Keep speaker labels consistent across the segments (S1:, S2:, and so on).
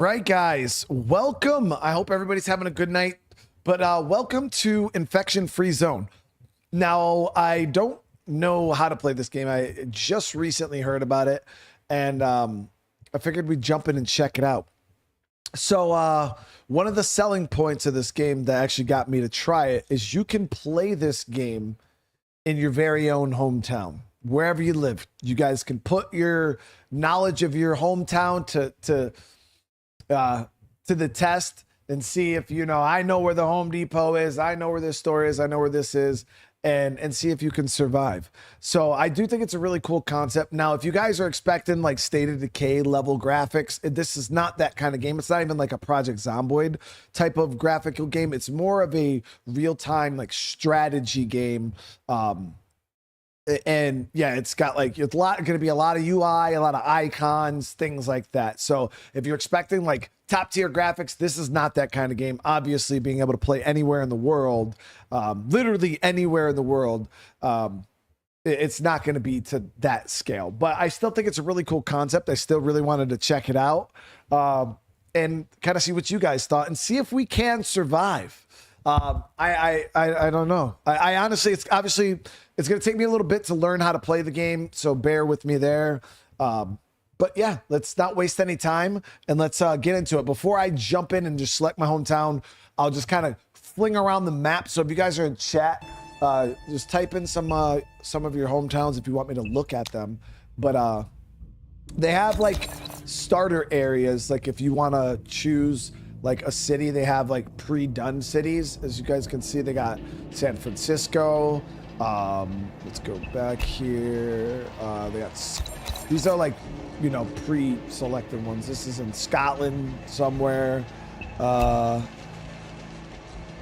S1: Right, guys, welcome. I hope everybody's having a good night, but welcome to Infection Free Zone. Now, I don't know how to play this game. I just recently heard about it, and I figured we'd jump in and check it out. So one of the selling points of this game that actually got me to try it is you can play this game in your very own hometown, wherever you live. You guys can put your knowledge of your hometown to the test and see if, you know, I know where the Home Depot is, I know where this store is, I know where this is, and see if you can survive. So I do think it's a really cool concept. Now, if you guys are expecting like State of Decay level graphics, this is not that kind of game. It's not even like a Project Zomboid type of graphical game. It's more of a real-time like strategy game. And yeah, it's got like it's going to be a lot of UI, a lot of icons, things like that. So if you're expecting like top tier graphics, this is not that kind of game. Obviously, being able to play anywhere in the world, literally anywhere in the world, it's not going to be to that scale. But I still think it's a really cool concept. I still really wanted to check it out and kind of see what you guys thought and see if we can survive. I don't know. I honestly, it's obviously, it's going to take me a little bit to learn how to play the game. So bear with me there. But yeah, let's not waste any time and let's get into it. Before I jump in and just select my hometown, I'll just kind of fling around the map. So if you guys are in chat, just type in some of your hometowns if you want me to look at them. But they have like starter areas. Like if you want to choose like a city, they have like pre-done cities. As you guys can see, they got San Francisco. Let's go back here. They got, these are like, you know, pre-selected ones. This is in Scotland somewhere. All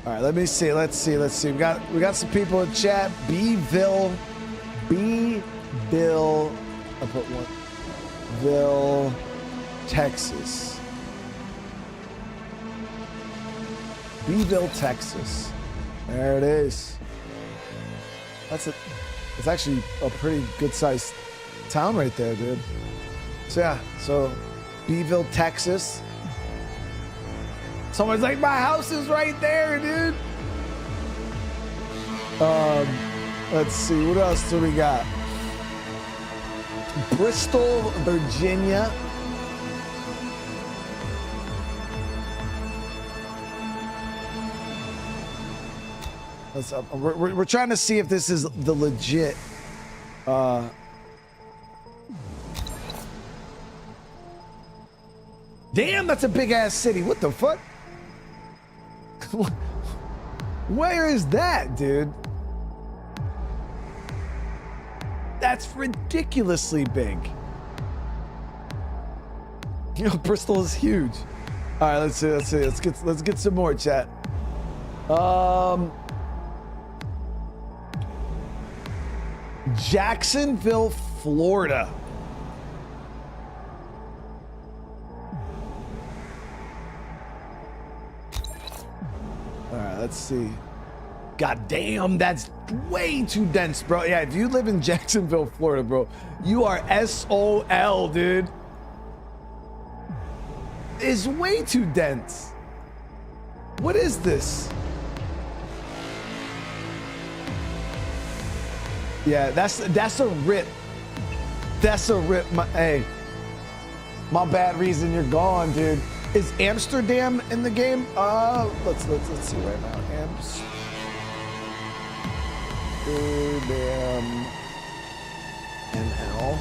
S1: right, let me see. Let's see. We got some people in chat. Beeville. I put one. Ville, Texas. Beeville, Texas. There it is. It's actually a pretty good sized town right there, dude. So yeah, so Beeville, Texas. Someone's like, my house is right there, dude. Let's see, what else do we got? Bristol, Virginia. We're trying to see if this is the legit damn, that's a big ass city. What the fuck? Where is that, dude? That's ridiculously big. You know, Bristol is huge. All right, let's see. Let's get some more, chat. Jacksonville, Florida. All right, let's see. God damn, that's way too dense, bro. Yeah, if you live in Jacksonville, Florida, bro, you are SOL, dude. It's way too dense. What is this? Yeah, that's a rip. That's a rip. Hey, my bad reason you're gone, dude. Is Amsterdam in the game? Let's see right now. Amsterdam NL.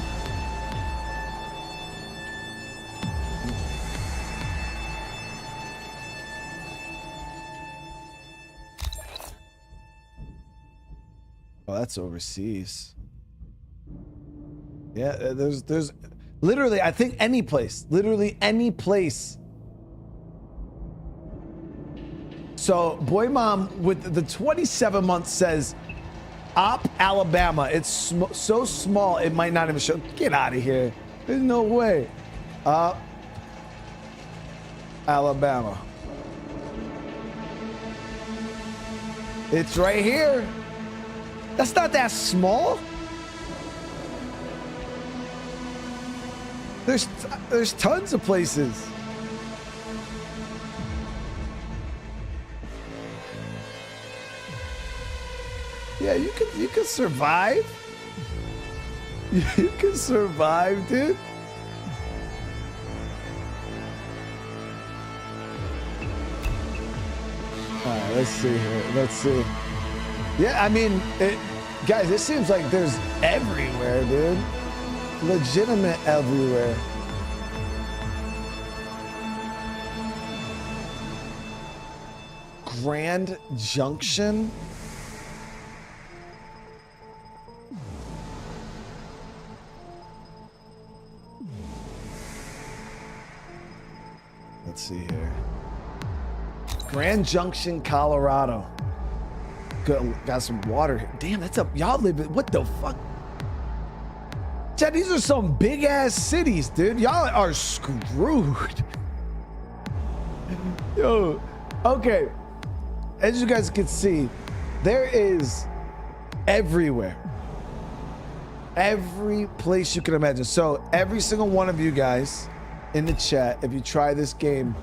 S1: Oh, that's overseas. Yeah, there's literally, I think any place, literally any place. So Boy Mom with the 27 months says Op, Alabama. It's so small it might not even show. Get out of here. There's no way. Alabama. It's right here. That's not that small. There's tons of places. Yeah, you can survive. You can survive, dude. All right, let's see here. Let's see. Yeah, I mean, guys, it seems like there's everywhere, dude. Legitimate everywhere. Grand Junction. Let's see here. Grand Junction, Colorado. Got some water here. Damn, that's up. Y'all live in, what the fuck? Chad, these are some big ass cities, dude. Y'all are screwed. Yo, okay. As you guys can see, there is everywhere. Every place you can imagine. So every single one of you guys in the chat, if you try this game,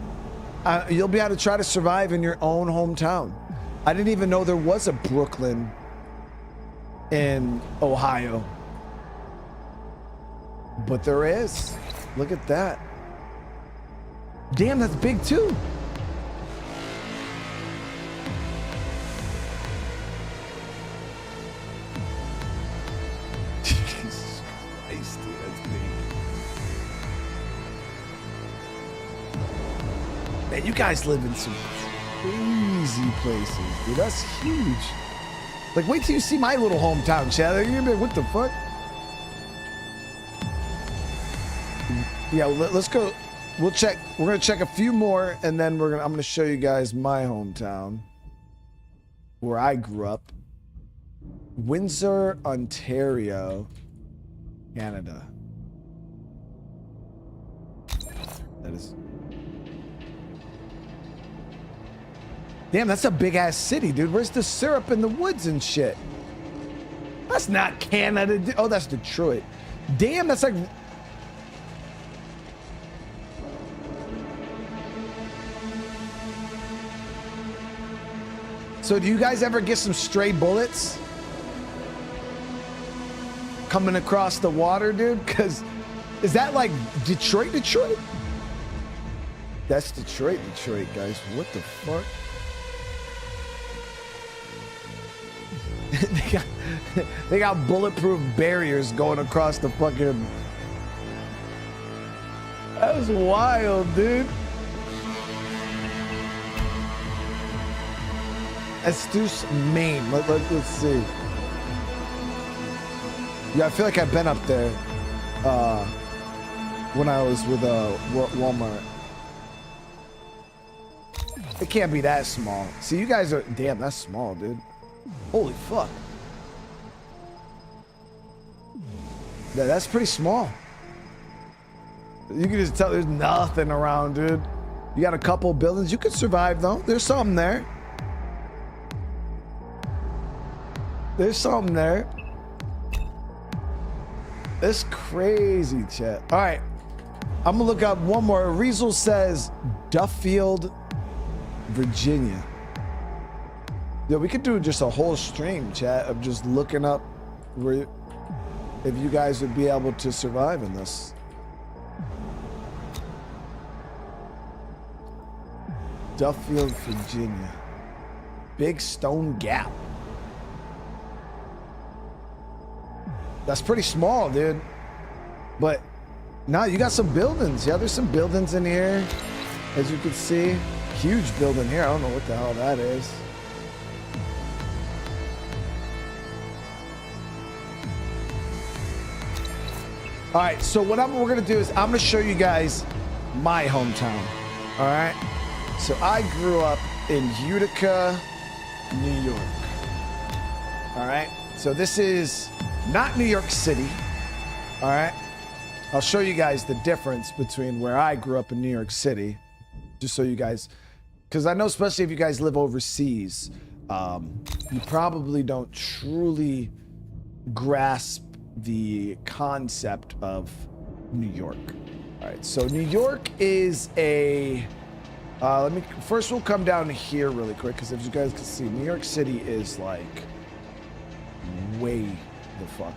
S1: you'll be able to try to survive in your own hometown. I didn't even know there was a Brooklyn in Ohio. But there is. Look at that. Damn, that's big too. Jesus Christ, dude, that's big. Man, you guys live in some crazy places, dude. That's huge. Like, wait till you see my little hometown, Chad. You're gonna be like, what the fuck? Yeah, let's go. We'll check. We're gonna check a few more, and then I'm gonna show you guys my hometown, where I grew up. Windsor, Ontario, Canada. That is. Damn, that's a big ass city, dude. Where's the syrup in the woods and shit? That's not Canada. Oh, that's Detroit. Damn, that's like. So do you guys ever get some stray bullets coming across the water, dude? Because is that like Detroit? That's Detroit, guys. What the fuck? they got bulletproof barriers going across the fucking. That was wild, dude. ASUS, Maine. Let's see. Yeah, I feel like I've been up there when I was with Walmart. It can't be that small. See, you guys are... Damn, that's small, dude. Holy fuck. Yeah, that's pretty small. You can just tell there's nothing around, dude. You got a couple buildings. You could survive, though. There's something there. There's something there. It's crazy, chat. All right. I'm going to look up one more. Riesel says Duffield, Virginia. Yeah, we could do just a whole stream, chat, of just looking up where, if you guys would be able to survive in this. Duffield, Virginia. Big Stone Gap. That's pretty small, dude. But now you got some buildings. Yeah, there's some buildings in here, as you can see. Huge building here. I don't know what the hell that is. All right, so what we're gonna do is I'm gonna show you guys my hometown. All right. So I grew up in Utica, New York. All right. So this is not New York City. All right. I'll show you guys the difference between where I grew up in New York City, just so you guys, because I know especially if you guys live overseas, you probably don't truly grasp the concept of New York. All right. So New York is a, first we'll come down here really quick, because as you guys can see, New York City is like way the fuck.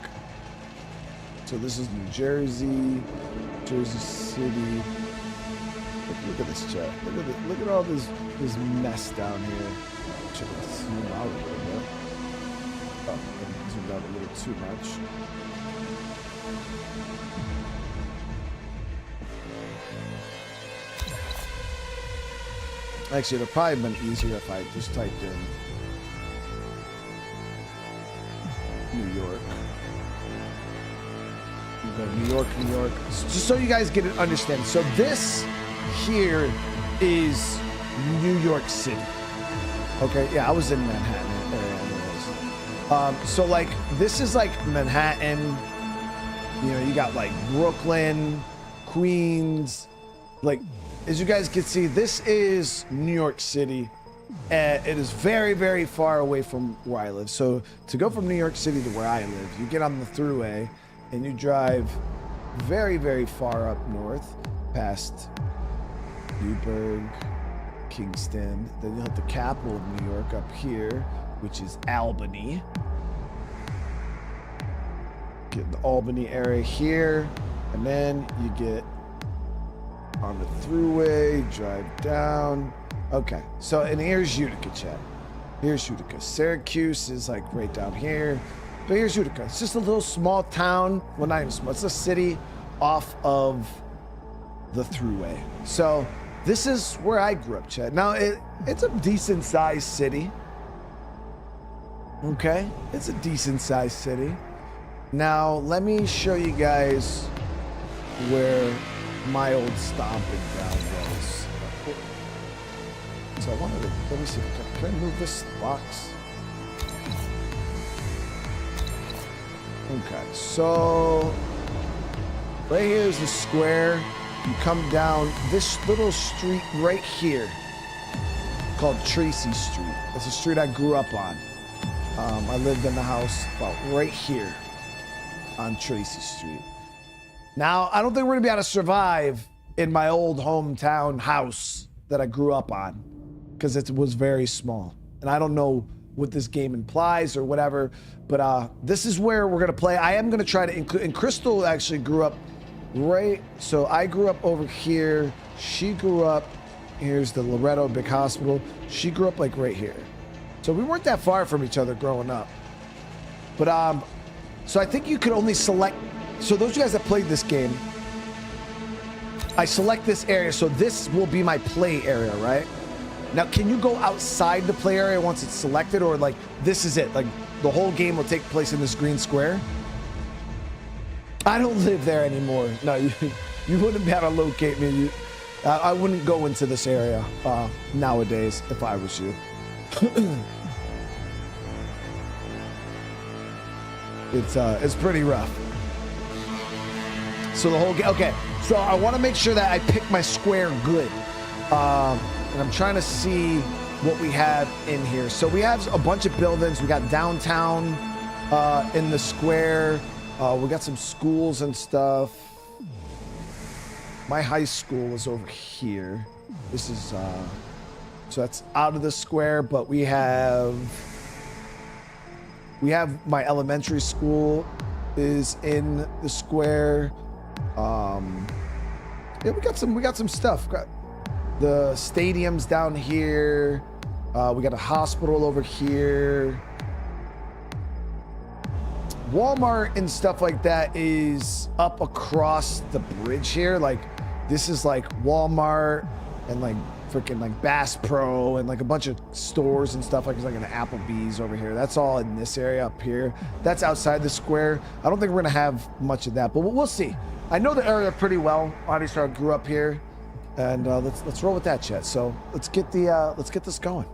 S1: So this is New Jersey, Jersey City. Look at this chat. Look at all this mess down here. Should zoom out a little bit. Oh, zoomed out a little too much. Actually, it would probably been easier if I just typed in New York. You go New York, New York. Just so you guys get an understanding. So this here is New York City. Okay, yeah, I was in Manhattan area. So like this is like Manhattan. You know, you got like Brooklyn, Queens, like. As you guys can see, this is New York City, and it is very, very far away from where I live. So to go from New York City to where I live, you get on the thruway and you drive very, very far up north past Newburgh, Kingston. Then you'll hit the capital of New York up here, which is Albany. Get the Albany area here, and then you get on the thruway, drive down. Okay, so and here's Utica, chat. Here's Utica. Syracuse is like right down here. But here's Utica. It's just a little small town. Well, not even small. It's a city off of the thruway. So this is where I grew up, chat. Now, it's a decent sized city. Okay, it's a decent sized city. Now, let me show you guys where my old stomping ground was. So I wanted to, let me see, can I move this box? Okay, so right here is the square. You come down this little street right here called Tracy Street. It's a street I grew up on. I lived in the house about right here on Tracy Street. Now, I don't think we're gonna be able to survive in my old hometown house that I grew up on because it was very small. And I don't know what this game implies or whatever, but this is where we're gonna play. I am gonna try to include, and Crystal actually grew up right, so I grew up over here. She grew up, here's the Loretto Big Hospital. She grew up like right here. So we weren't that far from each other growing up. But, so I think you could only select, so those of you guys that played this game, I select this area, so this will be my play area, right? Now, can you go outside the play area once it's selected, or like, this is it? Like, the whole game will take place in this green square? I don't live there anymore. No, you wouldn't be able to locate me. I wouldn't go into this area nowadays if I was you. It's pretty rough. So the whole game, okay. So I want to make sure that I pick my square good. And I'm trying to see what we have in here. So we have a bunch of buildings. We got downtown in the square. We got some schools and stuff. My high school is over here. This is, so that's out of the square, but we have my elementary school is in the square. Yeah, we got some stuff. We got the stadiums down here. We got a hospital over here. Walmart and stuff like that is up across the bridge here. Like, this is like Walmart and like freaking like Bass Pro and like a bunch of stores and stuff. Like, there's like an Applebee's over here. That's all in this area up here. That's outside the square. I don't think we're gonna have much of that, but we'll see. I know the area pretty well. Obviously, I grew up here, and let's roll with that, chat. So let's get this going.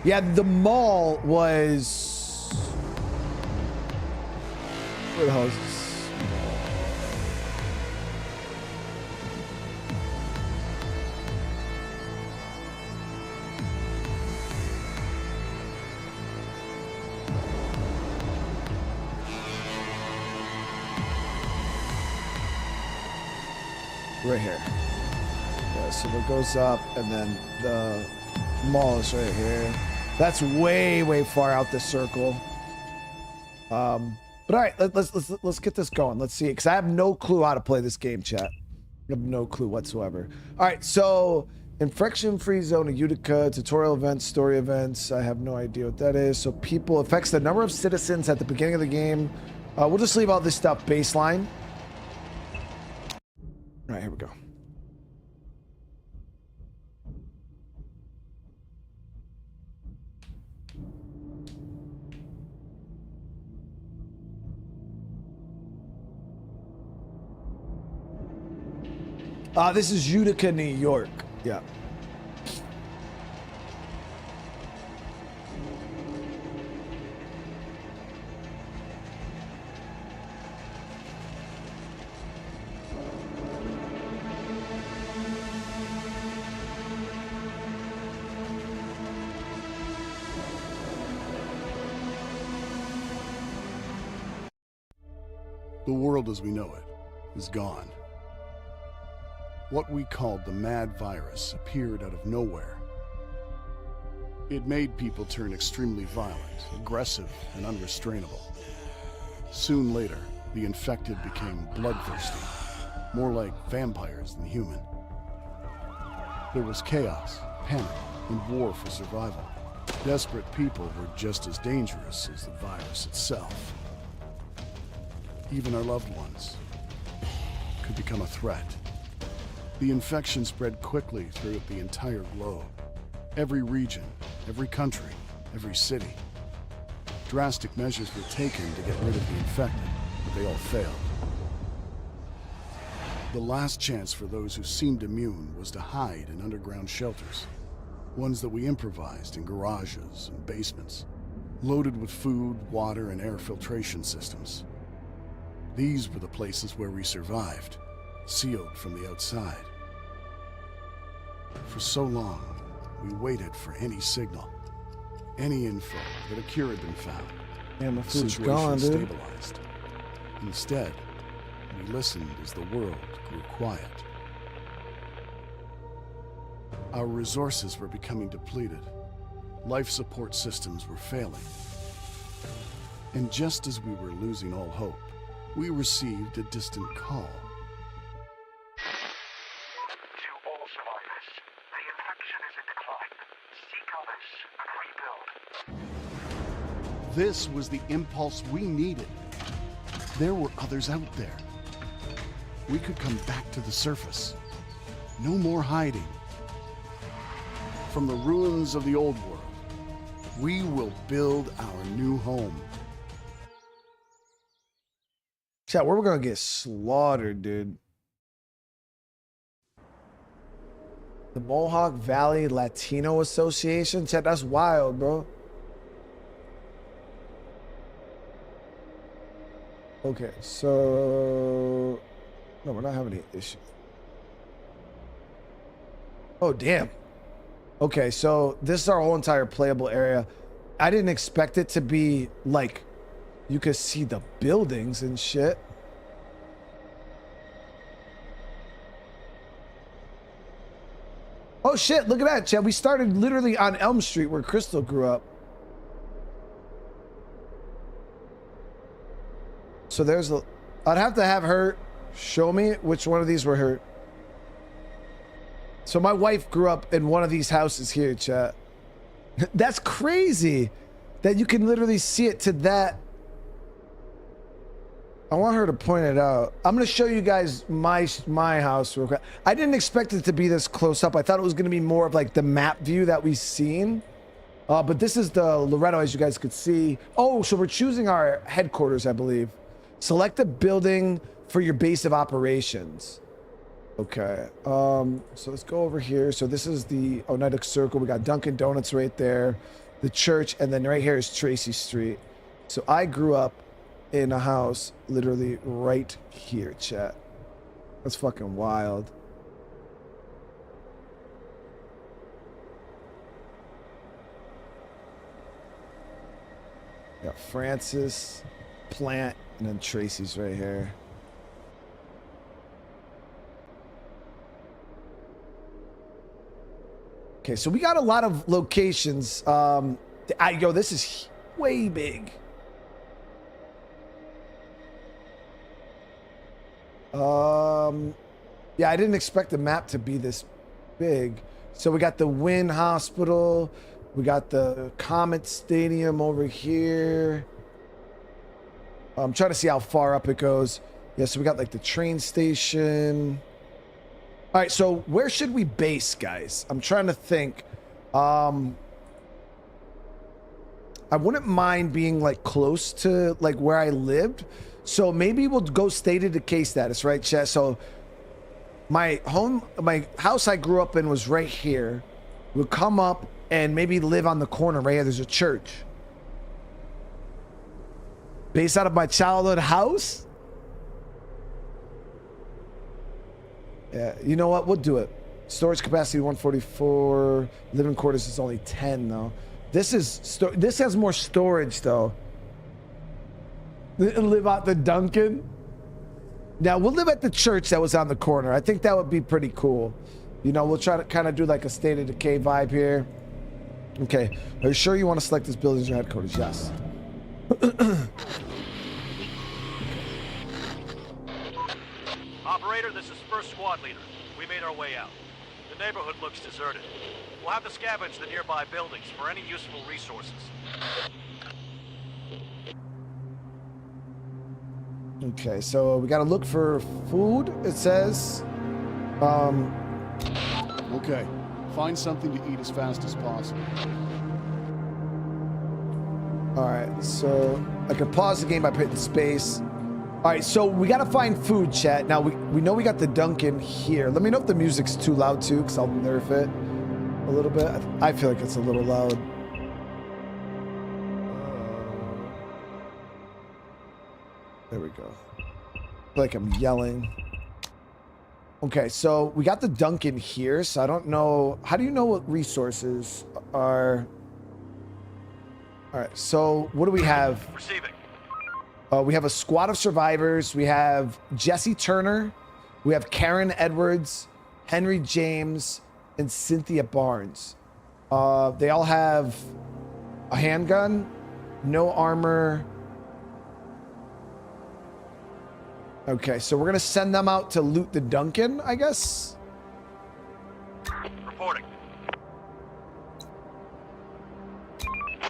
S1: Yeah, the mall was. Where the hell is this? Right here. Yeah, so it goes up, and then the mall is right here. That's way, way far out the circle. But all right, let's get this going. Let's see, because I have no clue how to play this game, chat. I have no clue whatsoever. All right, so infection-free zone of Utica, tutorial events, story events. I have no idea what that is. So people affects the number of citizens at the beginning of the game. We'll just leave all this stuff baseline. All right, here we go. This is Utica, New York. Yeah.
S2: The world as we know it is gone. What we called the mad virus appeared out of nowhere. It made people turn extremely violent, aggressive, and unrestrainable. Soon later, the infected became bloodthirsty, more like vampires than human. There was chaos, panic, and war for survival. Desperate people were just as dangerous as the virus itself. Even our loved ones could become a threat. The infection spread quickly throughout the entire globe. Every region, every country, every city. Drastic measures were taken to get rid of the infected, but they all failed. The last chance for those who seemed immune was to hide in underground shelters, ones that we improvised in garages and basements, loaded with food, water, and air filtration systems. These were the places where we survived, sealed from the outside. For so long, we waited for any signal, any info that a cure had been found.
S1: Man, my food's
S2: Situation
S1: gone, dude.
S2: stabilized. Instead, we listened as the world grew quiet. Our resources were becoming depleted. Life support systems were failing. And just as we were losing all hope, we received a distant call. This was the impulse we needed. There were others out there. We could come back to the surface. No more hiding. From the ruins of the old world, we will build our new home.
S1: Chat, we're gonna get slaughtered, dude. The Mohawk Valley Latino Association? Chat, that's wild, bro. Okay, so... No, we're not having any issues. Oh, damn. Okay, so this is our whole entire playable area. I didn't expect it to be, like, you could see the buildings and shit. Oh, shit, look at that, Chad. We started literally on Elm Street where Crystal grew up. So there's a... I'd have to have her show me which one of these were her. So my wife grew up in one of these houses here, chat. That's crazy that you can literally see it to that. I want her to point it out. I'm going to show you guys my house real quick. I didn't expect it to be this close up. I thought it was going to be more of like the map view that we've seen. But this is the Loretto, as you guys could see. Oh, so we're choosing our headquarters, I believe. Select a building for your base of operations. Okay. So let's go over here. So this is the Oneida Circle. We got Dunkin' Donuts right there, the church, and then right here is Tracy Street. So I grew up in a house literally right here, chat. That's fucking wild. Got Francis, Plant, and then Tracy's right here. Okay, so we got a lot of locations. Yo, this is way big. Yeah, I didn't expect the map to be this big. So we got the Wynn Hospital. We got the Comet Stadium over here. I'm trying to see how far up it goes. Yeah, so we got like the train station. All right, so where should we base, guys? I'm trying to think. I wouldn't mind being like close to like where I lived. So maybe we'll go state of decay status, right, Chet? So my house I grew up in was right here. We'll come up and maybe live on the corner right here. There's a church. Based out of my childhood house? Yeah, you know what? We'll do it. Storage capacity 144. Living quarters is only 10 though. This has more storage though. Live out the Duncan. Now we'll live at the church that was on the corner. I think that would be pretty cool. You know, we'll try to kind of do like a state of decay vibe here. Okay. Are you sure you want to select this building as your headquarters? Yes.
S3: Operator, this is First Squad Leader. We made our way out. The neighborhood looks deserted. We'll have to scavenge the nearby buildings for any useful resources.
S1: Okay, so we gotta look for food, it says.
S2: Okay, find something to eat as fast as possible.
S1: All right, so I can pause the game by hitting space. All right, so we gotta find food, chat. Now we know we got the Dunkin' here. Let me know if the music's too loud too, because I'll nerf it a little bit. I feel like it's a little loud. There we go. I feel like I'm yelling. Okay, so we got the Dunkin' here, so I don't know. How do you know what resources are? All right, so what do we have?
S3: Receiving.
S1: We have a squad of survivors. We have Jesse Turner. We have Karen Edwards, Henry James, and Cynthia Barnes. They all have a handgun, no armor. Okay, so we're gonna send them out to loot the Dunkin', I guess.
S3: Reporting.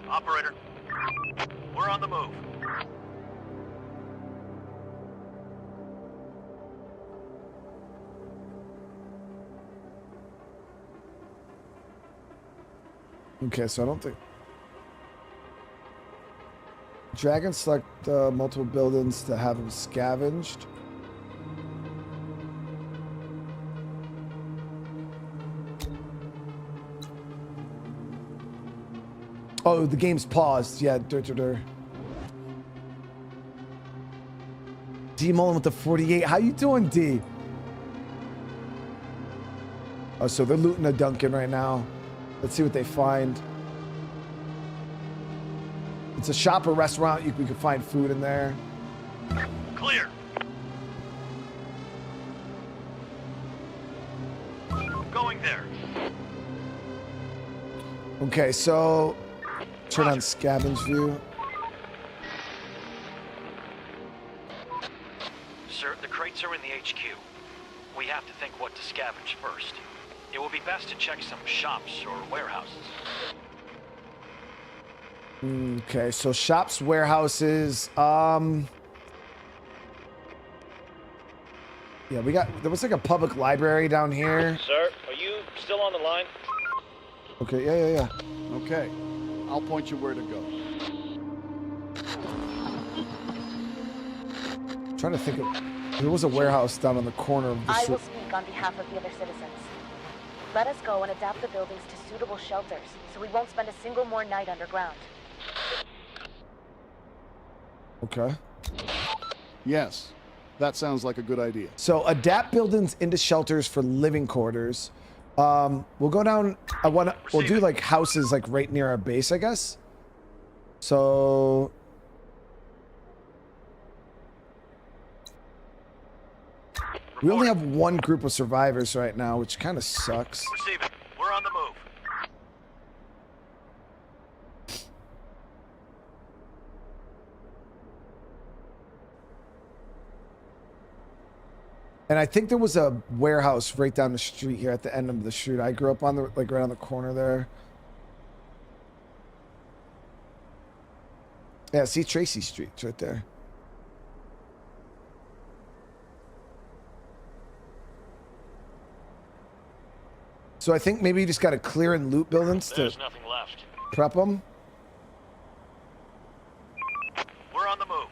S3: Operator, we're on the move.
S1: Okay, so I don't think... Dragon select multiple buildings to have them scavenged. Oh, the game's paused. Yeah, D Mullen with the 48. How you doing, D? Oh, so they're looting a Dunkin' right now. Let's see what they find. It's a shop or restaurant. We can find food in there.
S3: Clear. Going there.
S1: Okay, so turn on
S3: Roger.
S1: scavenge view.
S3: Sir, the crates are in the HQ. We have to think what to scavenge first. It will be best to check some shops or warehouses.
S1: Okay, so shops, warehouses. Yeah, there was like a public library down here.
S3: Sir, are you still on the line?
S1: Okay, yeah.
S2: Okay, I'll point you where to go.
S1: Trying to think of... There was a warehouse down on the corner of the...
S4: I will speak on behalf of the other citizens. Let us go and adapt the buildings to suitable shelters, so we won't spend a single more night underground.
S1: Okay.
S2: Yes, that sounds like a good idea.
S1: So adapt buildings into shelters for living quarters. We'll go down... We'll do like houses like right near our base, I guess. So... We only have one group of survivors right now, which kind of sucks.
S3: Receiving. We're on the move.
S1: And I think there was a warehouse right down the street here at the end of the street. I grew up on the, like, right on the corner there. Yeah, see Tracy Street, it's right there. So I think maybe you just got to clear and loot buildings to
S3: There's nothing left.
S1: prep them.
S3: We're on the move.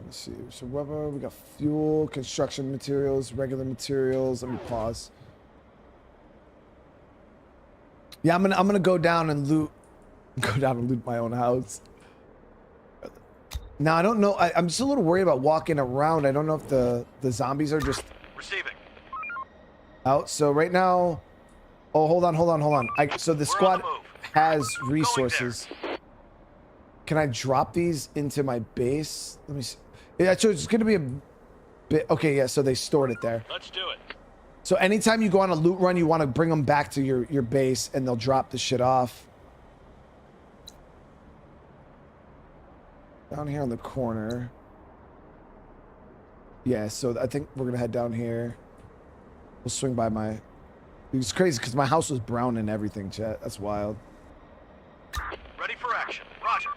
S1: Let's see. So rubber, we got fuel, construction materials, regular materials. Let me pause. Yeah, I'm gonna go down and loot. Go down and loot my own house. Now I don't know. I'm just a little worried about walking around. I don't know if the zombies are just
S3: Receiving.
S1: out. So right now, oh, hold on. So the squad has resources. Can I drop these into my base? Let me see. Yeah, so it's gonna be a bit. Okay, yeah. So they stored it there.
S3: Let's do it.
S1: So anytime you go on a loot run, you want to bring them back to your base, and they'll drop the shit off. Down here on the corner. Yeah, so I think we're gonna head down here. We'll swing by my... It's crazy because my house was brown and everything, chat. That's wild.
S3: Ready for action. Roger.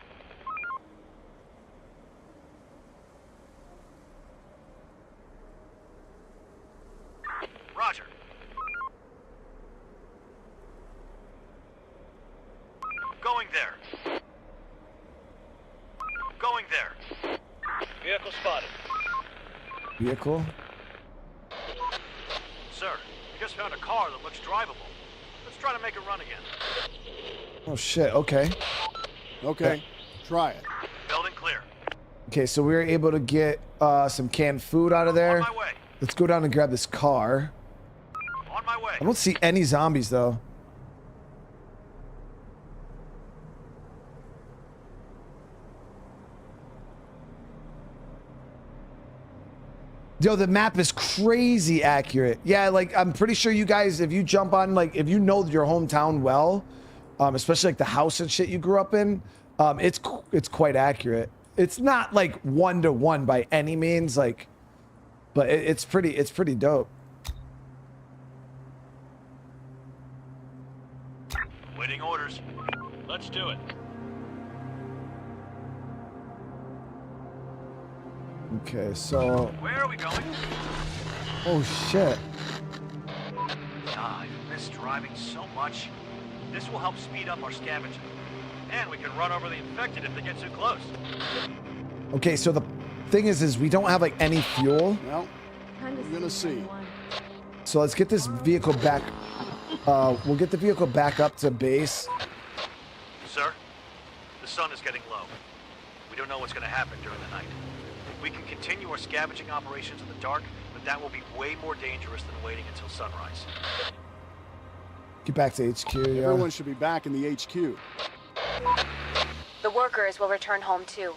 S3: Roger. Going there. Going there. Vehicle spotted.
S1: Vehicle?
S3: Sir, we just found a car that looks drivable. Let's try to make it run again.
S1: Oh shit, okay.
S2: Okay, try it.
S3: Building clear.
S1: Okay, so we were able to get some canned food out of there.
S3: On my way.
S1: Let's go down and grab this car.
S3: On my way.
S1: I don't see any zombies though. Yo, the map is crazy accurate. Yeah, like I'm pretty sure you guys, if you jump on, like if you know your hometown well, especially like the house and shit you grew up in, it's quite accurate. It's not like 1-to-1 by any means, like, but it's pretty dope.
S3: Waiting orders. Let's do it.
S1: Okay, so
S3: Where are we going?
S1: oh shit.
S3: Ah, I miss driving so much. This will help speed up our scavenging. And we can run over the infected if they get too close.
S1: Okay, so the thing is we don't have like any fuel.
S2: Well, we're gonna see.
S1: So let's get this vehicle back. We'll get the vehicle back up to base.
S3: Sir, the sun is getting low. We don't know what's going to happen during the night. We can continue our scavenging operations in the dark, but that will be way more dangerous than waiting until sunrise.
S1: Get back to HQ, yeah.
S2: Everyone should be back in the HQ.
S4: The workers will return home too.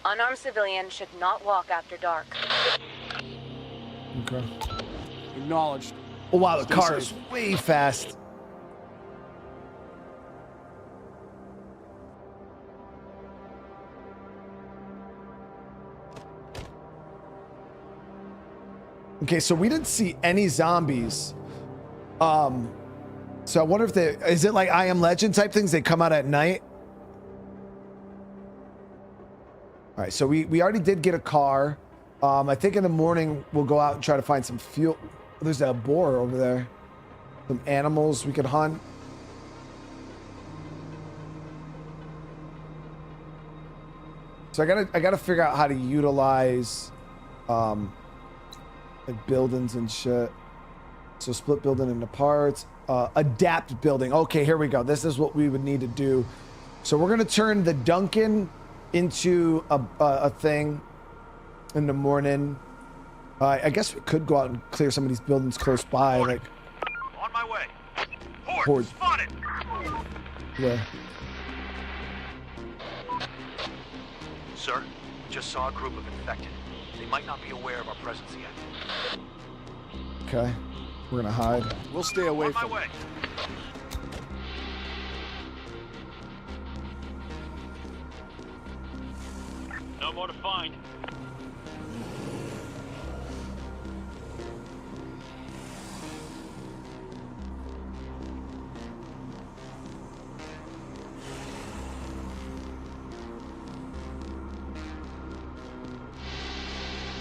S4: Unarmed civilians should not walk after dark.
S1: Okay.
S2: Acknowledged.
S1: Oh wow, the
S2: Stay
S1: car is
S2: safe.
S1: way fast. Okay, so we didn't see any zombies. So I wonder if is it like I Am Legend type things? They come out at night. All right, so we already did get a car. I think in the morning we'll go out and try to find some fuel. There's a boar over there. Some animals we could hunt. So I gotta figure out how to utilize like buildings and shit. So split building into parts. Adapt building. Okay, here we go. This is what we would need to do. So we're gonna turn the Duncan into a thing in the morning. I guess we could go out and clear some of these buildings close by. Like,
S3: On my way. Horde,
S1: Horde.
S3: spotted.
S1: yeah.
S3: Sir, we just saw a group of infected. They might not be aware of our presence yet.
S1: Okay. We're gonna hide.
S2: We'll stay away
S3: On my
S2: from
S3: way. No more to find.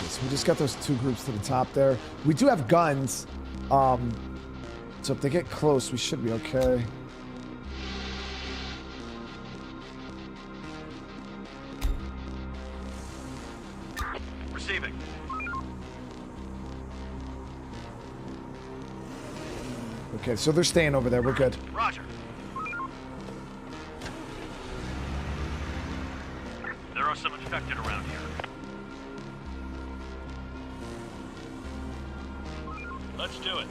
S1: So we just got those two groups to the top there. We do have guns. So if they get close, we should be okay.
S3: Receiving.
S1: Okay, so they're staying over there. We're good.
S3: Roger. There are some infected around here. Let's do it.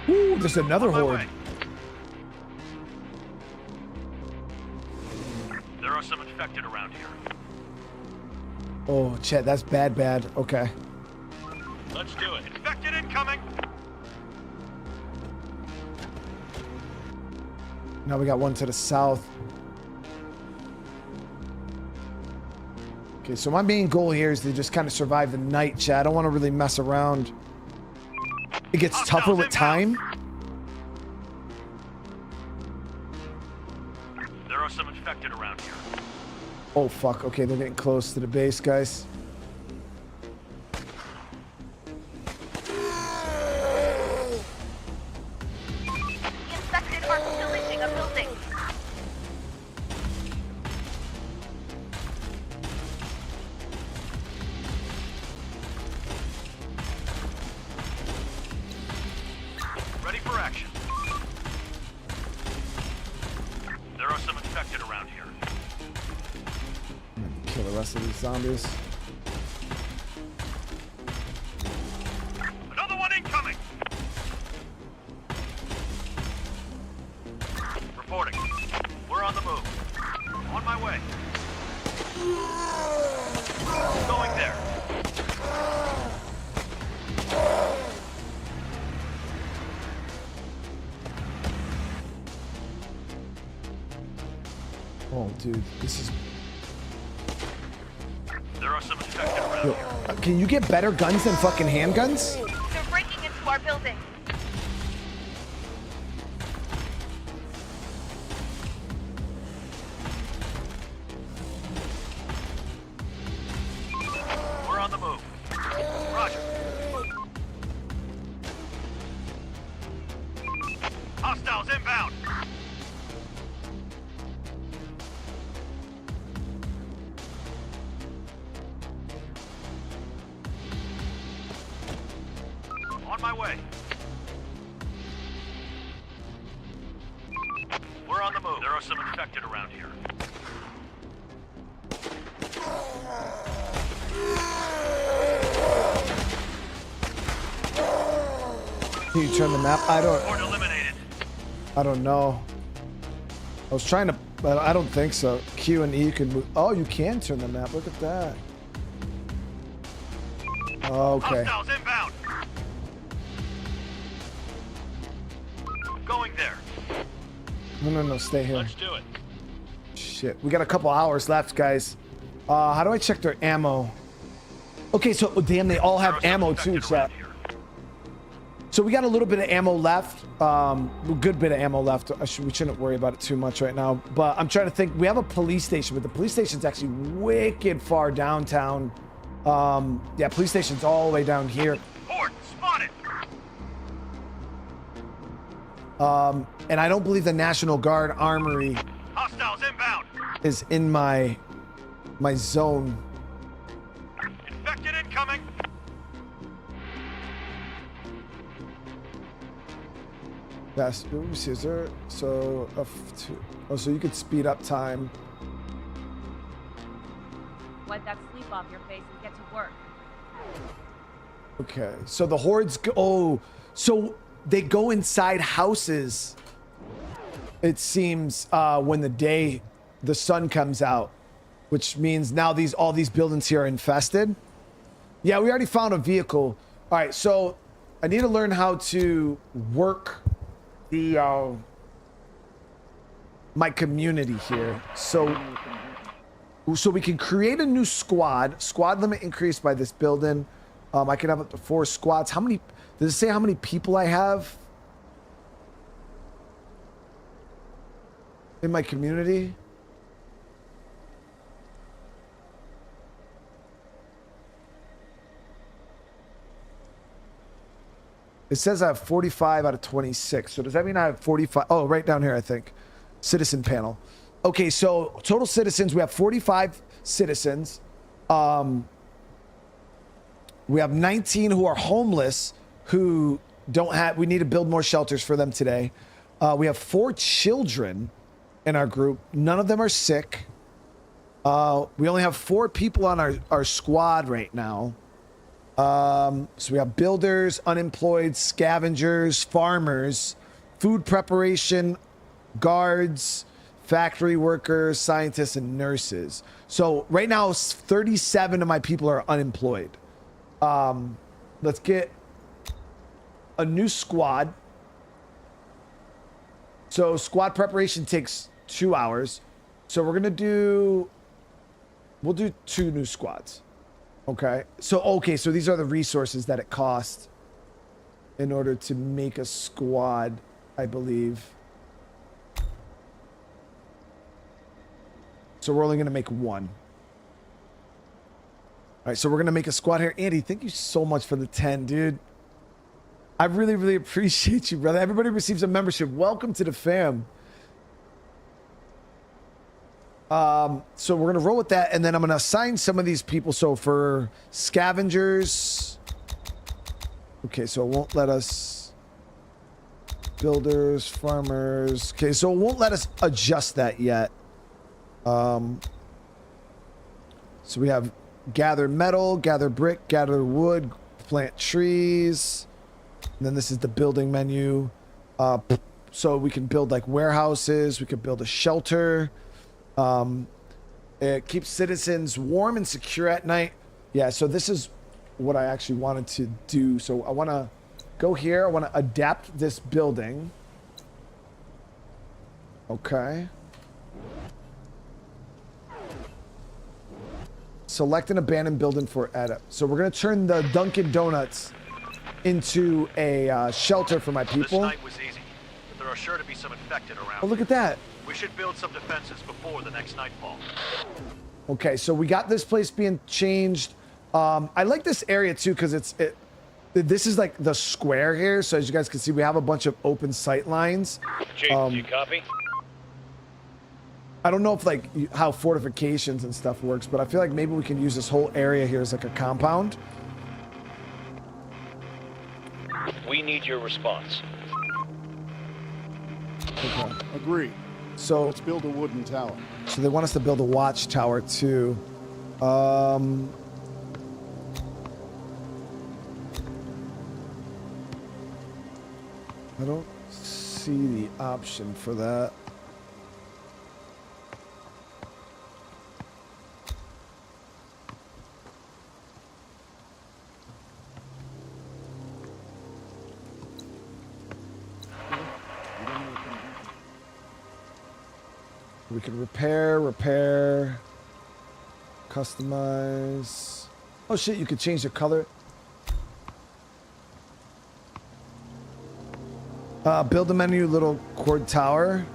S1: Ooh, there's another
S3: On my
S1: horde.
S3: way. There are some infected around here.
S1: Oh, Chet, that's bad, bad. Okay.
S3: Let's do it. Infected incoming.
S1: Now we got one to the south. Okay, so my main goal here is to just kind of survive the night, Chet. I don't want to really mess around. It gets tougher with time.
S3: There are some infected around here.
S1: Oh, fuck. Okay, they're getting close to the base, guys.
S4: The infected are pillaging a building.
S3: Ready for action. There are some infected around here.
S1: Kill the rest of these zombies.
S3: Another one incoming. Reporting. We're on the move. On my way. Going there.
S1: Oh, dude, this is...
S3: There are some infected around here.
S1: Can you get better guns than fucking handguns?
S4: They're breaking into our building.
S3: We're on the move. Roger. Hostiles inbound. On my way. We're on the move. There are some infected around here.
S1: Can you turn the map?
S3: Horde eliminated.
S1: I don't know. I was trying to, but I don't think so. Q and E can move. Oh, you can turn the map. Look at that. Okay.
S3: Hostiles inbound. Going there.
S1: No, stay here.
S3: Let's do it.
S1: Shit, we got a couple hours left, guys. How do I check their ammo? Okay, so oh, damn, they all have
S3: There are some
S1: ammo too,
S3: infected
S1: chat.
S3: around here.
S1: So we got a little bit of ammo left. A good bit of ammo left. We shouldn't worry about it too much right now. But I'm trying to think. We have a police station, but the police station's actually wicked far downtown. Yeah, police station's all the way down here.
S3: Horde spotted.
S1: And I don't believe the National Guard Armory
S3: Hostiles inbound.
S1: is in my zone.
S3: Infected incoming.
S1: Yes, let me see, is there, so, oh, so you could speed up time.
S5: Wipe that sleep off your face and get to work.
S1: Okay, so the hordes go, oh, so they go inside houses, it seems, when the sun comes out, which means now all these buildings here are infested. Yeah, we already found a vehicle. All right, so I need to learn how to work the, my community here. So So we can create a new squad. Squad limit increased by this building. I can have up to 4 squads. How many? Does it say how many people I have in my community? It says I have 45 out of 26. So does that mean I have 45? Oh, right down here, I think. Citizen panel. Okay, so total citizens, we have 45 citizens. We have 19 who are homeless, who don't have, we need to build more shelters for them today. We have 4 children in our group. None of them are sick. We only have 4 people on our squad right now. So we have builders, unemployed, scavengers, farmers, food preparation, guards, factory workers, scientists, and nurses. So right now, 37 of my people are unemployed. Let's get a new squad. So squad preparation takes 2 hours. So we're gonna do, we'll do 2 new squads. Okay. So these are the resources that it costs in order to make a squad, I believe. So we're only going to make 1. All right, so we're going to make a squad here. Andy, thank you so much for the 10, dude. I really, really appreciate you, brother. Everybody receives a membership. Welcome to the fam. So we're going to roll with that, and then I'm going to assign some of these people. So for scavengers, okay, so it won't let us, builders, farmers. Okay, so it won't let us adjust that yet. So we have gather metal, gather brick, gather wood, plant trees. And then this is the building menu. So we can build like warehouses. We could build a shelter. It keeps citizens warm and secure at night. Yeah, so this is what I actually wanted to do. So I want to go here. I want to adapt this building. Okay. Select an abandoned building for edit. So we're going to turn the Dunkin' Donuts into a shelter for my people.
S3: This night was easy, but there are sure to be some infected around.
S1: Oh, look at that.
S3: We should build some defenses before the next nightfall.
S1: Okay, so we got this place being changed. I like this area too because this is like the square here. So as you guys can see, we have a bunch of open sight lines.
S3: Chief, you copy?
S1: I don't know if like how fortifications and stuff works, but I feel like maybe we can use this whole area here as like a compound.
S3: We need your response.
S1: Okay.
S2: Agree.
S1: So
S2: Let's build a wooden tower.
S1: So they want us to build a watchtower too. I don't see the option for that. We can repair, customize. Oh shit, you could change the color. Build a menu, little cord tower.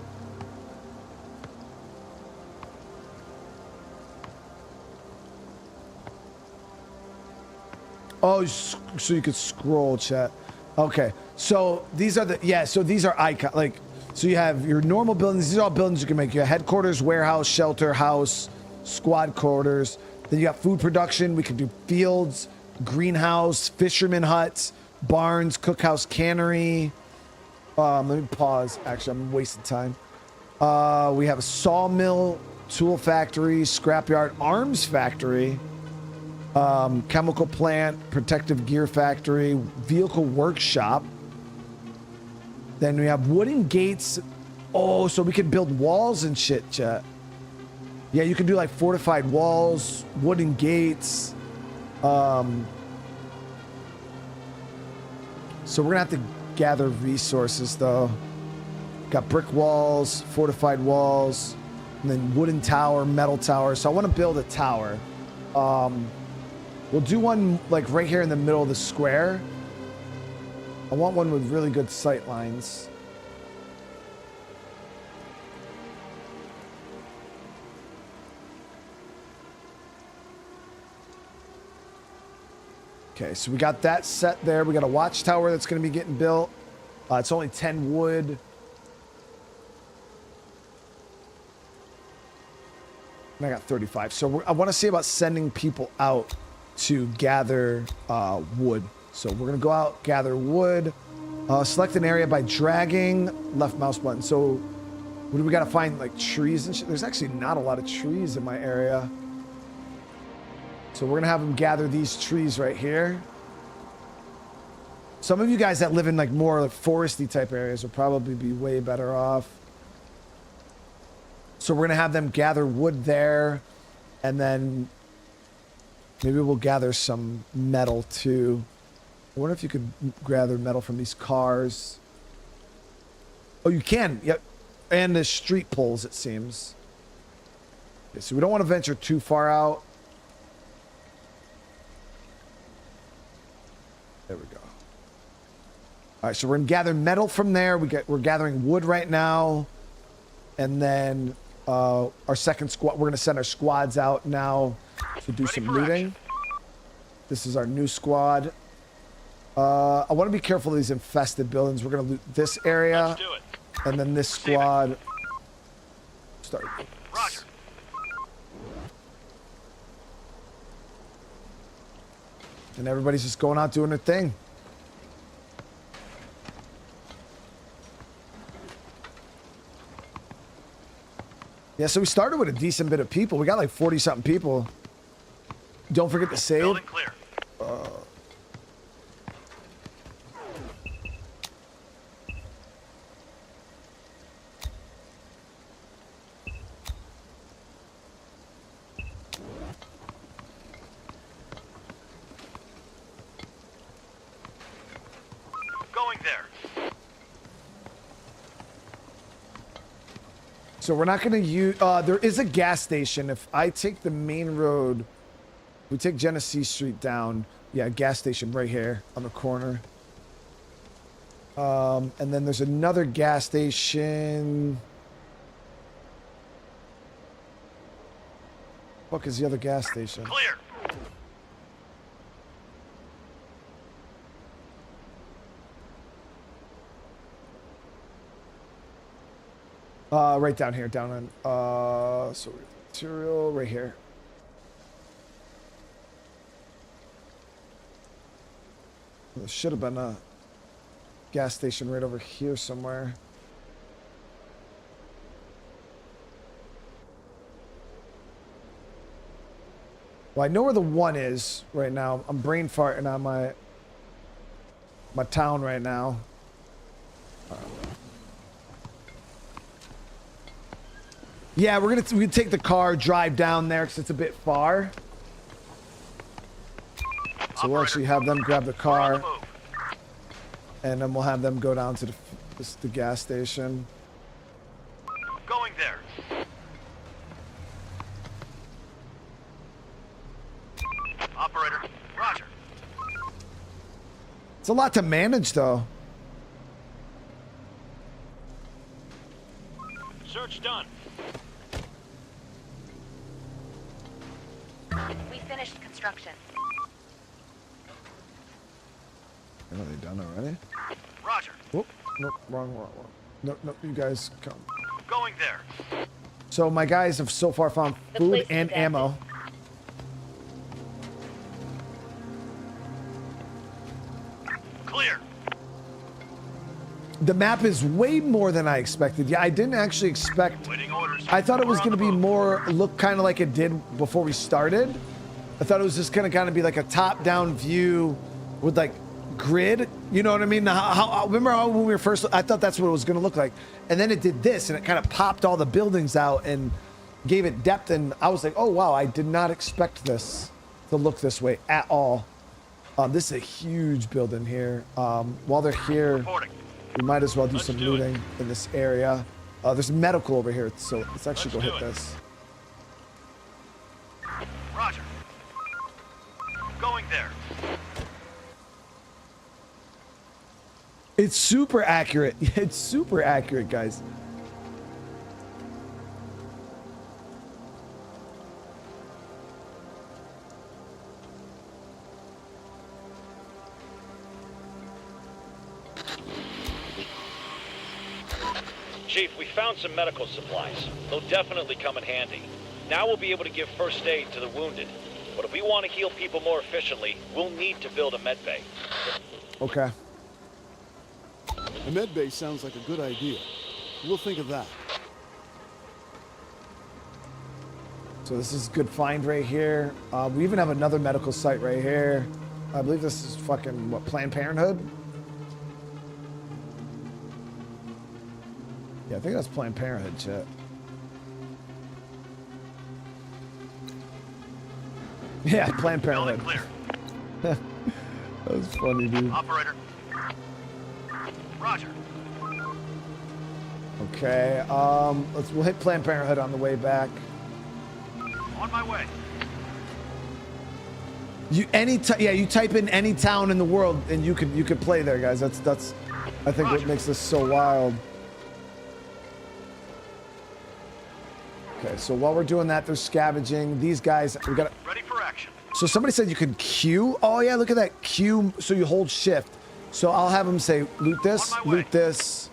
S1: Oh, so you could scroll, chat. Okay, so these are these are icon, like, so you have your normal buildings. These are all buildings you can make. You have headquarters, warehouse, shelter, house, squad quarters. Then you have food production. We can do fields, greenhouse, fisherman huts, barns, cookhouse, cannery. Let me pause. Actually, I'm wasting time. We have a sawmill, tool factory, scrapyard, arms factory, chemical plant, protective gear factory, vehicle workshop. Then we have wooden gates. Oh, so we can build walls and shit, chat. Yeah, you can do like fortified walls, wooden gates. So we're gonna have to gather resources though. Got brick walls, fortified walls. and then wooden tower, metal tower. So I want to build a tower. We'll do one like right here in the middle of the square. I want one with really good sight lines. Okay, so we got that set there. We got a watchtower that's going to be getting built. It's only 10 wood. And I got 35. So I want to see about sending people out to gather wood. So we're going to go out, gather wood. Select an area by dragging left mouse button. So what do we got to find? Like trees and shit? There's actually not a lot of trees in my area. So we're going to have them gather these trees right here. Some of you guys that live in like more like foresty type areas will probably be way better off. So we're going to have them gather wood there. And then maybe we'll gather some metal too. I wonder if you could gather metal from these cars. Oh, you can. Yep. And the street poles, it seems. Okay, so we don't want to venture too far out. There we go. All right, so we're gonna gather metal from there. We're gathering wood right now, and then our second squad. We're gonna send our squads out now to do some looting. This is our new squad. I want to be careful of these infested buildings. We're gonna loot this area, and then this squad. Start.
S3: Roger.
S1: And everybody's just going out doing their thing. Yeah, so we started with a decent bit of people. We got like 40-something people. Don't forget to save.
S3: Building clear. Going there.
S1: So we're not going to use... there is a gas station. If I take the main road, we take Genesee Street down. Yeah, gas station right here on the corner. And then there's another gas station. What is the other gas station?
S3: Clear.
S1: Right down here, down on, so material right here. There should have been a gas station right over here somewhere. Well, I know where the one is right now. I'm brain farting on my town right now. Yeah, we're gonna take the car, drive down there because it's a bit far. So we'll actually have them grab the car, and then we'll have them go down to the gas station.
S3: Going there. Operator, roger.
S1: It's a lot to manage, though.
S3: Search done.
S4: We finished construction.
S1: Are they done already?
S3: Roger.
S1: Whoop! Nope, wrong. Nope, you guys come.
S3: Going there.
S1: So my guys have so far found
S4: The
S1: food
S4: place is
S1: and
S4: active.
S1: ammo.
S3: Clear.
S1: The map is way more than I expected. Yeah, I didn't actually expect...
S3: Waiting orders.
S1: I thought it was
S3: We're on
S1: going to
S3: the
S1: be
S3: move.
S1: more... Look kind of like it did before we started. I thought it was just going to kind of be like a top-down view with like grid. You know what I mean? Remember how when we were first... I thought that's what it was going to look like. And then it did this, and it kind of popped all the buildings out and gave it depth. And I was like, oh, wow, I did not expect this to look this way at all. This is a huge building here. While they're here...
S3: Reporting.
S1: We might as well do
S3: Let's
S1: some
S3: do it.
S1: looting in this area. There's medical over here, so let's actually
S3: Let's
S1: go
S3: do
S1: hit
S3: it.
S1: this.
S3: Roger. Going there.
S1: It's super accurate. It's super accurate, guys.
S3: Chief, we found some medical supplies. They'll definitely come in handy. Now we'll be able to give first aid to the wounded. But if we want to heal people more efficiently, we'll need to build a med bay.
S1: Okay.
S2: A med base sounds like a good idea. We'll think of that.
S1: So this is a good find right here. We even have another medical site right here. I believe this is fucking, what, Planned Parenthood? Yeah, I think that's Planned Parenthood, chat. Yeah, Planned Parenthood.
S3: Building clear.
S1: That was funny, dude.
S3: Operator. Roger.
S1: Okay, we'll hit Planned Parenthood on the way back.
S3: On my way.
S1: You type in any town in the world and you could play there, guys. That's I think what makes this so wild. Okay, so while we're doing that, there's scavenging. These guys, we got.
S3: Ready for action.
S1: So somebody said you could queue. Oh yeah, look at that queue. So you hold shift. So I'll have them say loot this,
S3: On my way.
S1: loot this,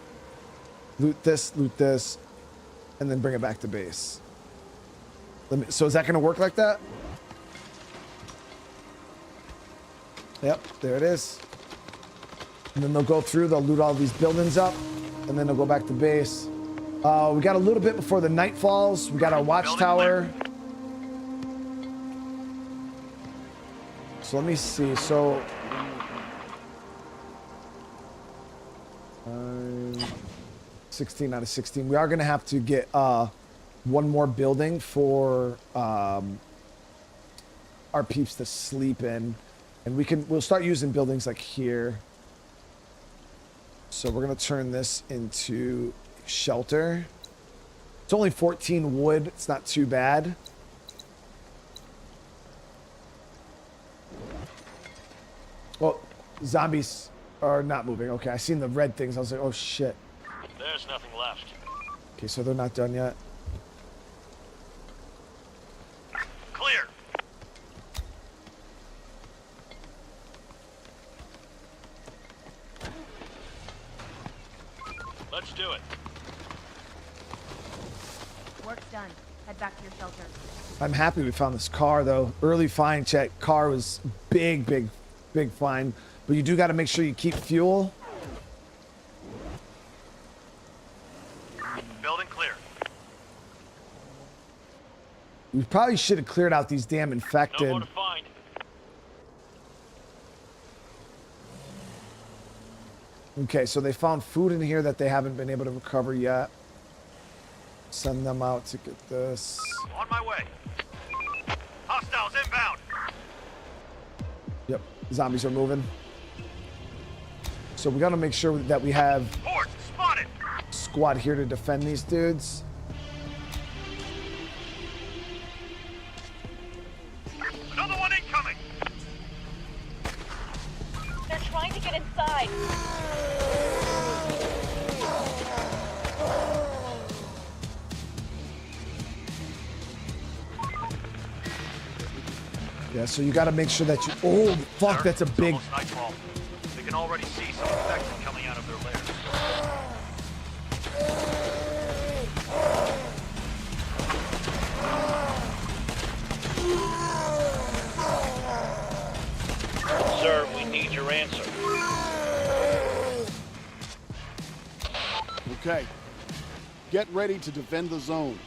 S1: loot this, loot this, and then bring it back to base. So is that going to work like that? Yep, there it is. And then they'll go through, they'll loot all these buildings up, and then they'll go back to base. We got a little bit before the night falls. We got our watchtower. So let me see. So 16 out of 16. We are going to have to get one more building for our peeps to sleep in. And we'll start using buildings like here. So we're going to turn this into shelter. It's only 14 wood. It's not too bad. Well, zombies are not moving. Okay, I seen the red things. I was like, oh shit.
S3: There's nothing left.
S1: Okay, so they're not done yet.
S3: Clear. Let's do it.
S5: Work's done. Head back to your shelter.
S1: I'm happy we found this car though. Early find check. Car was big find. But you do got to make sure you keep fuel.
S3: Building clear.
S1: We probably should have cleared out these damn
S3: No
S1: infected.
S3: more to find.
S1: Okay, so they found food in here that they haven't been able to recover yet. Send them out to get this.
S3: On my way. Hostiles inbound.
S1: Yep, zombies are moving. So we got to make sure that we have
S3: Horde spotted.
S1: squad here to defend these dudes.
S3: Another one incoming.
S4: They're trying to get inside.
S1: Yeah, so you got to make sure that you. Oh, fuck,
S3: Sir,
S1: that's a
S3: it's
S1: big.
S3: almost nightfall. We can already see some infected coming out of their lairs. Sir, we need your answer.
S2: Okay. Get ready to defend the zone.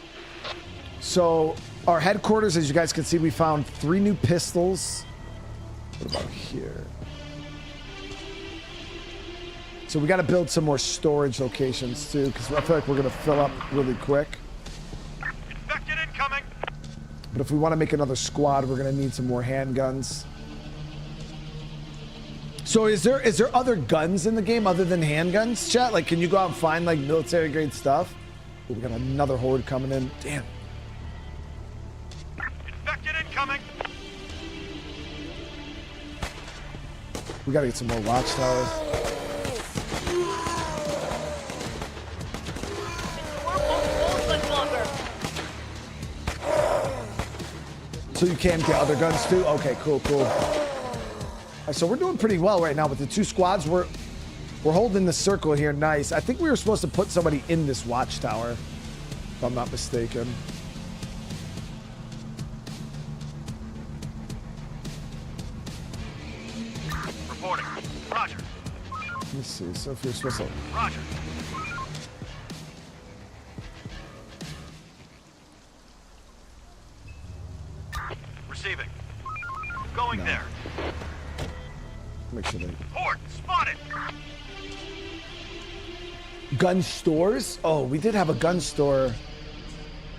S1: So our headquarters, as you guys can see, we found 3 new pistols. What about here? So we got to build some more storage locations too, because I feel like we're going to fill up really quick.
S3: Infected incoming.
S1: But if we want to make another squad, we're going to need some more handguns. So is there other guns in the game other than handguns, chat? Like, can you go out and find like military grade stuff? Ooh, we got another horde coming in. Damn.
S3: Infected incoming.
S1: We gotta get some more watchtowers. So you can get other guns too? Okay, cool, cool. All right, so we're doing pretty well right now with the 2 squads. We're holding the circle here nice. I think we were supposed to put somebody in this watchtower, if I'm not mistaken.
S3: Reporting. Roger.
S1: Let me see. So if you're supposed to...
S3: Roger. Receiving. Going there.
S1: Make sure they...
S3: Horde spotted.
S1: Gun stores? Oh, we did have a gun store.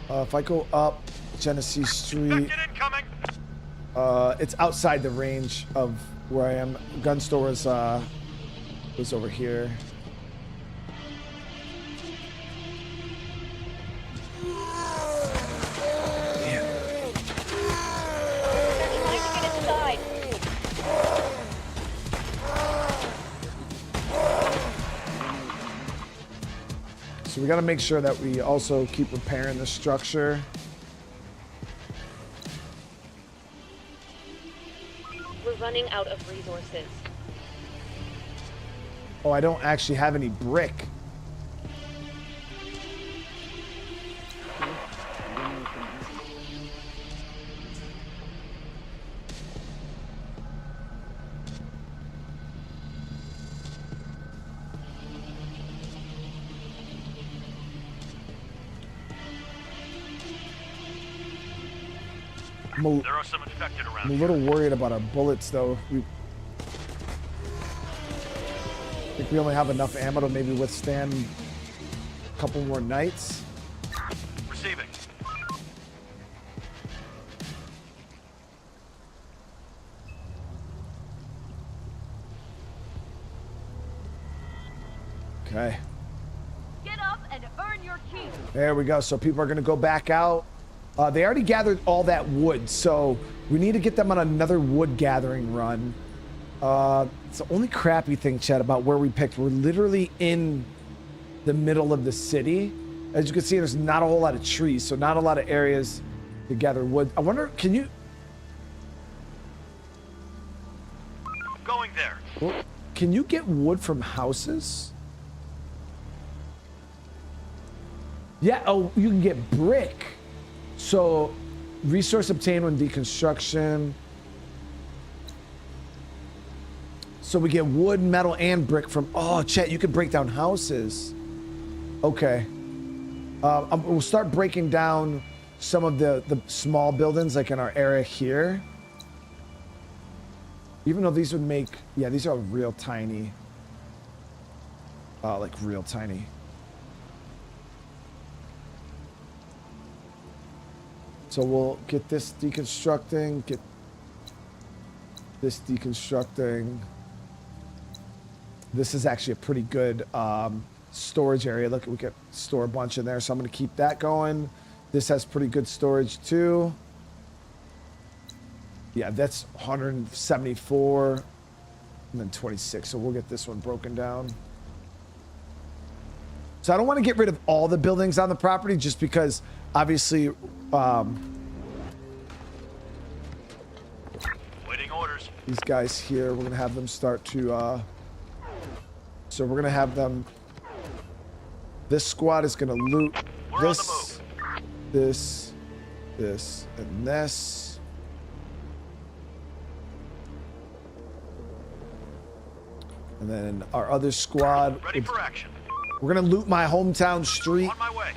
S1: If I go up Genesee Street,
S3: Infected incoming.
S1: it's outside the range of where I am. Gun store was over here. So we got to make sure that we also keep repairing the structure.
S4: We're running out of resources.
S1: Oh, I don't actually have any brick.
S3: There are some infected around.
S1: I'm a little worried about our bullets, though. I think we only have enough ammo to maybe withstand a couple more nights.
S3: Receiving.
S1: Okay.
S5: Get up and earn your keep.
S1: There we go. So people are going to go back out. They already gathered all that wood, so we need to get them on another wood gathering run. It's the only crappy thing, Chad, about where we picked. We're literally in the middle of the city. As you can see, there's not a whole lot of trees, so not a lot of areas to gather wood. I wonder, can you...
S3: Going there.
S1: Well, can you get wood from houses? Yeah, oh, you can get brick. So, resource obtained when deconstruction. So we get wood, metal, and brick from... Oh, Chet, you can break down houses. Okay. We'll start breaking down some of the small buildings, like in our area here. Even though these would make... Yeah, these are real tiny. Like real tiny. So we'll get this deconstructing, get this deconstructing. This is actually a pretty good storage area. Look, we can store a bunch in there, so I'm going to keep that going. This has pretty good storage too. Yeah, that's 174 and then 26. So we'll get this one broken down. So I don't want to get rid of all the buildings on the property just because obviously
S3: Waiting orders.
S1: these guys here, we're gonna have them start to so we're gonna have them, this squad is gonna loot
S3: We're on the
S1: this,
S3: move.
S1: this, and this. And then our other squad,
S3: Ready for action.
S1: we're gonna loot my hometown street.
S3: On my way.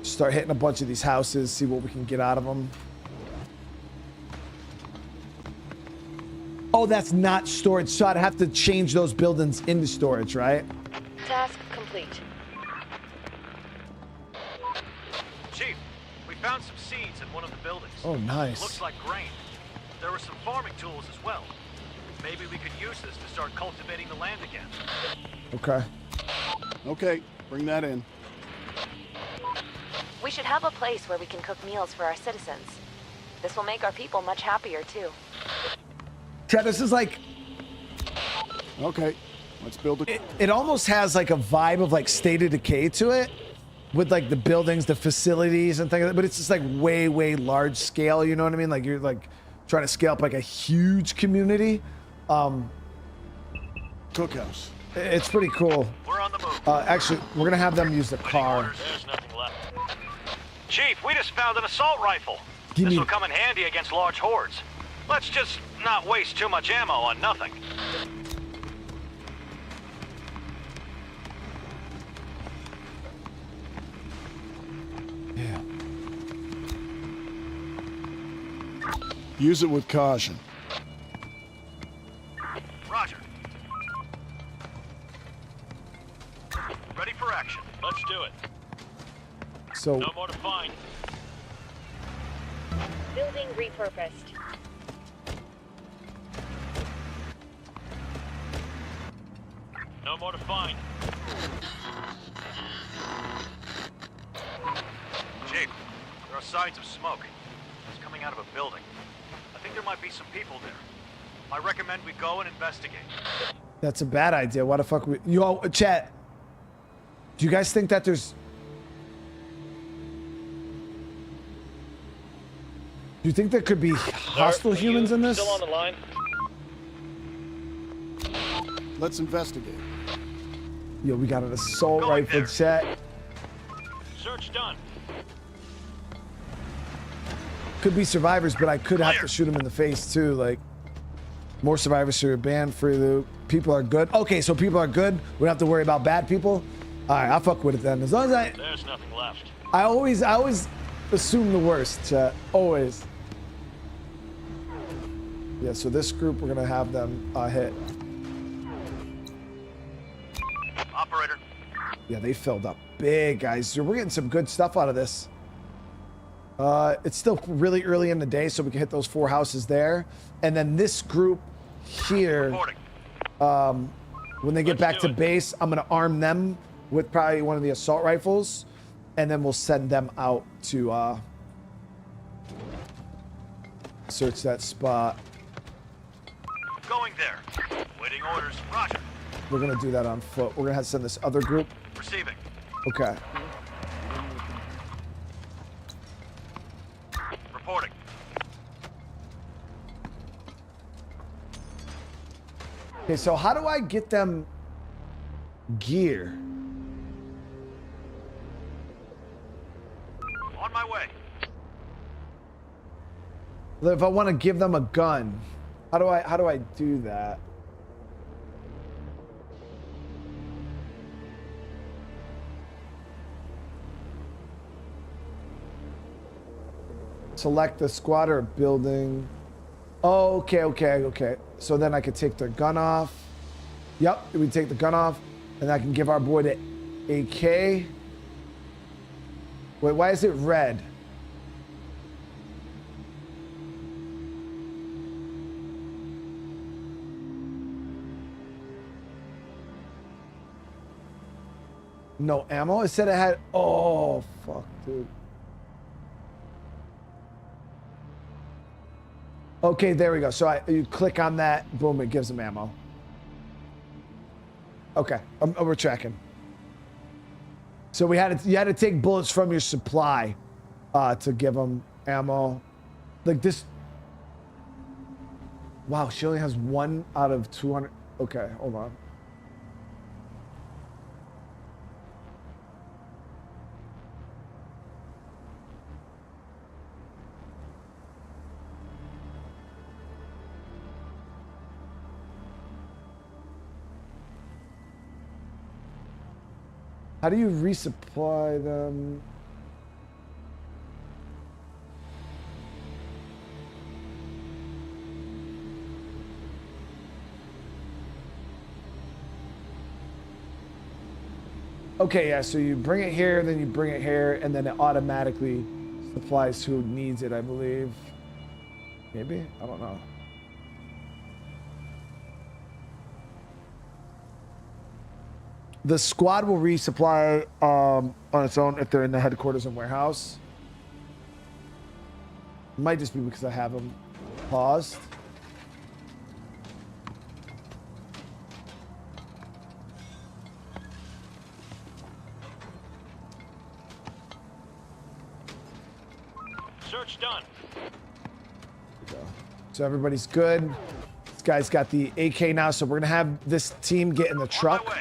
S1: Start hitting a bunch of these houses, see what we can get out of them. Oh, that's not storage, so I'd have to change those buildings into storage, right?
S4: Task complete.
S3: Chief, we found some seeds in one of the buildings.
S1: Oh, nice.
S3: Looks like grain. There were some farming tools as well. Maybe we could use this to start cultivating the land again.
S1: Okay.
S2: Okay, bring that in.
S4: We should have a place where we can cook meals for our citizens. This will make our people much happier, too.
S1: Yeah, this is like,
S2: Okay, let's build a...
S1: it almost has like a vibe of like State of Decay to it, with like the buildings, the facilities and things like that, but it's just like way, way large scale, you know what I mean? Like you're like trying to scale up like a huge community.
S2: Cookhouse.
S1: It's pretty cool.
S3: We're on the move.
S1: Actually, we're gonna have them use the car.
S3: There's nothing left. Chief, we just found an assault rifle.
S1: Give
S3: This
S1: me-
S3: will come in handy against large hordes. Let's just not waste too much ammo on nothing.
S1: Yeah.
S2: Use it with caution.
S3: Roger. Ready for action. Let's do it.
S1: So
S3: No more to find.
S4: Building repurposed.
S3: No more to find. Chief, there are signs of smoke. It's coming out of a building. I think there might be some people there. I recommend we go and investigate.
S1: that's a bad idea. Why the fuck you all chat? Do you guys think that there's? Do you think there could be hostile humans in this?
S3: Still on the line?
S2: Let's investigate.
S1: Yo, we got an assault
S3: Going
S1: rifle,
S3: there.
S1: chat.
S3: Search done.
S1: Could be survivors, but I could have to
S3: Clear.
S1: shoot them in the face too. Like, more survivors through a ban, free loot. People are good. Okay, so people are good. We don't have to worry about bad people. All right, I'll fuck with it then. As long as
S3: There's nothing left.
S1: I always assume the worst, chat. Always. Yeah, so this group, we're gonna have them hit.
S3: Operator.
S1: Yeah, they filled up big, guys. We're getting some good stuff out of this. It's still really early in the day, so we can hit those 4 houses there. And then this group here,
S3: Reporting.
S1: when they get
S3: Let's
S1: back
S3: do
S1: to
S3: it.
S1: base, I'm gonna arm them with probably one of the assault rifles, and then we'll send them out to search that spot.
S3: Going there. Waiting orders. Roger.
S1: We're gonna do that on foot. We're gonna have to send this other group.
S3: Receiving.
S1: Okay.
S3: Reporting.
S1: Okay, so how do I get them gear?
S3: On my way.
S1: If I want to give them a gun, how do I do that? Select the squad or building. Oh, okay. So then I could take their gun off. Yep, we take the gun off, and I can give our boy the AK. Wait, why is it red? No ammo? It said it had. Oh, fuck, dude. Okay, there we go. So you click on that, boom, it gives them ammo. Okay, we're tracking. So you had to take bullets from your supply to give them ammo. Like this. Wow, she only has 1 out of 200. Okay, hold on. How do you resupply them? Okay, yeah, so you bring it here, then you bring it here, and then it automatically supplies who needs it, I believe. Maybe? I don't know. The squad will resupply on its own if they're in the headquarters and warehouse. It might just be because I have them paused.
S3: Search done.
S1: So everybody's good. This guy's got the AK now, so we're gonna have this team get in the truck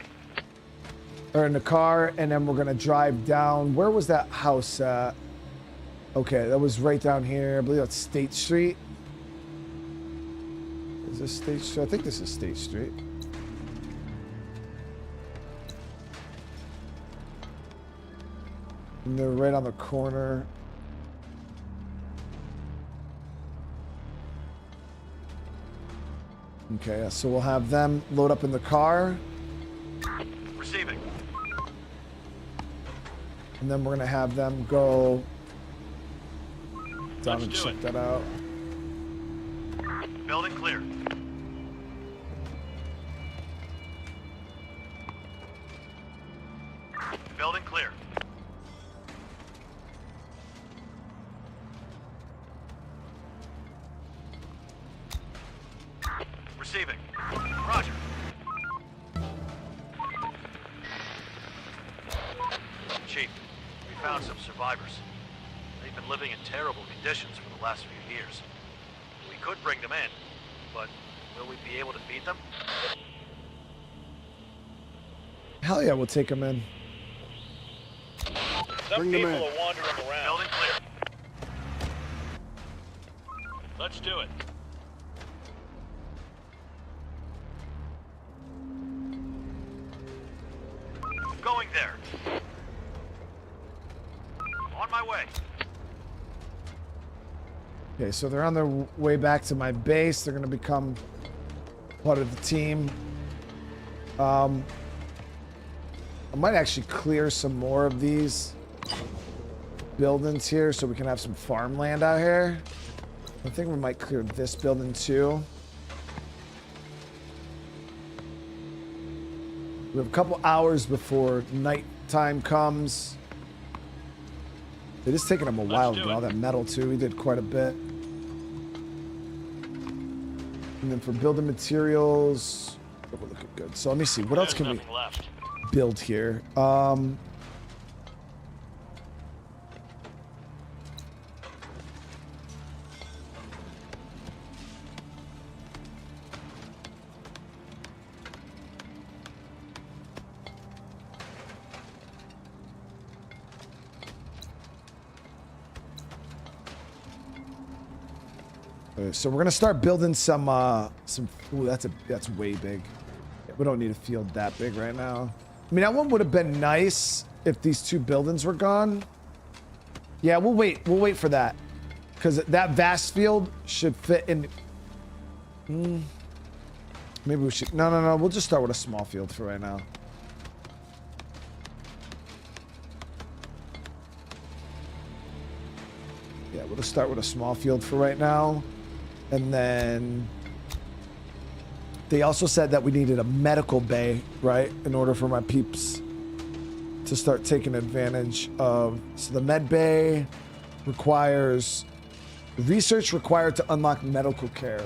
S1: or in the car, and then we're gonna drive down. Where was that house at? Okay, that was right down here. I believe that's State Street. Is this State Street? I think this is State Street. And they're right on the corner. Okay, so we'll have them load up in the car.
S3: Receiving.
S1: And then we're gonna have them go down and check that out.
S3: Building clear. Building clear. Receiving. Roger. Chief, we found some survivors. They've been living in terrible conditions for the last few years. We could bring them in, but will we be able to feed them?
S1: Hell yeah, we'll take them in.
S2: Bring them in.
S3: Are wandering around. Building clear. Let's do it. Going there. On my way.
S1: Okay, so they're on their way back to my base. They're gonna become part of the team. I might actually clear some more of these buildings here so we can have some farmland out here. I think we might clear this building too. We have a couple hours before nighttime comes. It is taking them a while to get all that metal too. We did quite a bit. And then for building materials, oh, we're looking good. So let me see, what else can we build here? So we're gonna start building some. Ooh, that's way big. We don't need a field that big right now. I mean, that one would have been nice if these two buildings were gone. Yeah, we'll wait. We'll wait for that, because that vast field should fit in. Maybe we should. No. We'll just start with a small field for right now. Yeah, we'll just start with a small field for right now. And then they also said that we needed a medical bay, right? In order for my peeps to start taking advantage of. So the med bay requires research required to unlock medical care.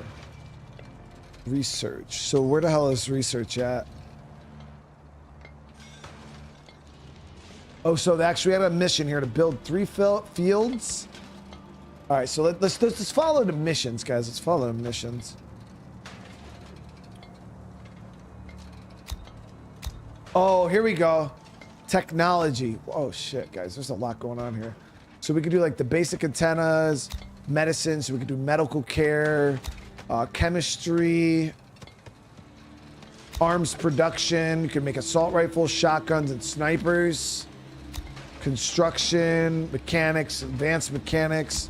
S1: Research. So where the hell is research at? Oh, so they actually have a mission here to build 3 fields. All right, so let's just follow the missions, guys. Let's follow the missions. Oh, here we go. Technology. Oh shit, guys. There's a lot going on here. So we could do like the basic antennas, medicine. So we could do medical care, chemistry, arms production. You can make assault rifles, shotguns, and snipers. Construction, mechanics, advanced mechanics.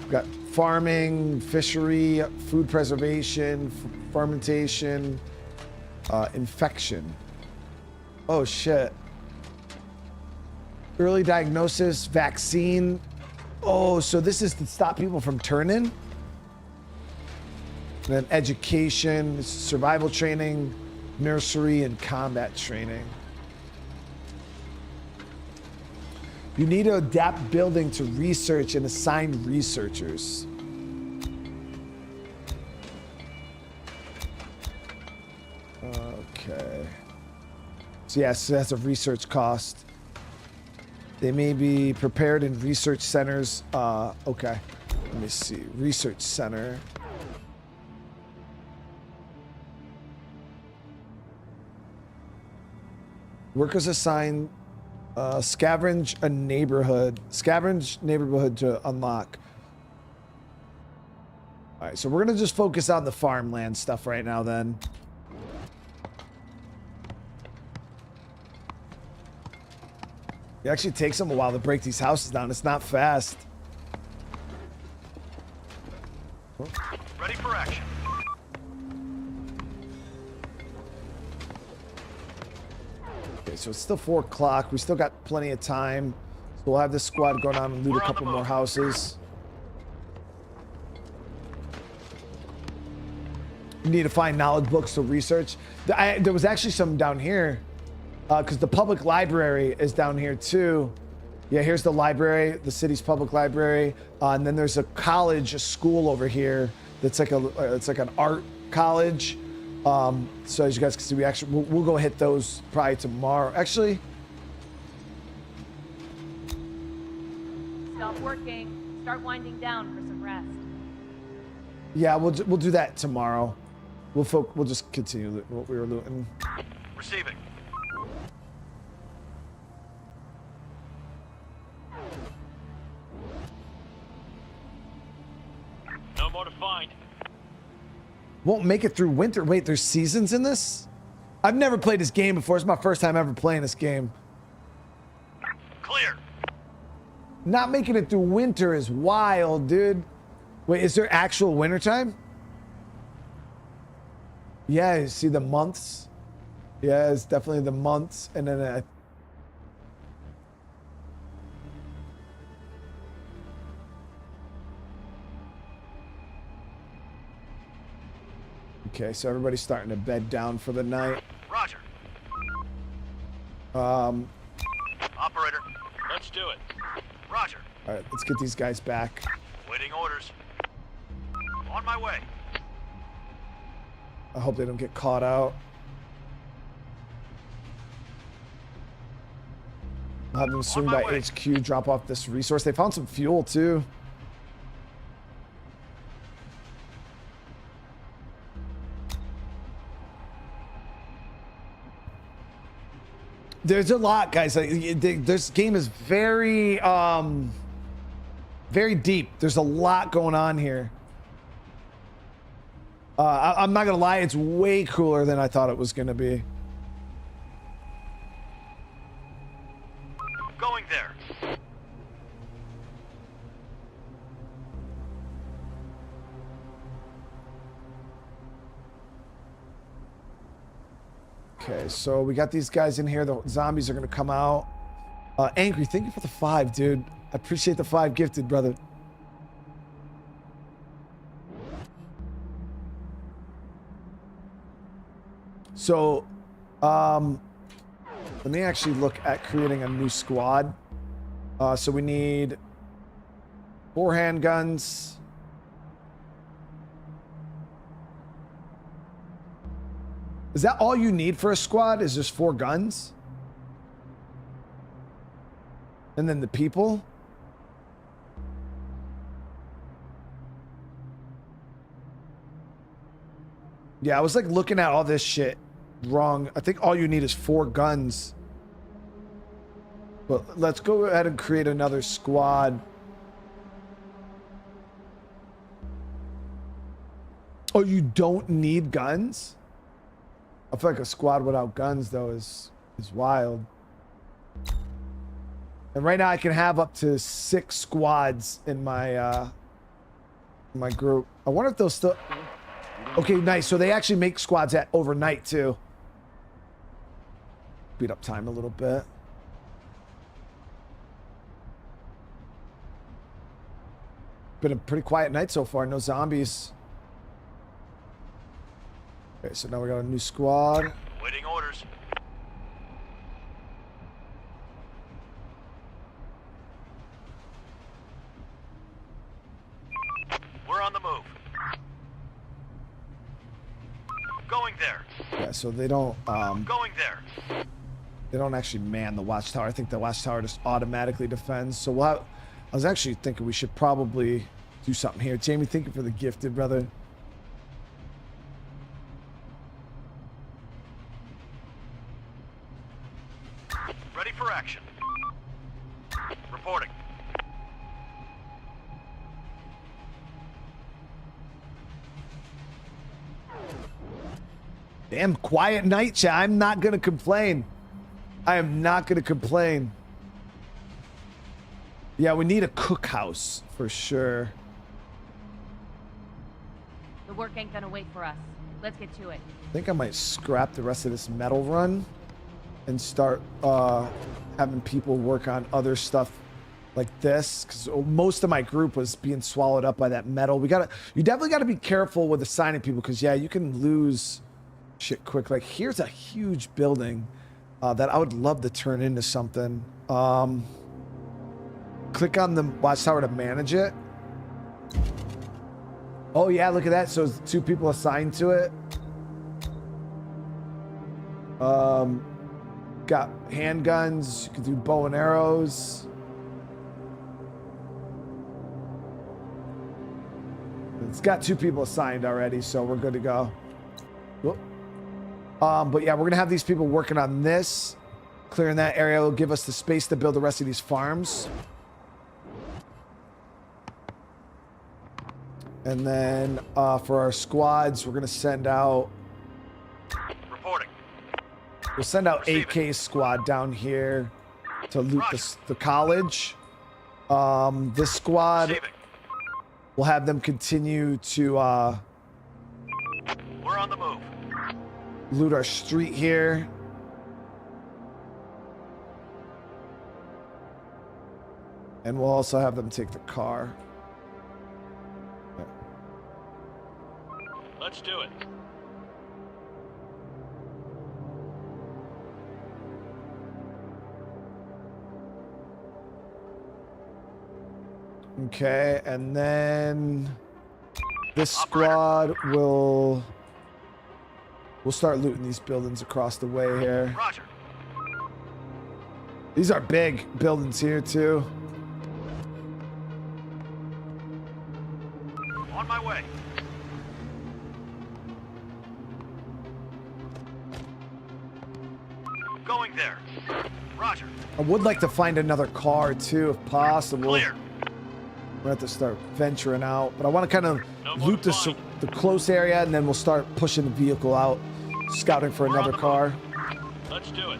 S1: Got farming, fishery, food preservation, fermentation, infection. Oh shit. Early diagnosis, vaccine. Oh, so this is to stop people from turning? And then education, survival training, nursery, and combat training. You need to adapt building to research and assign researchers. Okay. So yes, that's a research cost. They may be prepared in research centers. Okay. Let me see. Research center. Workers assigned scavenge a neighborhood. Scavenge neighborhood to unlock. All right, so we're gonna just focus on the farmland stuff right now then. It actually takes them a while to break these houses down. It's not fast.
S3: Ready for action.
S1: Okay, so it's still 4 o'clock. We still got plenty of time. So we'll have this squad go down and loot a couple more houses. You need to find knowledge books to research. There was actually some down here. Because the public library is down here too. Yeah, here's the library, the city's public library, and then there's a college, a school over here that's like it's like an art college. So as you guys can see, we'll go hit those probably tomorrow. Actually,
S5: Stop working. Start winding down for some rest.
S1: yeah, we'll do that tomorrow. We'll just continue what we were looting.
S3: Receiving. No more to find.
S1: Won't make it through winter. Wait, there's seasons in this? I've never played this game before. It's my first time ever playing this game.
S3: Clear.
S1: Not making it through winter is wild, dude. Wait, is there actual winter time? Yeah, you see the months? Yeah, it's definitely the months. And then okay, so everybody's starting to bed down for the night.
S3: Roger. Operator, let's do it. Roger.
S1: All right, let's get these guys back.
S3: Waiting orders. On my way.
S1: I hope they don't get caught out. I'll have them swing by HQ, drop off this resource. They found some fuel too. There's a lot, guys. This game is very, very deep. There's a lot going on here. I'm not gonna lie, it's way cooler than I thought it was gonna be.
S3: Going there.
S1: Okay, so we got these guys in here. The zombies are gonna come out. Angry, thank you for the 5, dude. I appreciate the 5 gifted, brother. So, let me actually look at creating a new squad. So we need 4 handguns. Is that all you need for a squad? Is just 4 guns? And then the people? Yeah, I was like looking at all this shit wrong. I think all you need is 4 guns. But let's go ahead and create another squad. Oh, you don't need guns? I feel like a squad without guns though is wild. And right now I can have up to 6 squads in my group. I wonder if they'll still. Okay, nice. So they actually make squads at overnight too. Speed up time a little bit. Been a pretty quiet night so far. No zombies. Okay, so now we got a new squad.
S3: Waiting orders. Going there.
S1: Yeah, so they don't
S3: Going there.
S1: they don't actually man the watchtower. I think the watchtower just automatically defends. So what I was actually thinking we should probably do something here. Jamie, thank you for the gifted, brother.
S3: Ready for action. Reporting.
S1: Damn quiet night, chat. I'm not gonna complain. I am not gonna complain. Yeah, we need a cookhouse for sure.
S5: The work ain't gonna wait for us. Let's get to it.
S1: I think I might scrap the rest of this metal run and start having people work on other stuff like this, because most of my group was being swallowed up by that metal. You definitely gotta be careful with assigning people, because yeah, you can lose shit quick. Like here's a huge building that I would love to turn into something. Click on the watchtower to manage it. Oh yeah, look at that. So it's 2 people assigned to it. Got handguns. You can do bow and arrows. It's got 2 people assigned already, so we're good to go. Whoop. But yeah, we're gonna have these people working on this. Clearing that area will give us the space to build the rest of these farms. And then for our squads, we're gonna send out.
S3: Reporting.
S1: We'll send out AK squad down here to loot the college. This squad,
S3: Receiving.
S1: we'll have them continue to
S3: We're on the move.
S1: loot our street here. And we'll also have them take the car.
S3: Let's do it.
S1: Okay, and then this squad will we'll start looting these buildings across the way here.
S3: Roger.
S1: These are big buildings here too.
S3: On my way. Going there. Roger.
S1: I would like to find another car too, if possible.
S3: Clear.
S1: We're gonna have to start venturing out, but I want to kind of
S3: No more
S1: loot
S3: flying.
S1: the close area, and then we'll start pushing the vehicle out, scouting for
S3: We're on
S1: another
S3: the
S1: car.
S3: move. Let's do it.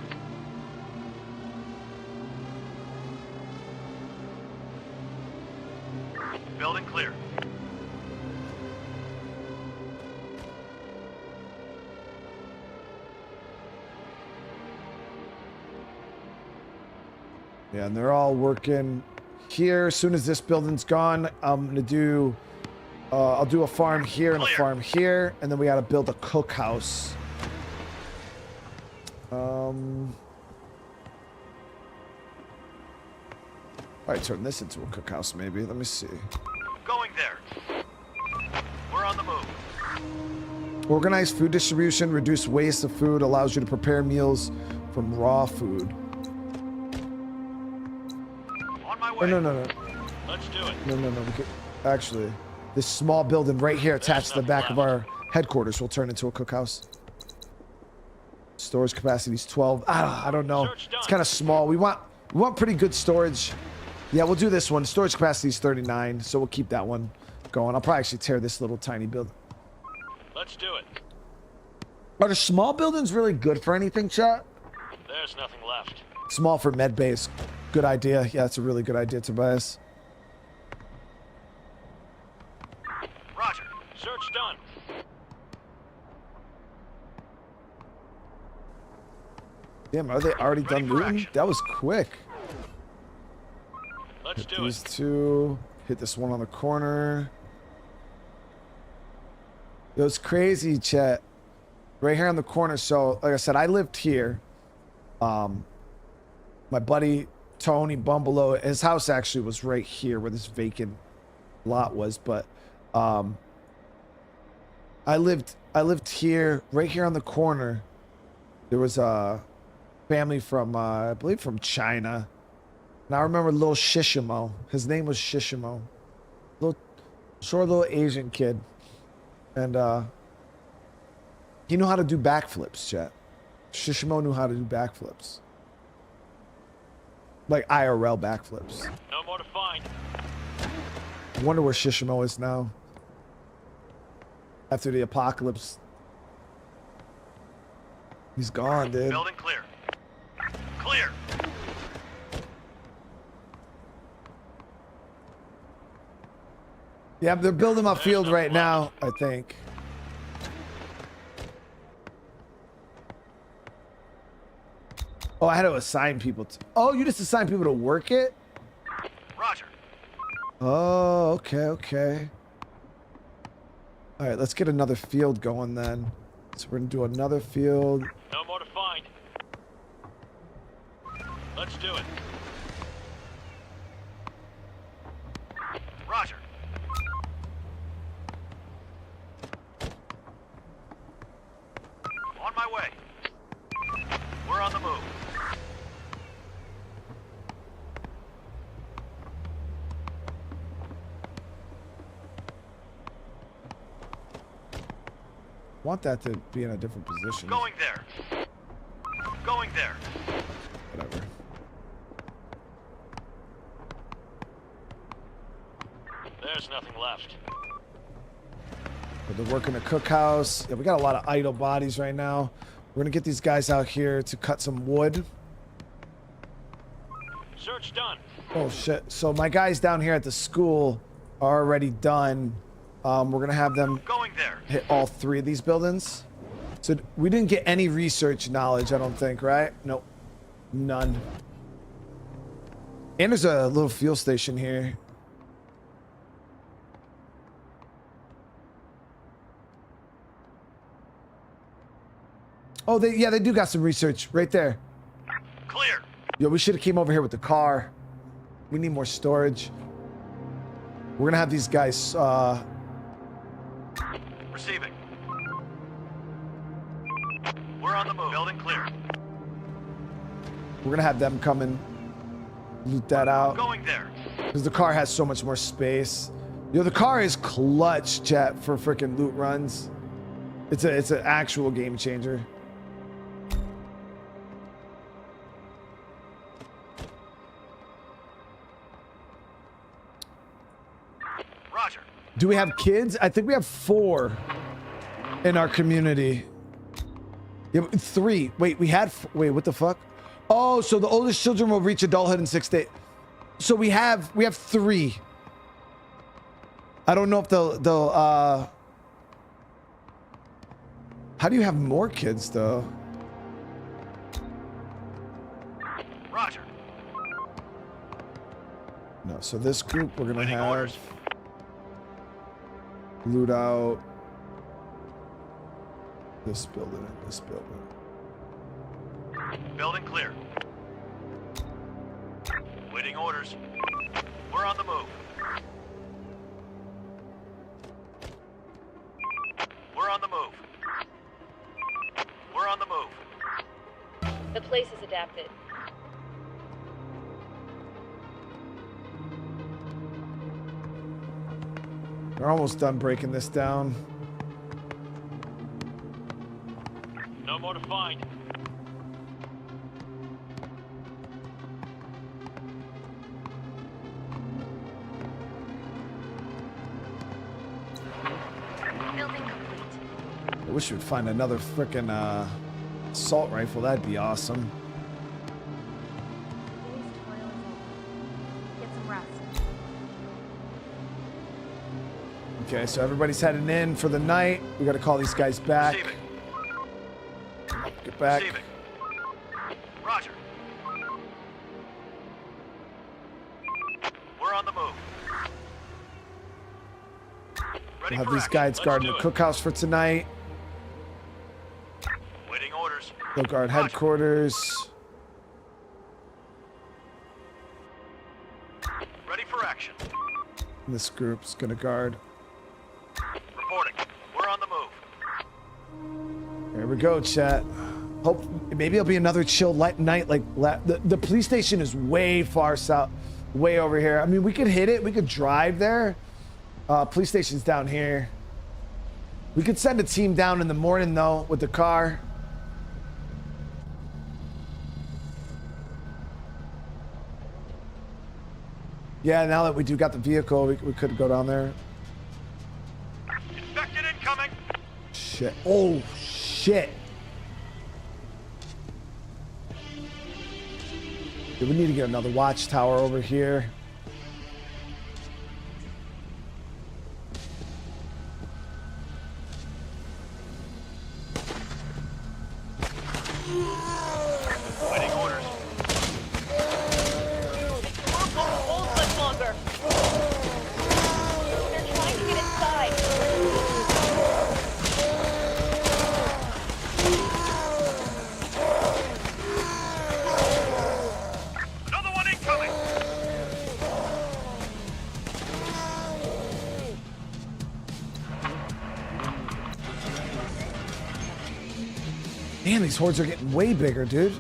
S3: Building clear.
S1: Yeah, and they're all working here. As soon as this building's gone, I'm gonna do. I'll do a farm here and a
S3: Clear.
S1: farm here, and then we gotta build a cookhouse. Probably turn this into a cookhouse, maybe. Let me see.
S3: Going there. We're on the move.
S1: Organized food distribution, reduce waste of food, allows you to prepare meals from raw food.
S3: On my
S1: Oh,
S3: way.
S1: no.
S3: Let's do it.
S1: No. We could, actually, this small building right here attached to the back of our headquarters will turn into a cookhouse. Storage capacity is 12. I don't know. It's kind of small. We want pretty good storage. Yeah, we'll do this one. Storage capacity is 39, so we'll keep that one going. I'll probably actually tear this little tiny building.
S3: Let's do it.
S1: Are the small buildings really good for anything, chat?
S3: There's nothing left.
S1: Small for med base. Good idea. Yeah, that's a really good idea, Tobias.
S3: Roger. Search done.
S1: Damn, are they already
S3: Ready
S1: done
S3: for
S1: looting?
S3: action.
S1: That was quick.
S3: Let's
S1: Hit
S3: do
S1: these
S3: it.
S1: 2. Hit this one on the corner. It was crazy, chat. Right here on the corner. So, like I said, I lived here. My buddy Tony Bumblelow, his house actually was right here where this vacant lot was, but I lived I lived here, right here on the corner. There was a family from, I believe from China. And I remember little Shishimo. His name was Shishimo. Little, short little Asian kid. And he knew how to do backflips, chat. Shishimo knew how to do backflips. Like IRL backflips.
S3: No more to find.
S1: I wonder where Shishimo is now. After the apocalypse. He's gone, dude.
S3: Building clear. Clear.
S1: Yeah, they're building my field right now, I think. Oh, I had to assign people to... Oh, you just assign people to work it?
S3: Roger.
S1: Oh, okay, okay. All right, let's get another field going then. So we're gonna do another field.
S3: No more to find. Let's do it. Roger. On my way. We're on the move.
S1: Want that to be in a different position.
S3: Going there. Going there.
S1: Whatever.
S3: There's nothing left.
S1: But they're working the cookhouse. Yeah, we got a lot of idle bodies right now. We're gonna get these guys out here to cut some wood.
S3: Search done.
S1: Oh shit. So my guys down here at the school are already done. We're gonna have them
S3: Going there.
S1: hit all three of these buildings. So we didn't get any research knowledge, I don't think, right? Nope. None. And there's a little fuel station here. Oh, they do got some research right there.
S3: Clear.
S1: Yo, we should have came over here with the car. We need more storage. We're gonna have these guys,
S3: Receiving. We're on the move. Building clear.
S1: we're gonna have them come and loot that out.
S3: Going there.
S1: Because the car has so much more space. Yo, the car is clutch, chat, for freaking loot runs. It's an actual game changer.
S3: Roger.
S1: Do we have kids? I think we have 4 in our community. Yeah, 3. Wait, we had... Wait, what the fuck? Oh, so the oldest children will reach adulthood in 6 days. So we have 3. I don't know if they'll how do you have more kids though?
S3: Roger.
S1: No, so this group we're gonna
S3: Waiting
S1: have
S3: orders.
S1: loot out this building and this building.
S3: Building clear. Waiting orders. We're on the move. We're on the move. We're on the move.
S4: The place is adapted.
S1: We're almost done breaking this down.
S3: No more to find.
S4: Building complete.
S1: I wish we'd find another frickin' assault rifle. That'd be awesome.
S5: Today's toil is over. Get some rest.
S1: Okay, so everybody's heading in for the night. We gotta call these guys back.
S3: Receiving.
S1: Get back.
S3: Receiving. Roger. We're on the move. Ready
S1: We'll have
S3: for
S1: these
S3: action.
S1: guys
S3: Let's
S1: guarding
S3: do
S1: the
S3: it.
S1: cookhouse for tonight.
S3: Waiting orders.
S1: They'll guard
S3: Roger.
S1: headquarters.
S3: Ready for action.
S1: This group's gonna guard.
S3: Reporting. We're on the move.
S1: we go, chat. Hope maybe it'll be another chill night. Like the police station is way far south, way over here. I mean, we could hit it. We could drive there. Police station's down here. We could send a team down in the morning though with the car. Yeah, now that we do got the vehicle, we could go down there.
S3: Infected incoming.
S1: Shit. Oh, shit. Yeah, we need to get another watchtower over here.
S3: Waiting orders.
S4: They're trying to get inside.
S3: Another one incoming.
S1: Man, these hordes are getting way bigger, dude.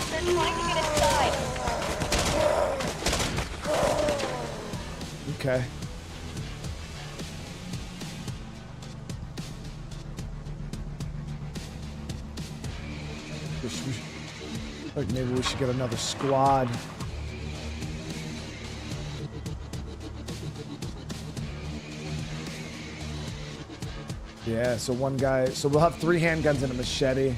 S4: They're trying to get inside.
S1: Okay. Like maybe we should get another squad. Yeah, so one guy, so we'll have 3 handguns and a machete.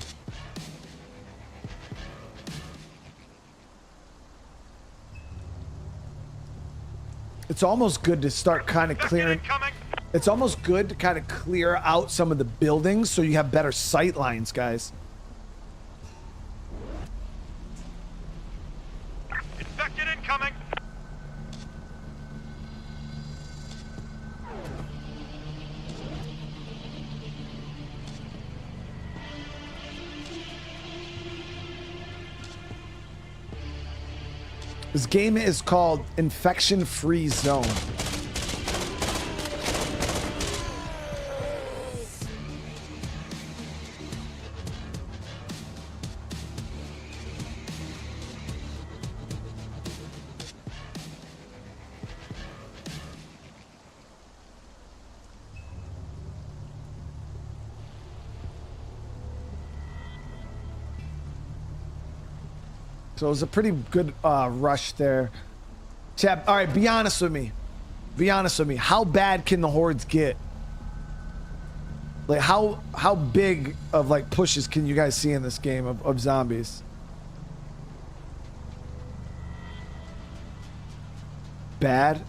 S1: It's almost good to start kind of clearing. It's almost good to kind of clear out some of the buildings so you have better sight lines, guys.
S3: Infected incoming.
S1: This game is called Infection Free Zone. So it was a pretty good rush there. Chap, all right, be honest with me. Be honest with me. How bad can the hordes get? Like how big of like pushes can you guys see in this game of zombies? Bad?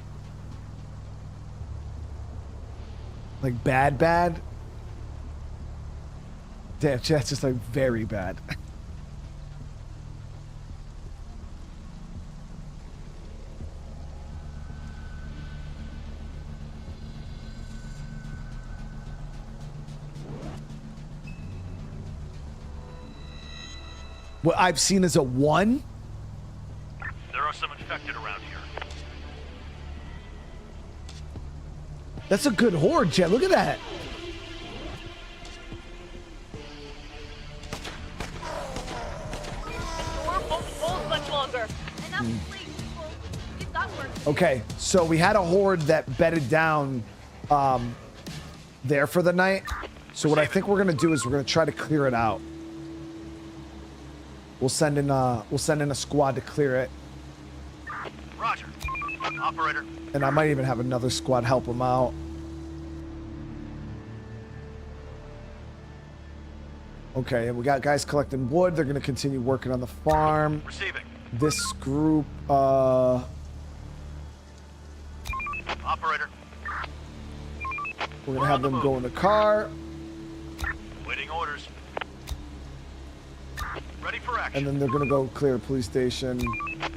S1: Like bad? Damn, chat's just like very bad. What I've seen is a 1.
S3: There are some infected around here.
S1: That's a good horde, chat. Look at that.
S4: Won't hold much longer.
S5: Enough sleep, people. We've got work to do.
S1: Okay, so we had a horde that bedded down there for the night. So what I think we're gonna do is we're gonna try to clear it out. We'll send in a squad to clear it,
S3: Roger. Operator.
S1: and I might even have another squad help them out. Okay, and we got guys collecting wood. They're gonna continue working on the farm.
S3: Receiving.
S1: This group,
S3: Operator.
S1: we're gonna have them go in the car,
S3: Waiting orders. Ready for action.
S1: and then they're gonna go clear a police station.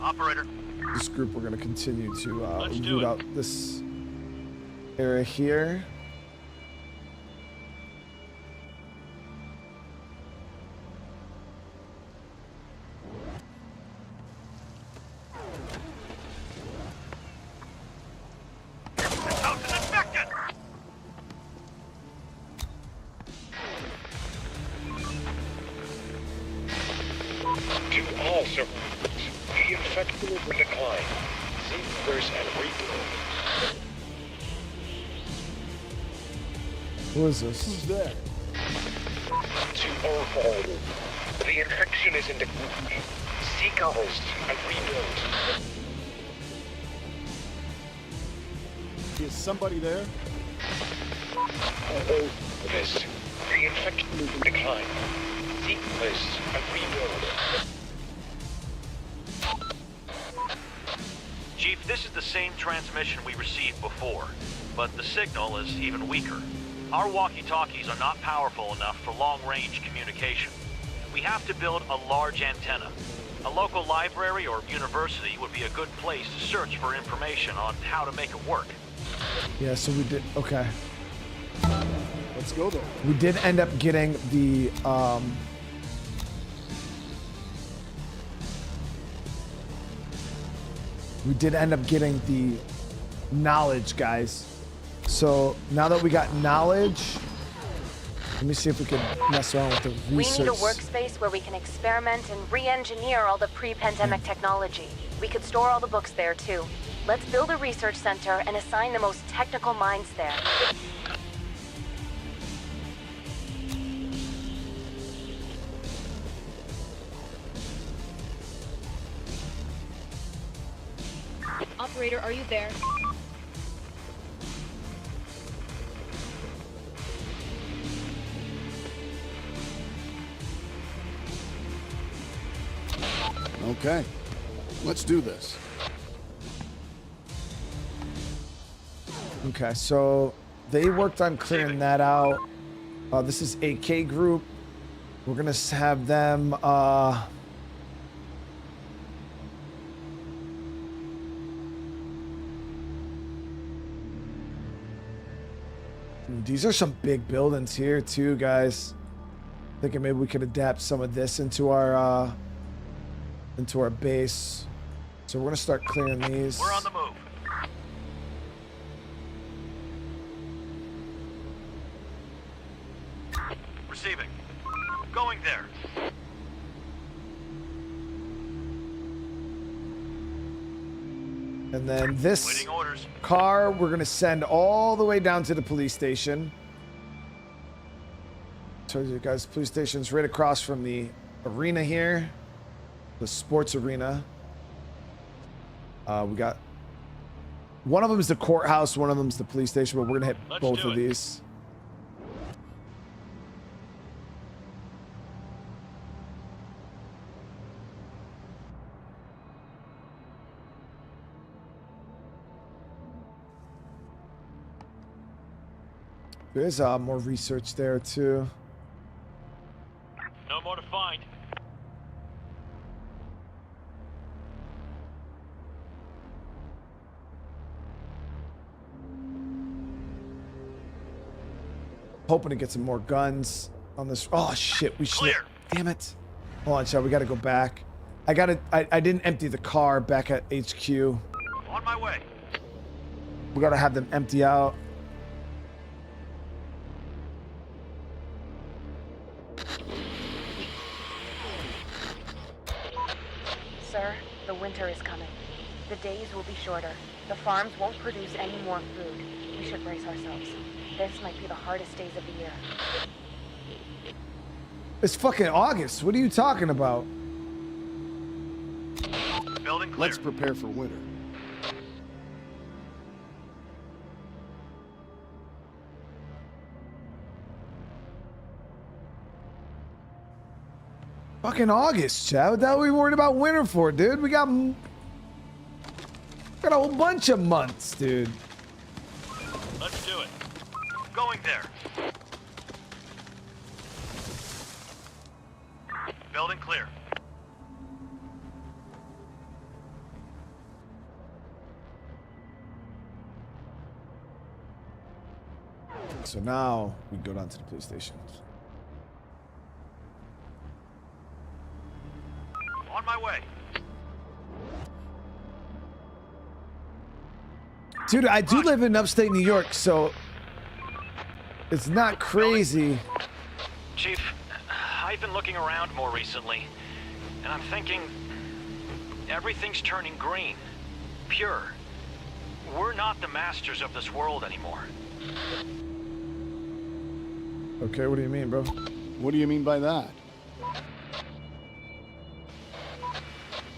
S3: Operator.
S1: This group, we're gonna continue to
S3: Let's do
S1: root
S3: it.
S1: out this area here.
S6: To all survivors, the infection is in decline. Seek first and rebuild.
S1: Who is this?
S2: Who's there?
S6: To all survivors, the infection is in decline. Seek a host and rebuild.
S2: Is somebody there?
S6: All this, the infection is in decline. Seek first and rebuild.
S3: Chief, this is the same transmission we received before, but the signal is even weaker. Our walkie-talkies are not powerful enough for long-range communication. We have to build a large antenna. A local library or university would be a good place to search for information on how to make it work.
S1: Yeah, so we did. Okay.
S2: Let's go there.
S1: We did end up getting the knowledge, guys. So now that we got knowledge, let me see if we can mess around with the research.
S4: We need a workspace where we can experiment and re-engineer all the pre-pandemic technology. We could store all the books there too. Let's build a research center and assign the most technical minds there.
S5: Operator, are you there?
S2: Okay. Let's do this.
S1: Okay, so they worked on clearing that out. This is AK Group. We're gonna have them. These are some big buildings here too, guys. Thinking maybe we could adapt some of this into our base. So we're gonna start clearing these.
S3: We're on the move. Receiving. Going there.
S1: And then this
S3: Waiting orders.
S1: car, we're gonna send all the way down to the police station. Told you guys, police station's right across from the arena here, the sports arena. We got one of them is the courthouse, one of them is the police station, but we're gonna hit
S3: Let's
S1: both
S3: do
S1: of
S3: it.
S1: these. There's more research there too.
S3: No more to find.
S1: Hoping to get some more guns on this. Oh shit, we should.
S3: Clear.
S1: Damn it. Hold on, Chad, we gotta go back. I didn't empty the car back at HQ.
S3: On my way.
S1: We gotta have them empty out.
S4: Sir, the winter is coming. The days will be shorter. The farms won't produce any more food. We should brace ourselves. This might be the hardest days of the year.
S1: It's fucking August. What are you talking about?
S3: Building clear.
S2: Let's prepare for winter.
S1: Fucking August, Chad. What the hell are we worried about winter for, dude? We got a whole bunch of months, dude.
S3: Let's do it. Going there. Building clear.
S1: So now we go down to the police station.
S3: On my way.
S1: Dude, I do live in upstate New York, so it's not crazy.
S3: Chief, I've been looking around more recently. And I'm thinking, everything's turning green. Pure. We're not the masters of this world anymore.
S1: Okay, what do you mean, bro?
S2: What do you mean by that?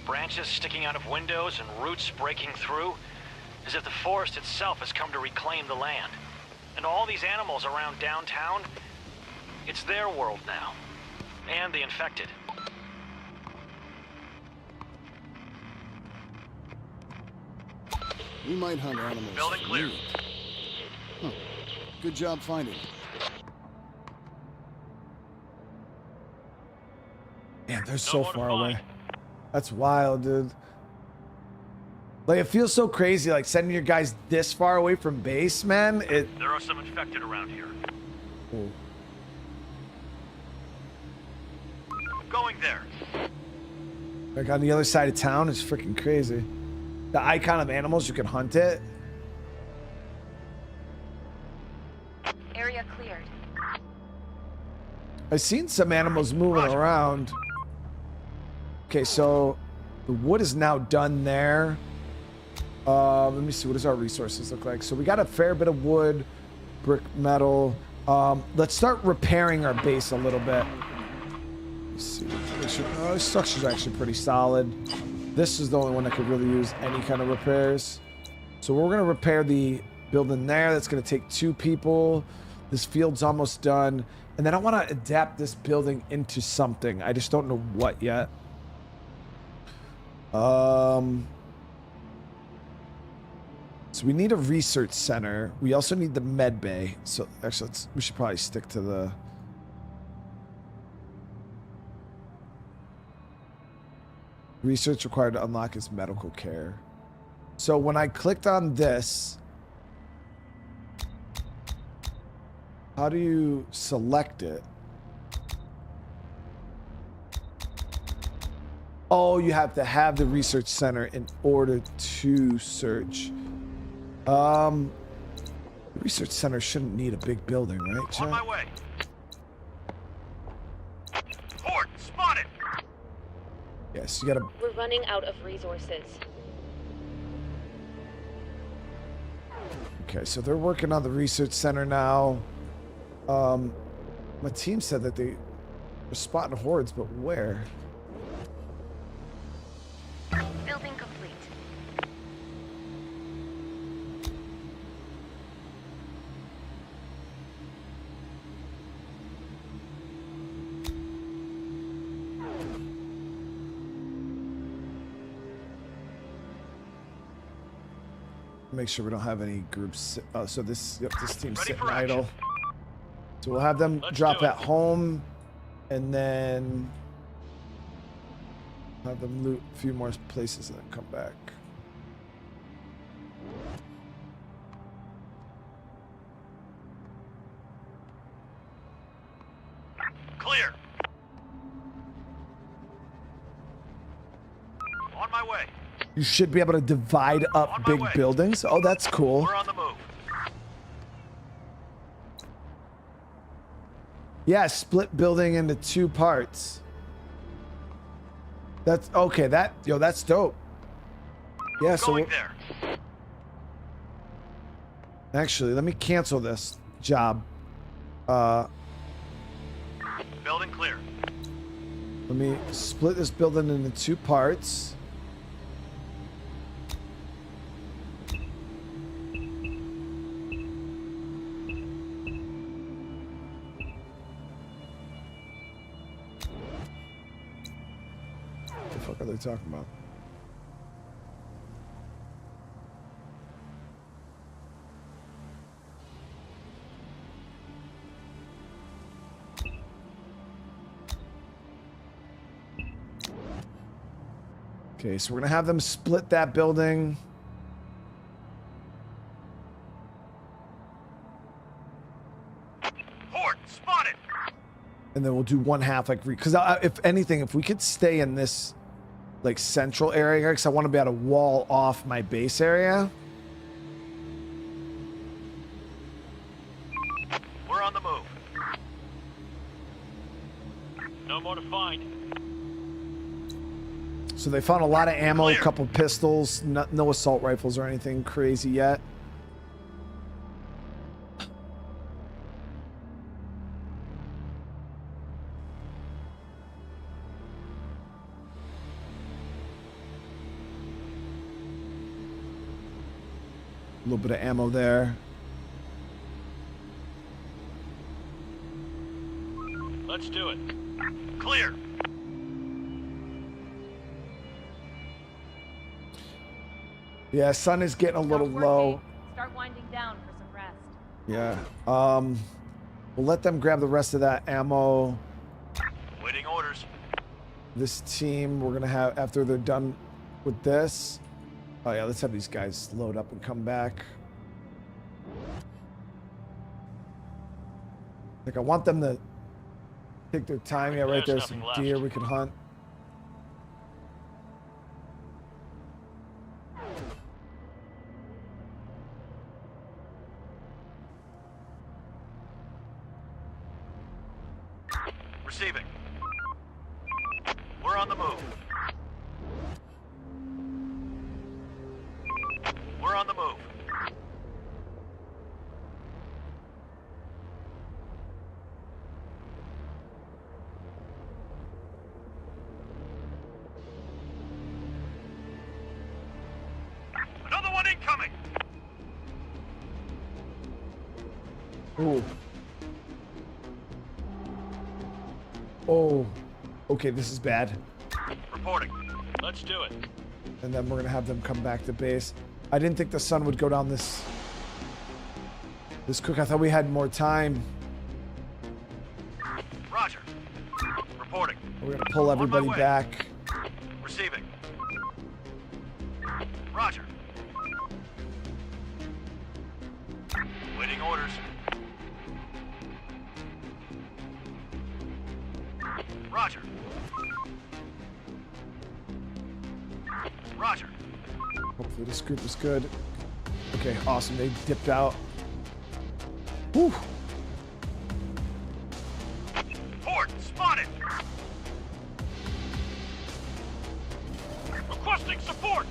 S3: Branches sticking out of windows and roots breaking through, as if the forest itself has come to reclaim the land. And all these animals around downtown, it's their world now. And the infected.
S2: We might hunt animals.
S3: Building
S2: for
S3: clear.
S2: meat. Huh. Good job finding it.
S1: Man, they're
S3: No
S1: so
S3: more to
S1: far
S3: find.
S1: away. That's wild, dude. Like, it feels so crazy, like, sending your guys this far away from base, man.
S3: There are some infected around here.
S1: Ooh.
S3: Going there.
S1: Like, on the other side of town is freaking crazy. The icon of animals, you can hunt it.
S4: Area cleared.
S1: I've seen some animals moving around. Okay, so the wood is now done there. Let me see, what does our resources look like? So we got a fair bit of wood, brick, metal. Let's start repairing our base a little bit. Let's see. The structure's actually pretty solid. This is the only one that could really use any kind of repairs. So we're gonna repair the building there. That's gonna take 2 people. This field's almost done. And then I want to adapt this building into something. I just don't know what yet. So we need a research center. We also need the med bay. So actually, we should probably stick to the... Research required to unlock is medical care. So when I clicked on this, how do you select it? Oh, you have to have the research center in order to search. The research center shouldn't need a big building, right, Chad?
S3: On my way. Horde, spotted.
S1: Yes, you gotta...
S4: We're running out of resources.
S1: Okay, so they're working on the research center now. My team said that they were spotting hordes, but where?
S4: Building complete.
S1: Make sure we don't have any groups. So this, yep, this team's
S3: Ready
S1: sitting
S3: for action.
S1: idle. So we'll have them
S3: Let's
S1: drop
S3: do it.
S1: at home, and then have them loot a few more places and then come back.
S3: Clear. On my way.
S1: You should be able to divide up
S3: On my
S1: big
S3: way.
S1: buildings. Oh, that's cool.
S3: We're on the move.
S1: Yeah, split building into 2 parts. That's okay. That's dope. Yeah, so
S3: Going there.
S1: actually, let me cancel this job.
S3: Building clear.
S1: Let me split this building into 2 parts. What the fuck are they talking about? Okay, so we're gonna have them split that building.
S3: Horde, spotted.
S1: And then we'll do 1/2 like because if anything, if we could stay in this like central area, because I want to be able to wall off my base area.
S3: We're on the move. No more to find.
S1: So they found a lot of ammo, a
S3: Clear.
S1: couple pistols, no assault rifles or anything crazy yet. A little bit of ammo there.
S3: Let's do it. Clear.
S1: Yeah, sun is getting a little
S5: Stop
S1: low.
S5: working. Start winding down for some rest.
S1: Yeah. We'll let them grab the rest of that ammo.
S3: Waiting orders.
S1: This team, we're gonna have, after they're done with this. Oh yeah, let's have these guys load up and come back. Like, I want them to take their time. Yeah, right
S3: There's
S1: there's some
S3: nothing left.
S1: deer we can hunt.
S3: Receiving. We're on the move. We're on the move. Another one incoming.
S1: Ooh. Oh. Okay, this is bad.
S3: Reporting. Let's do it.
S1: And then we're gonna have them come back to base. I didn't think the sun would go down this quick. I thought we had more time.
S3: Roger. Reporting.
S1: We're gonna pull everybody
S3: way.
S1: back.
S3: Receiving. Roger. Waiting orders. Roger. Roger.
S1: Hopefully this group is good. Okay, awesome. They dipped out. Whew.
S3: Port spotted. Requesting support.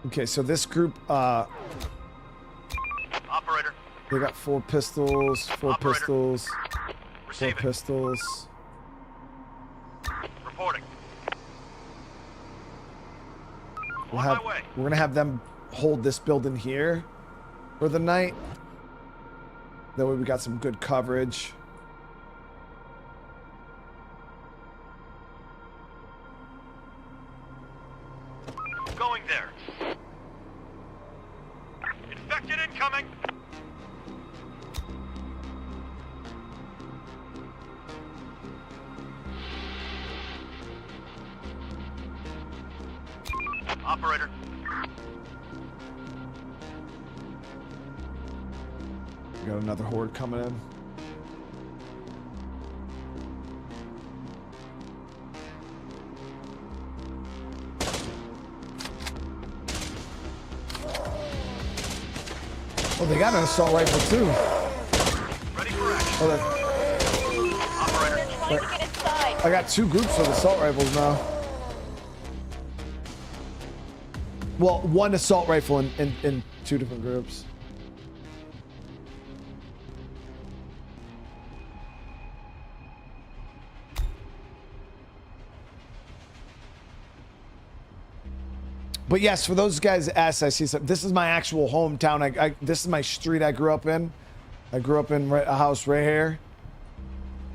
S1: Okay, so this group,
S3: Operator.
S1: they got 4 pistols, 4
S3: Operator.
S1: pistols, 4
S3: Receiving.
S1: pistols.
S3: Reporting.
S1: We'll
S3: On
S1: have,
S3: my way.
S1: we're gonna have them hold this building here for the night. That way we got some good coverage.
S3: Going there. Infected incoming. Operator.
S1: We got another horde coming in. Oh, they got an assault rifle too.
S3: Ready for action.
S1: Oh,
S3: Operator.
S4: Trying to get inside.
S1: I got 2 groups of assault rifles now. Well, 1 assault rifle in 2 different groups. But yes, for those guys that asked, I see some. This is my actual hometown. This is my street I grew up in. I grew up in a house right here.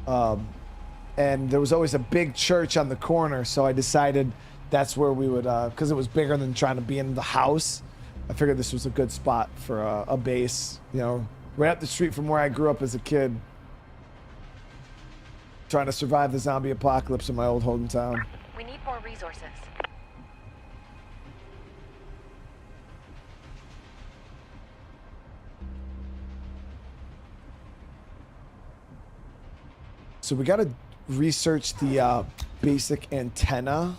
S1: And there was always a big church on the corner, so I decided that's where we would, because it was bigger than trying to be in the house. I figured this was a good spot for a base, you know, right up the street from where I grew up as a kid. Trying to survive the zombie apocalypse in my old hometown.
S4: We need more resources.
S1: So we got to research the basic antenna.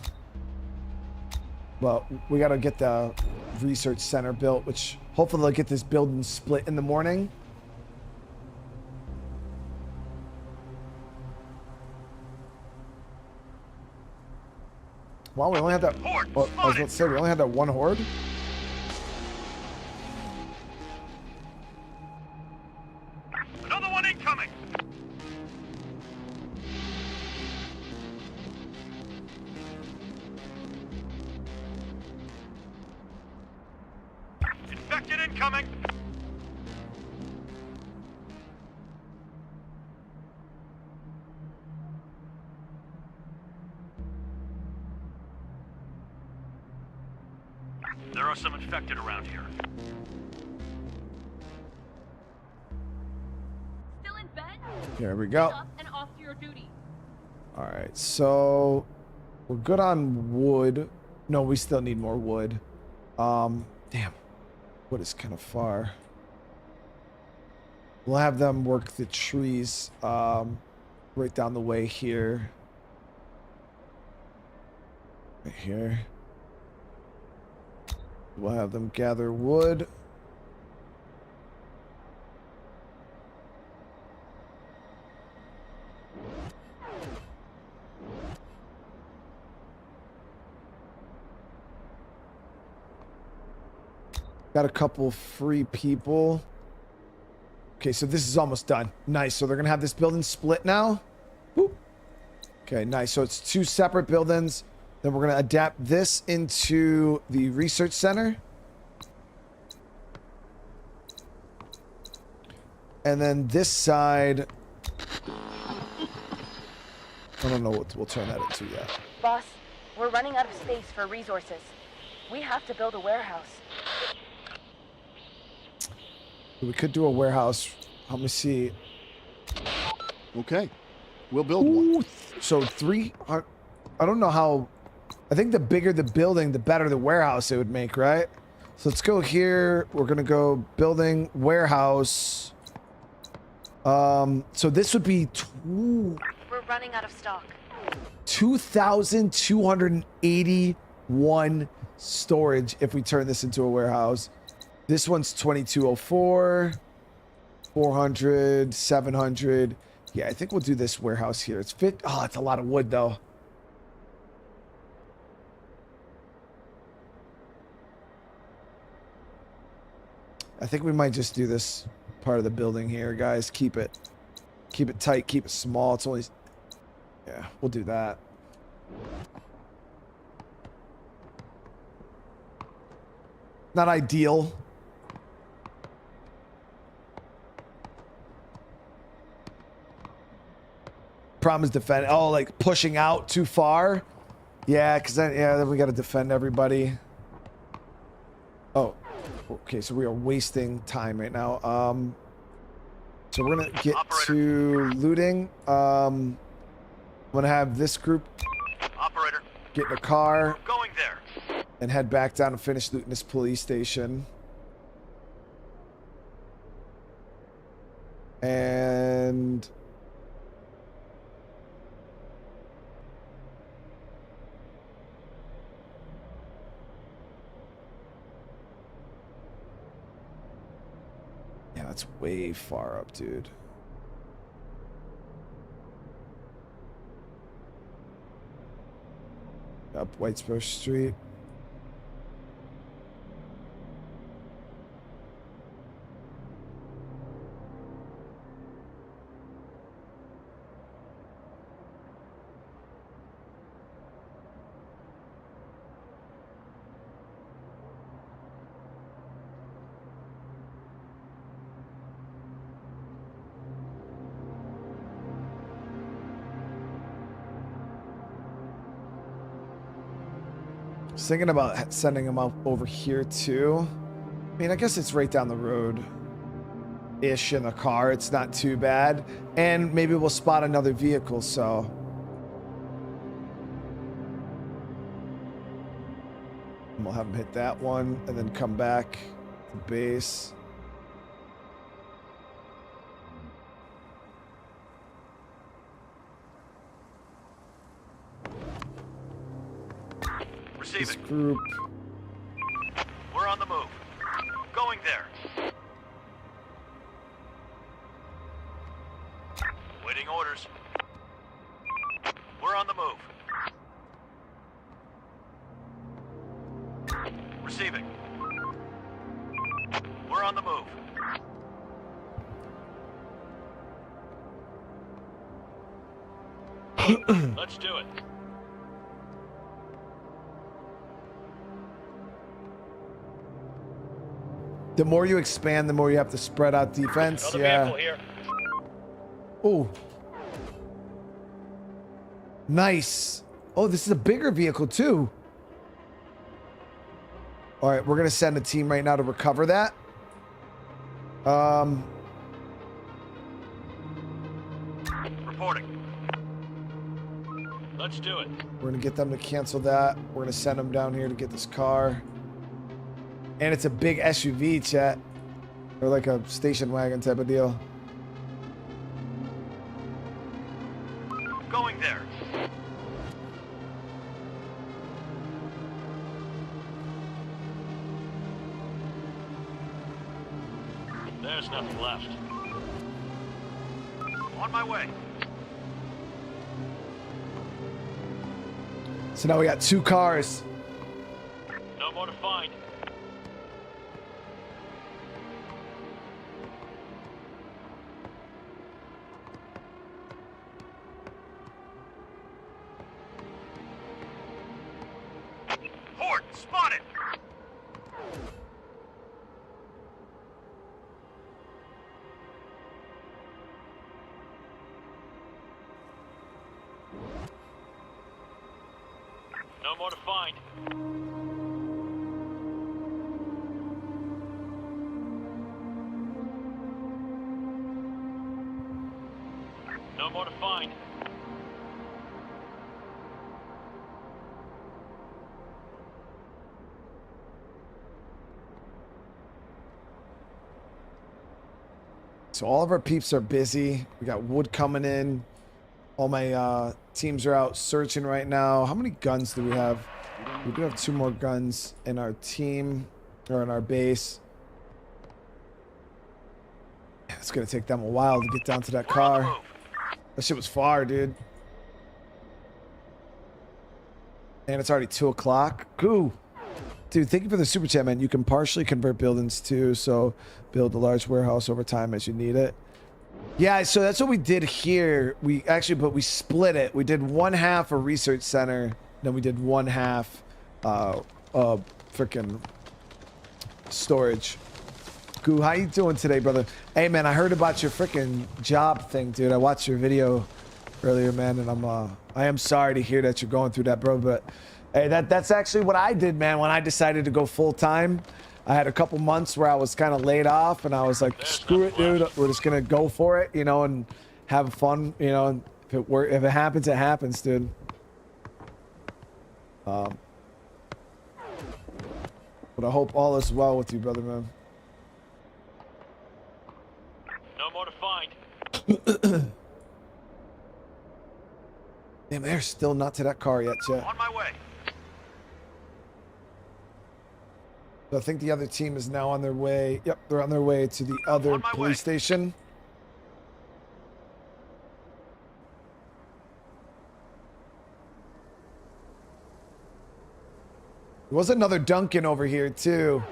S1: But we got to get the research center built, which hopefully they'll get this building split in the morning. Well, we only had that. Well, I was about to say we only had that one horde.
S3: Another one incoming. Infected incoming. There are some infected around here.
S5: Still in bed?
S1: Here we go.
S5: Up and off to your duty.
S1: All right, so we're good on wood. No, we still need more wood. Damn, wood is kind of far. We'll have them work the trees right down the way here. Right here. We'll have them gather wood. Got a couple free people. Okay, so this is almost done. Nice. So they're going to have this building split now. Whoop. Okay, nice. So it's two separate buildings. Then we're going to adapt this into the research center. And then this side, I don't know what we'll turn that into yet.
S4: Boss, we're running out of space for resources. We have to build a warehouse.
S1: We could do a warehouse. Let me see.
S2: Okay, we'll build one.
S1: Ooh, so I don't know how. I think the bigger the building, the better the warehouse it would make, right? So let's go here. We're gonna go building warehouse. So this would be
S4: We're running out of stock.
S1: 2,281 storage if we turn this into a warehouse. This one's 2204, 400, 700. Yeah, I think we'll do this warehouse here. It's fit. Oh, it's a lot of wood though. I think we might just do this part of the building here, guys. Keep it tight, keep it small. It's only, yeah, we'll do that. Not ideal. Problem is defend. Oh, like pushing out too far. Yeah, because then we got to defend everybody. Oh, okay. So we are wasting time right now. So we're gonna get to looting. I'm gonna have this group get in a car.
S3: Going there.
S1: And head back down and finish looting this police station. And yeah, that's way far up, dude. Up Whitesbury Street. I was thinking about sending them up over here too. I mean, I guess it's right down the road ish in a car. It's not too bad. And maybe we'll spot another vehicle, so. And we'll have them hit that one and then come back to base. this
S3: Receiving.
S1: group.
S3: We're on the move. Going there. Waiting orders. We're on the move. Receiving. We're on the move. Let's do it.
S1: The more you expand, the more you have to spread out defense.
S3: Another
S1: Yeah.
S3: vehicle here.
S1: Oh. Nice. Oh, this is a bigger vehicle too. All right, we're gonna send a team right now to recover that.
S3: Reporting. Let's do it.
S1: We're gonna get them to cancel that. We're gonna send them down here to get this car. And it's a big SUV, chat. Or like a station wagon type of deal.
S3: Going there. There's nothing left. On my way.
S1: So now we got 2 cars.
S3: No more to find. Horde, spotted! No more to find. No more to find.
S1: So all of our peeps are busy. We got wood coming in. All my teams are out searching right now. How many guns do we have? We do have 2 more guns in our team, or in our base. Yeah, it's gonna take them a while to get down to that car. That shit was far, dude. And it's already 2 o'clock. Cool. Dude, thank you for the super chat, man. You can partially convert buildings too, so build a large warehouse over time as you need it. Yeah, so that's what we did here. We actually, but we split it. We did 1/2 a research center, then we did 1/2 freaking storage. Goo, how you doing today, brother? Hey, man, I heard about your freaking job thing, dude. I watched your video earlier, man, and I am sorry to hear that you're going through that, bro. But hey, that's actually what I did, man. When I decided to go full time, I had a couple months where I was kind of laid off, and I was like, screw it, dude. We're just gonna go for it, you know, and have fun, you know. And if it happens, it happens, dude. But I hope all is well with you, brother, man.
S3: No more to find.
S1: Damn, they're still not to that car yet, Chet.
S3: On my way.
S1: I think the other team is now on their way. Yep, they're on their way to the other police station. There was another Duncan over here, too.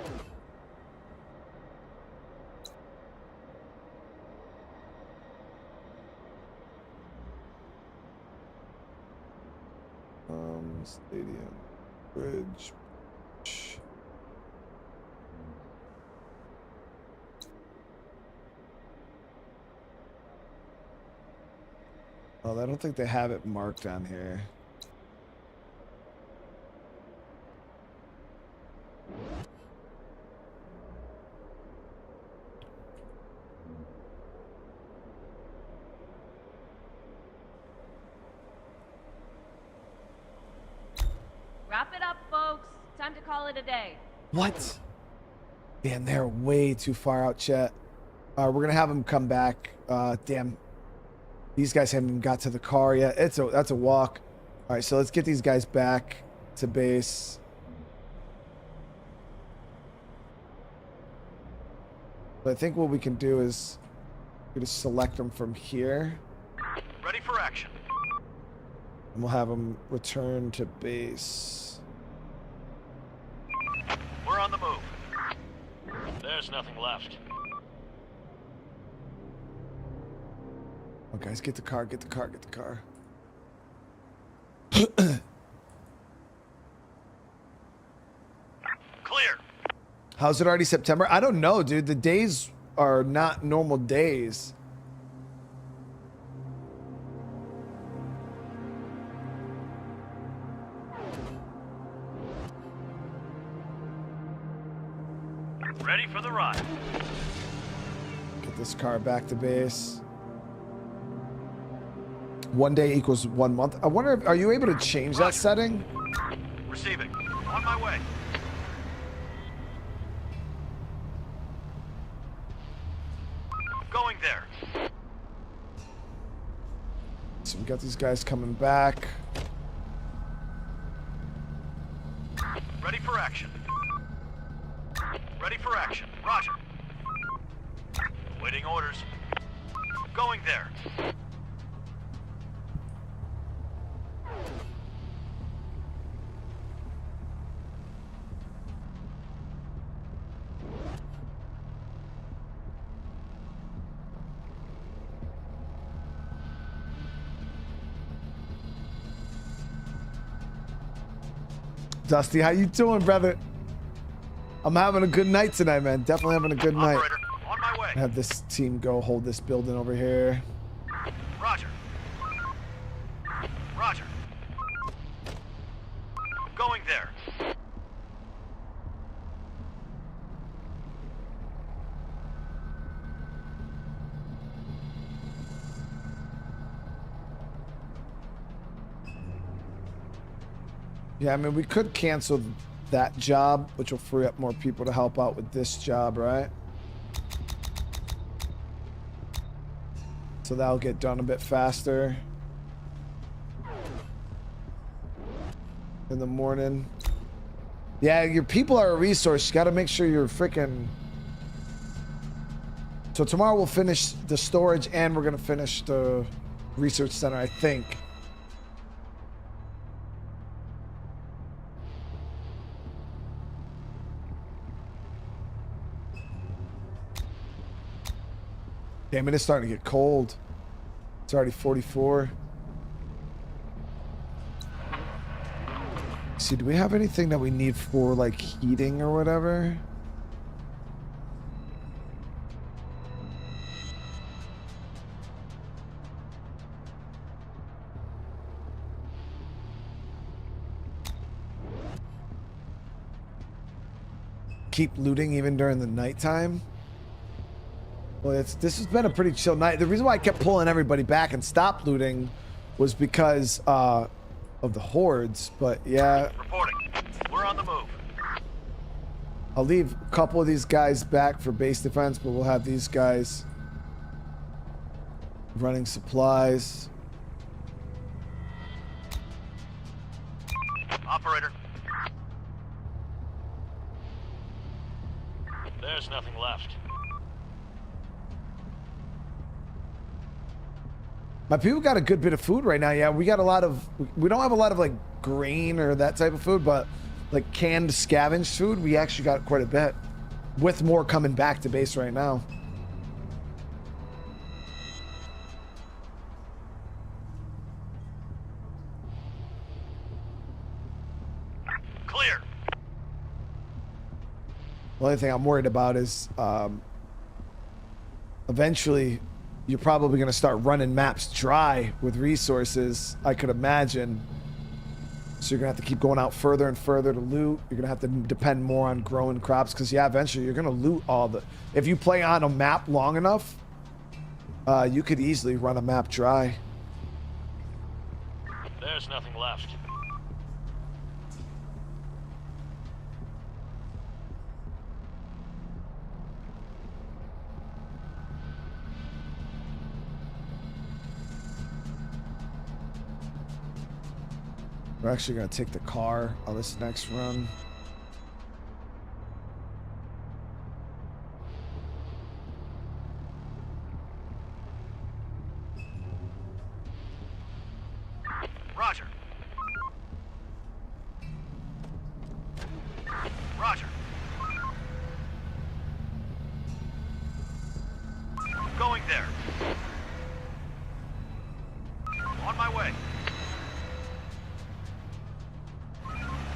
S1: Stadium. Bridge. Oh, I don't think they have it marked on here.
S5: Wrap it up, folks. Time to call it a day.
S1: What? Man, they're way too far out, Chet. We're gonna have them come back. Damn. These guys haven't even got to the car yet. That's a walk. All right, so let's get these guys back to base. But I think what we can do is we're gonna select them from here.
S3: Ready for action.
S1: And we'll have them return to base.
S3: We're on the move. There's nothing left.
S1: Oh, guys, get the car, get the car, get the car.
S3: Clear.
S1: How's it already September? I don't know, dude. The days are not normal days.
S3: Ready for the ride.
S1: Get this car back to base. 1 day equals 1 month. I wonder if, are you able to change that setting?
S3: Receiving. On my way. Going there.
S1: So we got these guys coming back.
S3: Ready for action. Ready for action. Roger. Waiting orders. Going there.
S1: Dusty, how you doing, brother? I'm having a good night tonight, man. Definitely having a good night.
S3: Operator, on my way.
S1: Have this team go hold this building over here.
S3: Roger. Roger. Going there.
S1: Yeah, I mean, we could cancel that job, which will free up more people to help out with this job, right? So that'll get done a bit faster in the morning. Yeah, your people are a resource. You got to make sure you're freaking... So tomorrow we'll finish the storage and we're going to finish the research center, I think. Damn it, it's starting to get cold. It's already 44. See, do we have anything that we need for like heating or whatever? Keep looting even during the nighttime? Well, this has been a pretty chill night. The reason why I kept pulling everybody back and stopped looting was because of the hordes. But yeah,
S3: Reporting. We're on the move.
S1: I'll leave a couple of these guys back for base defense, but we'll have these guys running supplies.
S3: Operator. There's nothing left.
S1: My people got a good bit of food right now. Yeah, we got a lot of, we don't have a lot of like grain or that type of food, but like canned scavenged food, we actually got quite a bit, with more coming back to base right now.
S3: Clear.
S1: The only thing I'm worried about is eventually you're probably going to start running maps dry with resources, I could imagine. So you're going to have to keep going out further and further to loot. You're going to have to depend more on growing crops because, yeah, eventually you're going to loot all the... If you play on a map long enough, you could easily run a map dry.
S3: There's nothing left.
S1: We're actually going to take the car on this next run.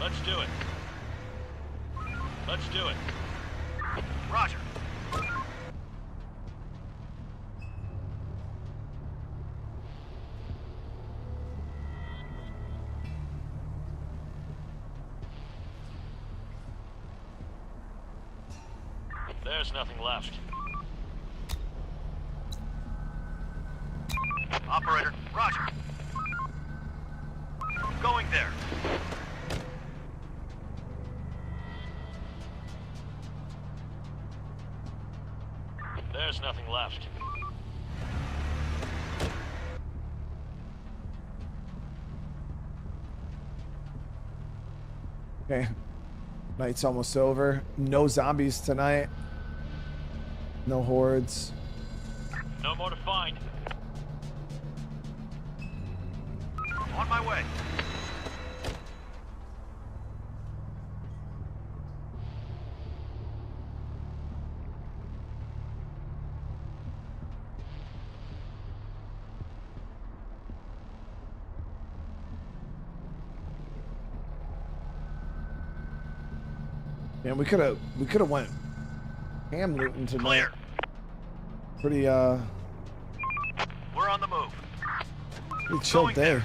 S3: Let's do it. Let's do it. Roger. There's nothing left. Operator, roger. Going there. There's nothing left.
S1: Okay. Night's almost over. No zombies tonight. No hordes.
S3: No more to find. On my way.
S1: Man, we could have went ham looting tonight.
S3: Clear.
S1: Pretty
S3: We're on the move.
S1: pretty chill
S3: Going
S1: day.
S3: there.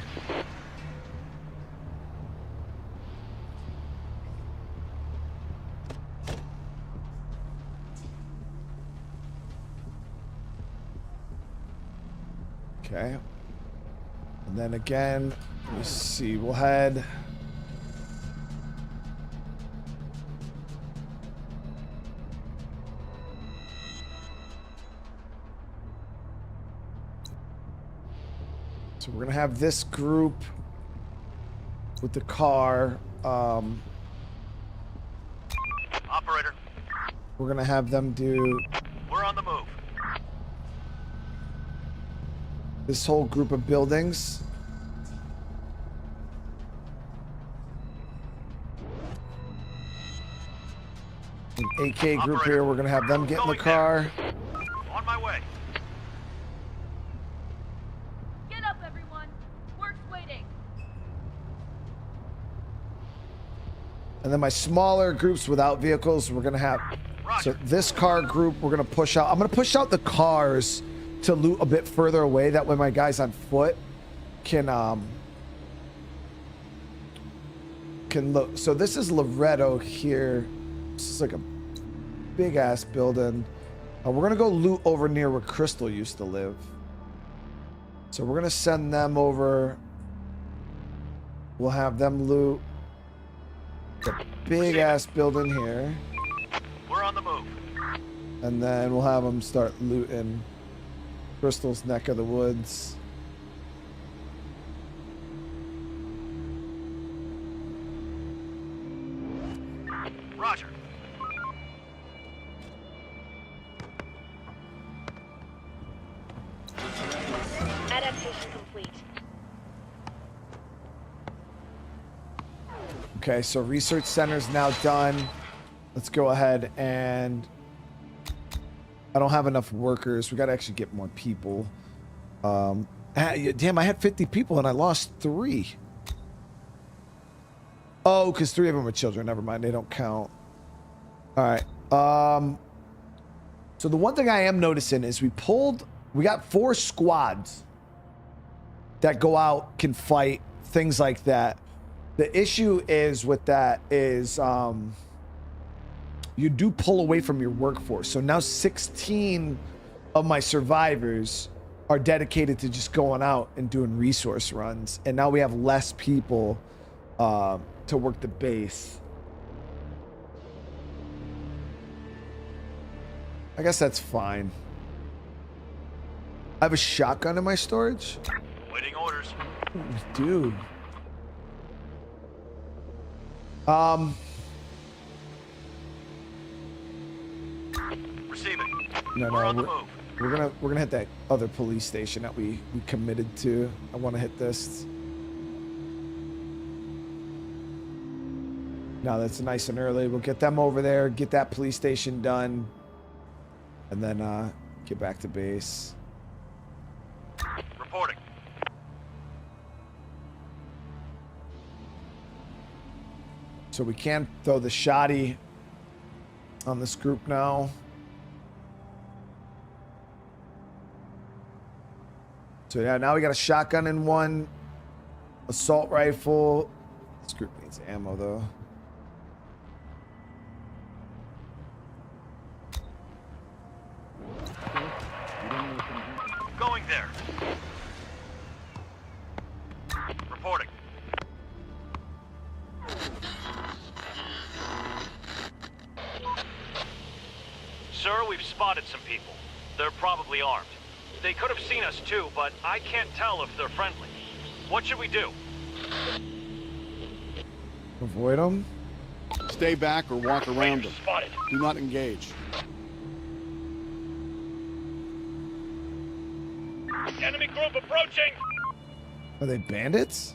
S1: Okay. And then again, let me see. We'll head. So we're gonna have this group with the car.
S3: Operator,
S1: We're gonna have them do
S3: we're on the move.
S1: this whole group of buildings. An AK group
S3: Operator,
S1: here. We're gonna have them get in the
S3: going
S1: car.
S3: On my way.
S5: Get up, everyone. Work's waiting.
S1: And then my smaller groups without vehicles, we're gonna have. So
S3: Roger.
S1: this car group, we're gonna push out. I'm gonna push out the cars to loot a bit further away. That way, my guys on foot can look. So this is Loretto here. This is like a big ass building. We're gonna go loot over near where Crystal used to live. So we're gonna send them over. We'll have them loot the big ass building here,
S3: We're on the move.
S1: and then we'll have them start looting Crystal's neck of the woods.
S3: Roger.
S4: Adaptation complete.
S1: Okay, so research center's now done. Let's go ahead and I don't have enough workers. We gotta actually get more people. Damn, I had 50 people and I lost 3. Oh, because 3 of them are children. Never mind, they don't count. All right. So the one thing I am noticing is we got 4 squads that go out, can fight, things like that. The issue is with that is you do pull away from your workforce. So now 16 of my survivors are dedicated to just going out and doing resource runs. And now we have less people to work the base. I guess that's fine. I have a shotgun in my storage.
S3: Waiting orders.
S1: Dude.
S3: Receiving.
S1: No,
S3: We're on the
S1: no,
S3: move.
S1: we're gonna hit that other police station that we committed to. I want to hit this. No, that's nice and early. We'll get them over there, get that police station done, and then get back to base.
S3: Reporting.
S1: So we can throw the shoddy on this group now. So yeah, now we got a shotgun in one, assault rifle. This group needs ammo though.
S3: Going there. Reporting. Sir, we've spotted some people. They're probably armed. They could have seen us too, but I can't tell if they're friendly. What should we do?
S1: Avoid them.
S2: Stay back or walk around them.
S3: Spotted.
S2: Do not engage.
S3: Enemy group approaching!
S1: Are they bandits?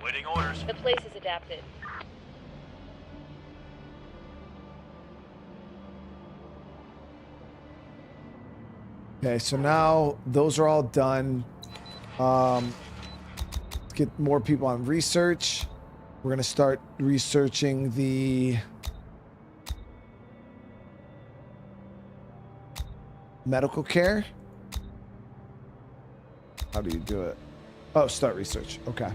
S3: Waiting orders.
S4: The place is adapted.
S1: Okay, so now those are all done. Get more people on research. We're gonna start researching the medical care. How do you do it? Oh, start research. Okay.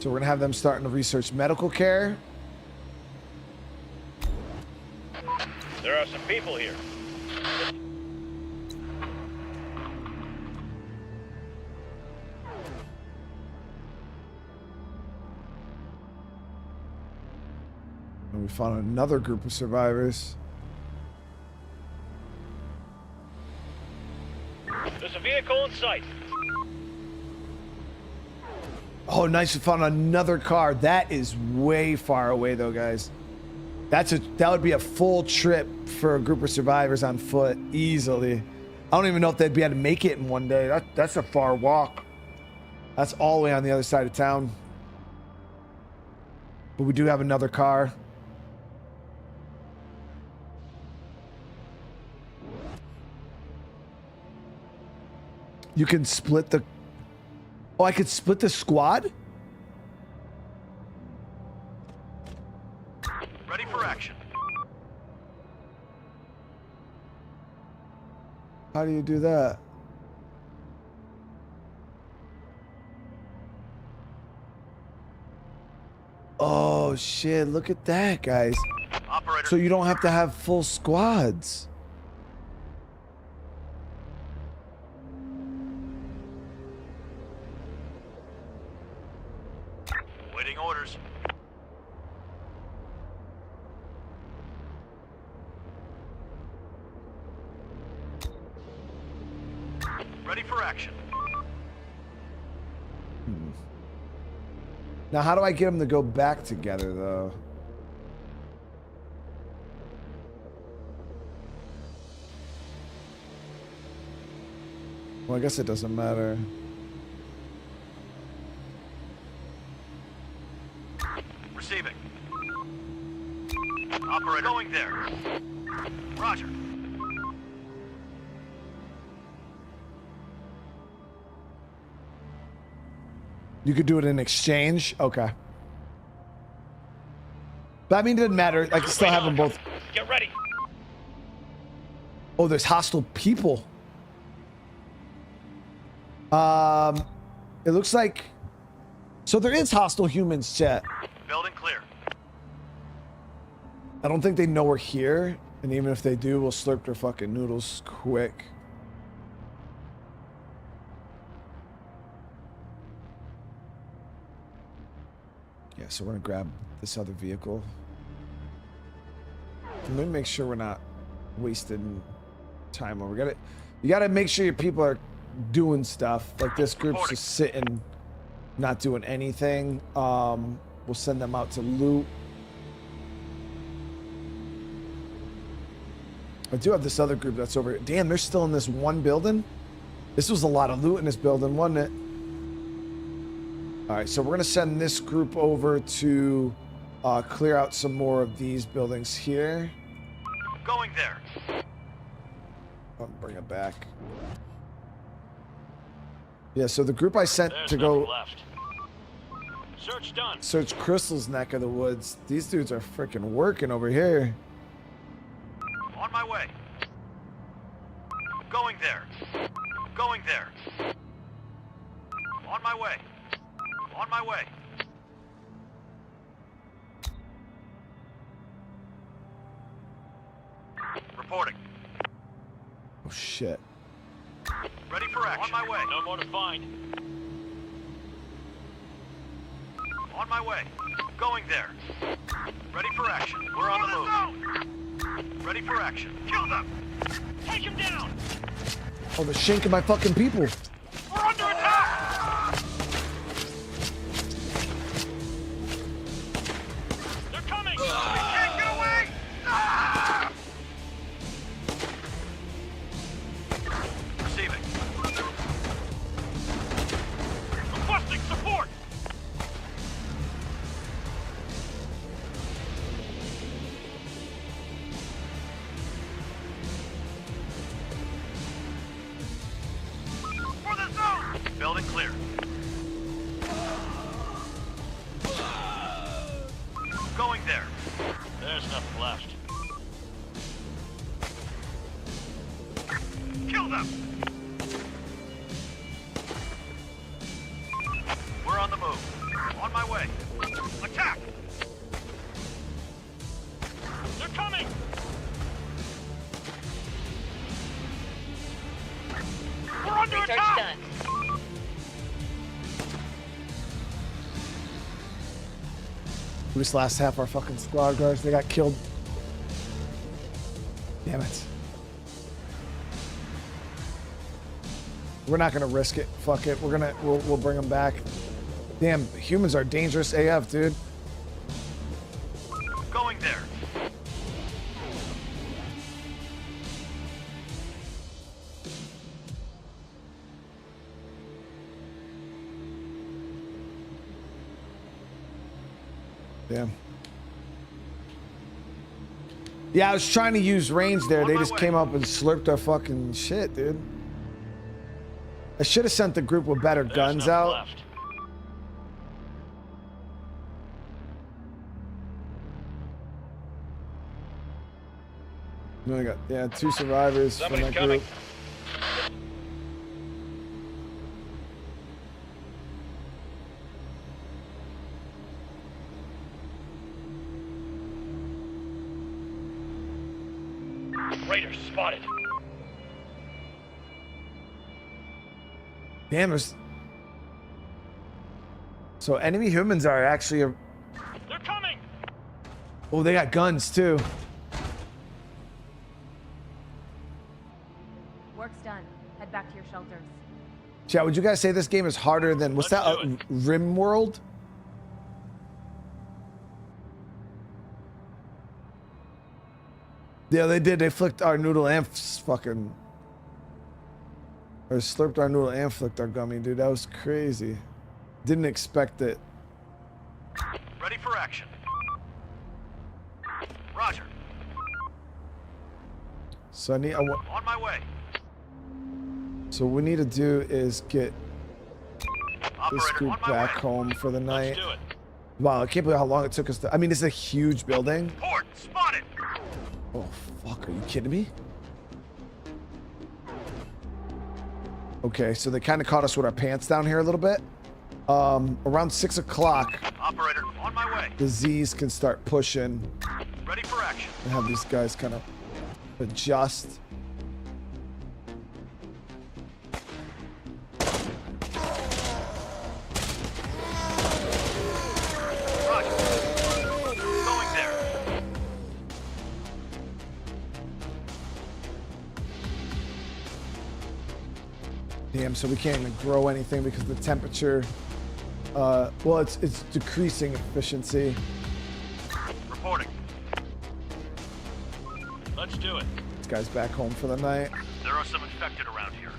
S1: So we're gonna have them starting to research medical care.
S3: There are some people here.
S1: And we found another group of survivors.
S3: There's a vehicle in sight.
S1: Oh, nice. We found another car. That is way far away, though, guys. That would be a full trip for a group of survivors on foot, easily. I don't even know if they'd be able to make it in one day. That's a far walk. That's all the way on the other side of town. But we do have another car. You can split the... Oh, I could split the squad?
S3: Ready for action.
S1: How do you do that? Oh, shit. Look at that, guys.
S3: Operator.
S1: So you don't have to have full squads.
S3: Waiting orders. Ready for action.
S1: Now, how do I get them to go back together, though? Well, I guess it doesn't matter.
S3: Receiving. Operator. Going there. Roger.
S1: You could do it in exchange? Okay. But I mean, it doesn't matter. I can still have them both.
S3: Get ready.
S1: Oh, there's hostile people. It looks like... So there is hostile humans, chat.
S3: Building clear.
S1: I don't think they know we're here. And even if they do, we'll slurp their fucking noodles quick. Yeah, so we're gonna grab this other vehicle. Let me make sure we're not wasting time. You gotta make sure your people are doing stuff. Like this group's just sitting, not doing anything. We'll send them out to loot. I do have this other group that's over here. Damn, they're still in this one building? This was a lot of loot in this building, wasn't it? All right, so we're gonna send this group over to clear out some more of these buildings here.
S3: Going there.
S1: I'll bring it back. Yeah, so the group I sent
S3: There's
S1: to go
S3: nothing left. Search done.
S1: search Crystal's neck of the woods. These dudes are freaking working over here.
S3: On my way. Going there. Going there. On my way. On my way. Reporting.
S1: Oh shit.
S3: Ready for action. On my way. No more to find. On my way. Going there. Ready for action. We're on the move. Ready for action. Kill them. Take him down.
S1: Oh, they're shanking my fucking people.
S3: We're under attack. They're coming. We can't get away. Ah! Receiving. Requesting support. For the zone. Building clear. Going there. There's nothing left. Kill them. We're on the move. On my way. Attack! They're coming! We're under attack!
S7: done.
S1: We just lost half our fucking squad guards. They got killed. Damn it. We're not gonna risk it. Fuck it. We'll bring them back. Damn, humans are dangerous AF, dude.
S3: Going there.
S1: Damn. Yeah, I was trying to use range there. They just came up and slurped our fucking shit, dude. I should have sent the group with better guns out.
S3: Left.
S1: We only got, yeah, 2 survivors from that group.
S3: Raiders spotted.
S1: Damn, there's... So enemy humans are actually a...
S3: They're coming.
S1: Oh, they got guns too.
S5: Work's done. Head back to your shelters.
S1: Chat, would you guys say this game is harder than... What's
S3: Let's
S1: that? Rim World? Yeah, they did. They flicked our noodle and fucking... Or slurped our noodle and flicked our gummy, dude. That was crazy. Didn't expect it.
S3: Ready for action. Roger.
S1: So I need...
S3: On my way.
S1: So what we need to do is get this
S3: Operator,
S1: group
S3: on my
S1: back
S3: way.
S1: home for the night.
S3: Let's do it.
S1: Wow, I can't believe how long it took us to... I mean, it's a huge building.
S3: Port spotted.
S1: Oh, fuck. Are you kidding me? Okay, so they kind of caught us with our pants down here a little bit. Around 6 o'clock,
S3: Operator, on my way.
S1: the Z's can start pushing
S3: Ready for action.
S1: and have these guys kind of adjust.
S3: Roger. Going there.
S1: Damn, so we can't even grow anything because the temperature, well, it's decreasing efficiency.
S3: Reporting. Let's do it.
S1: This guy's back home for the night.
S3: There are some infected around here.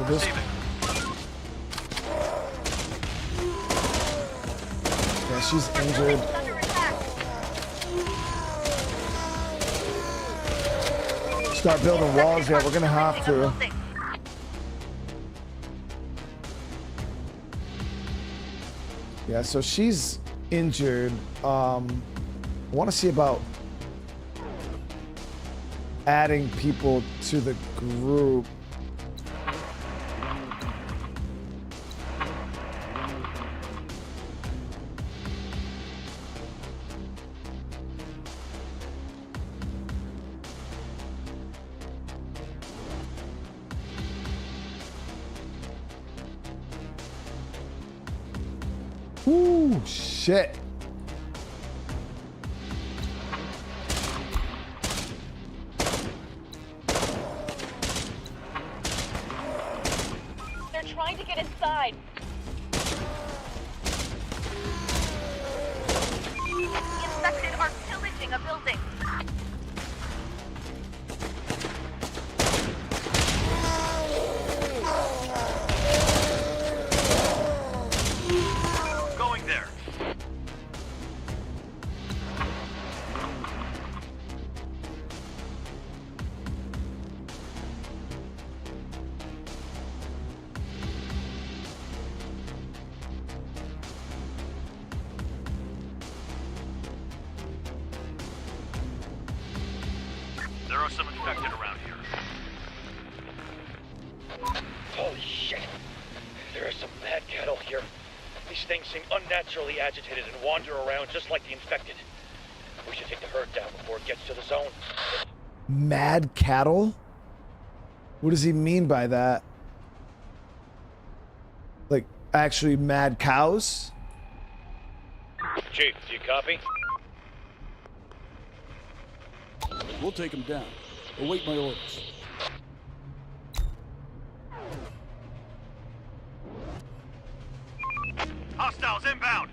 S1: This,
S3: Receiving.
S1: yeah, she's injured. Start building walls. Yeah, we're gonna have to. Yeah, so she's injured. I want to see about adding people to the group. Ooh, shit.
S4: They're trying to get inside. The infected are pillaging a building.
S3: Going there. There are some infected around here.
S6: Holy shit. There are some mad cattle here. These things seem unnaturally agitated and wander around just like the infected. We should take the herd down before it gets to the zone.
S1: Mad cattle? What does he mean by that? Like, actually mad cows?
S6: Chief, do you copy?
S2: We'll take him down. Await my orders.
S3: Hostiles inbound.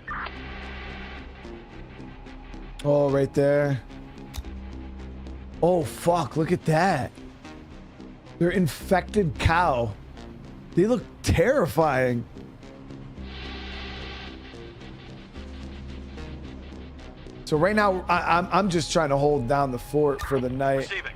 S1: Oh, right there. Oh, fuck. Look at that. They're infected cow. They look terrifying. So right now, I'm just trying to hold down the fort for the night.
S3: Receiving.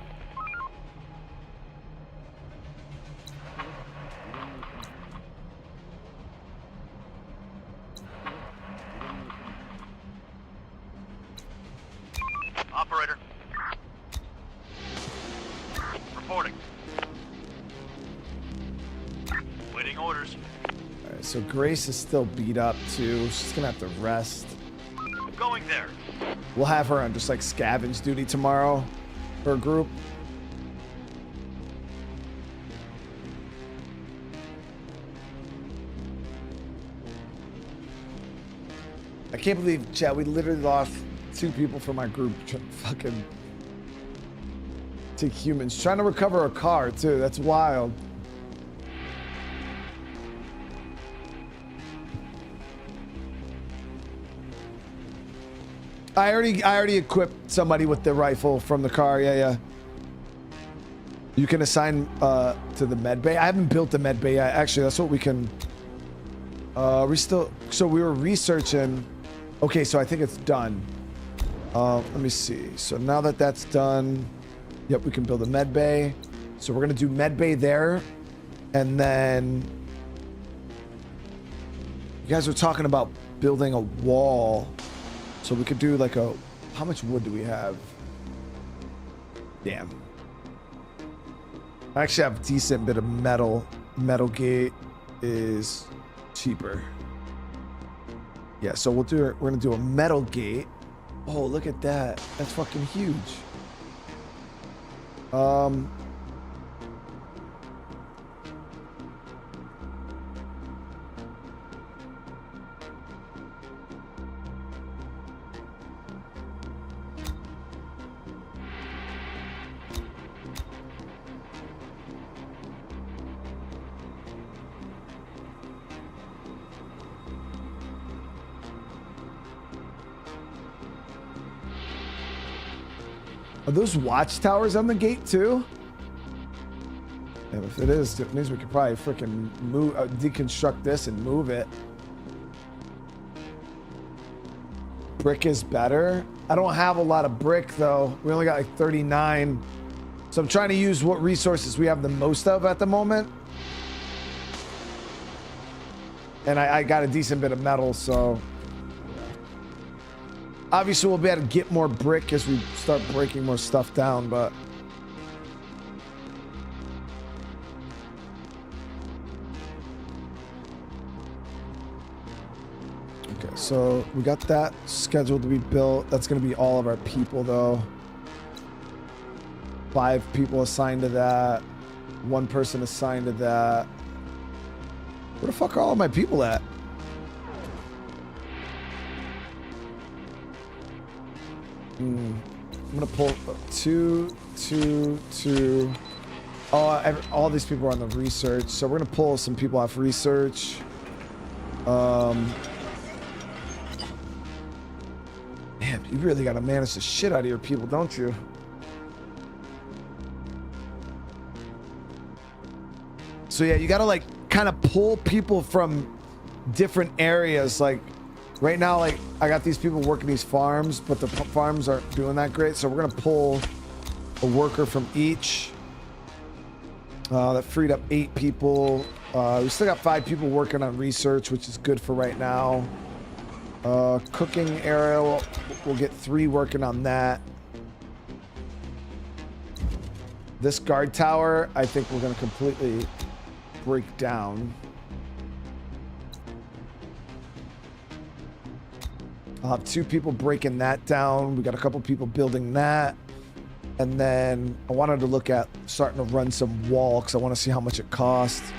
S3: Operator. Reporting. Waiting orders.
S1: All right, so Grace is still beat up too. She's gonna have to rest.
S3: Going there.
S1: We'll have her on just like scavenge duty tomorrow. Her group. I can't believe, Chad, we literally lost 2 people from our group fucking to humans. Trying to recover a car too. That's wild. I already equipped somebody with the rifle from the car. Yeah. You can assign to the med bay. I haven't built the med bay yet. Actually, that's what we can. So we were researching. Okay, so I think it's done. Let me see. So now that that's done, yep, we can build a med bay. So we're gonna do med bay there, and then you guys were talking about building a wall. So we could do like a, how much wood do we have? Damn. I actually have a decent bit of metal. Metal gate is cheaper. Yeah, so we're gonna do a metal gate. Oh, look at that. That's fucking huge. Are those watchtowers on the gate too? And if it is, it means we could probably freaking move, deconstruct this and move it. Brick is better. I don't have a lot of brick though. We only got like 39. So I'm trying to use what resources we have the most of at the moment. And I got a decent bit of metal, so obviously we'll be able to get more brick as we start breaking more stuff down, but okay, so we got that scheduled to be built. That's going to be all of our people though. 5 people assigned to that. 1 person assigned to that. Where the fuck are all my people at? I'm gonna pull 2, 2, 2. Oh, all these people are on the research, so we're gonna pull some people off research. Man, you really gotta manage the shit out of your people, don't you? So yeah, you gotta like kind of pull people from different areas. Like right now, like I got these people working these farms, but the farms aren't doing that great. So we're gonna pull a worker from each. That freed up 8 people. We still got 5 people working on research, which is good for right now. Cooking area, we'll get 3 working on that. This guard tower, I think we're gonna completely break down. I'll have 2 people breaking that down. We got a couple people building that. And then I wanted to look at starting to run some wall because I want to see how much it costs.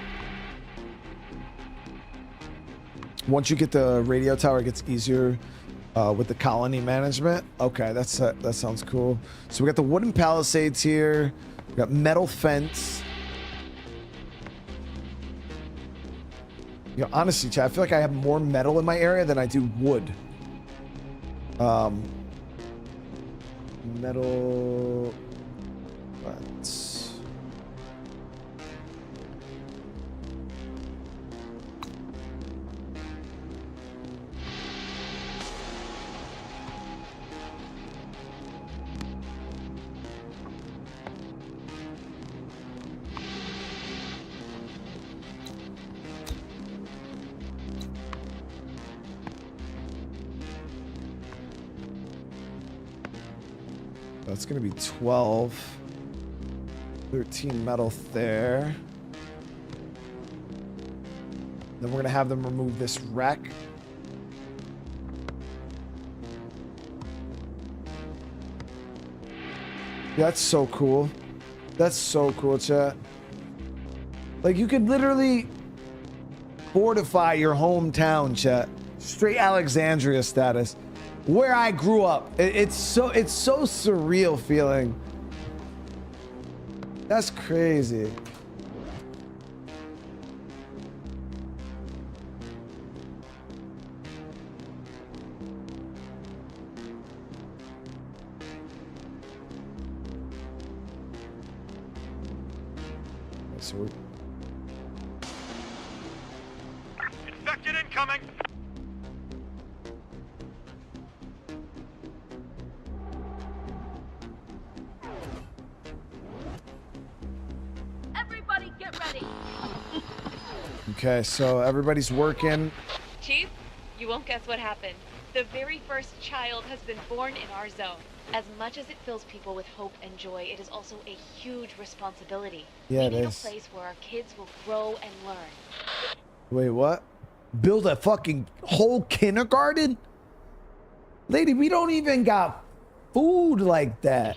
S1: Once you get the radio tower, it gets easier with the colony management. Okay, that sounds cool. So we got the wooden palisades here. We got metal fence. You know, honestly, Chad, I feel like I have more metal in my area than I do wood. Metal fence. That's going to be 12. 13 metal there. Then we're going to have them remove this wreck. That's so cool. That's so cool, chat. Like, you could literally fortify your hometown, chat. Straight Alexandria status. Where I grew up. It's so surreal feeling. That's crazy. So we're...
S3: Infected incoming!
S5: Everybody get ready!
S1: Okay, so everybody's working.
S7: Chief, you won't guess what happened. The very first child has been born in our zone. As much as it fills people with hope and joy, it is also a huge responsibility.
S1: Yeah,
S7: we
S1: it
S7: need
S1: is.
S7: a place where our kids will grow and learn.
S1: Wait, what? Build a fucking whole kindergarten? Lady, we don't even got food like that.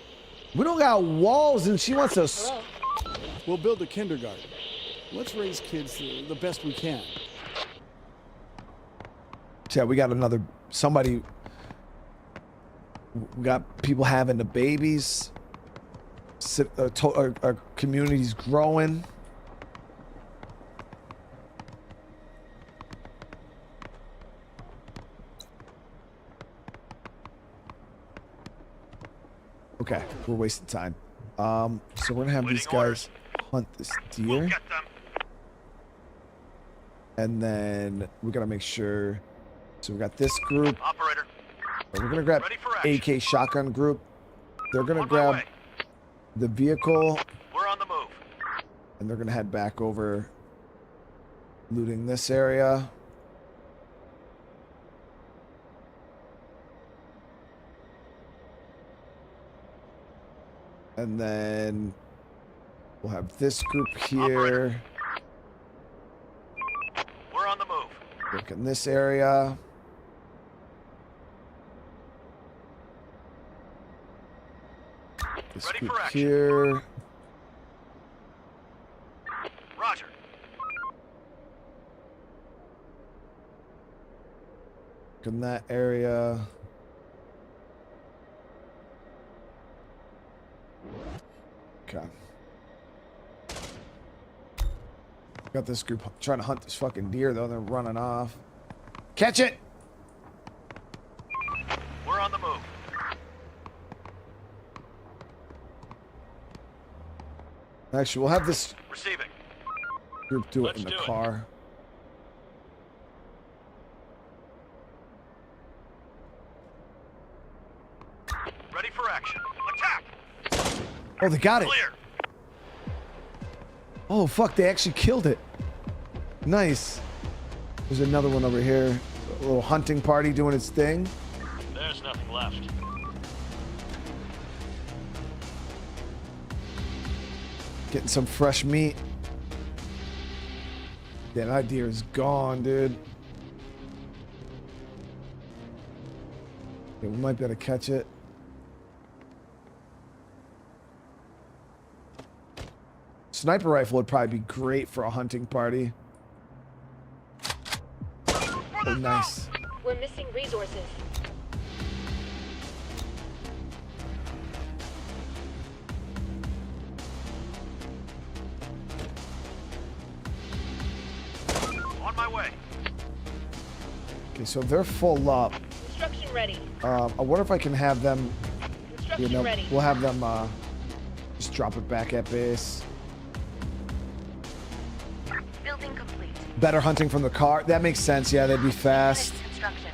S1: We don't got walls and she wants us.
S7: Hello?
S2: We'll build a kindergarten. Let's raise kids the best we can.
S1: Yeah, we got another, somebody, we got people having the babies. Our community's growing. Okay, we're wasting time. So we're gonna have these guys hunt this
S3: We'll
S1: deer.
S3: get them.
S1: And then we gotta make sure. So we got this group.
S3: Operator,
S1: We're gonna grab
S3: ready for action.
S1: AK shotgun group. They're gonna
S3: On my
S1: grab
S3: way.
S1: the vehicle,
S3: We're on the move.
S1: and they're gonna head back over, looting this area. And then we'll have this group here.
S3: We're on the move.
S1: Look in this area. This
S3: Ready
S1: group
S3: for action.
S1: here.
S3: Roger.
S1: Look in that area. Okay. Got this group trying to hunt this fucking deer though. They're running off. Catch it!
S3: We're on the move.
S1: Actually, we'll have this
S3: Receiving.
S1: group do it
S6: Let's
S1: in the
S6: do it.
S1: car.
S3: Ready for action. Attack.
S1: Oh, they got it.
S3: Clear.
S1: Oh, fuck. They actually killed it. Nice. There's another one over here. A little hunting party doing its thing.
S6: There's nothing left.
S1: Getting some fresh meat. Yeah, that deer is gone, dude. Yeah, we might be able to catch it. Sniper rifle would probably be great for a hunting party. Oh, nice.
S4: We're missing resources.
S3: On my way.
S1: Okay, so they're full up.
S4: Construction ready.
S1: I wonder if I can have them.
S4: Construction
S1: You know,
S4: ready.
S1: we'll have them just drop it back at base.
S4: Building complete.
S1: Better hunting from the car. That makes sense. Yeah, they'd be fast.
S4: Finished construction.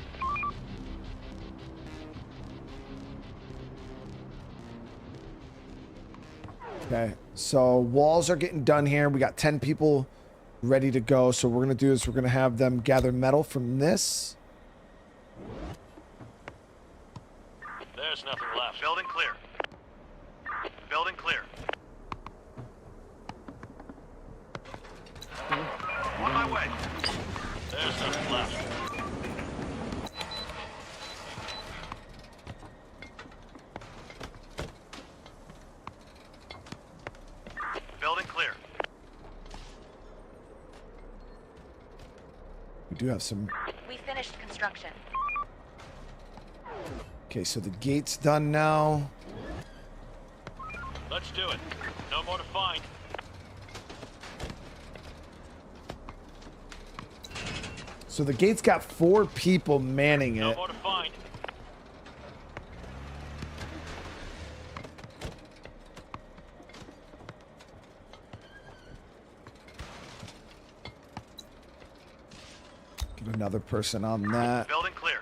S1: Okay, so walls are getting done here. We got 10 people ready to go. So what we're gonna do is we're gonna have them gather metal from this.
S6: There's nothing left.
S3: Building clear. Building clear. On my way.
S6: There's nothing left.
S3: Building clear.
S1: We do have some.
S4: We finished construction.
S1: Okay, so the gate's done now.
S6: Let's do it. No more to find.
S1: So the gate's got 4 people manning
S6: No
S1: it.
S6: more to find.
S1: Get another person on that.
S3: Building clear.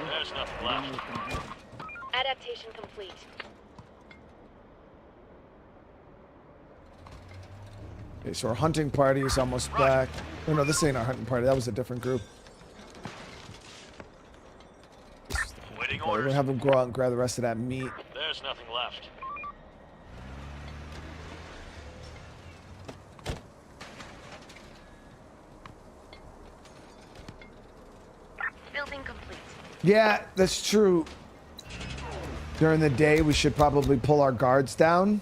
S6: There's nothing left.
S4: Adaptation complete.
S1: Okay, so our hunting party is almost back. Oh no, this ain't our hunting party. That was a different group.
S3: Waiting
S1: We're
S3: orders.
S1: gonna have them go out and grab the rest of that meat.
S6: There's nothing left.
S4: Building complete.
S1: Yeah, that's true. During the day, we should probably pull our guards down.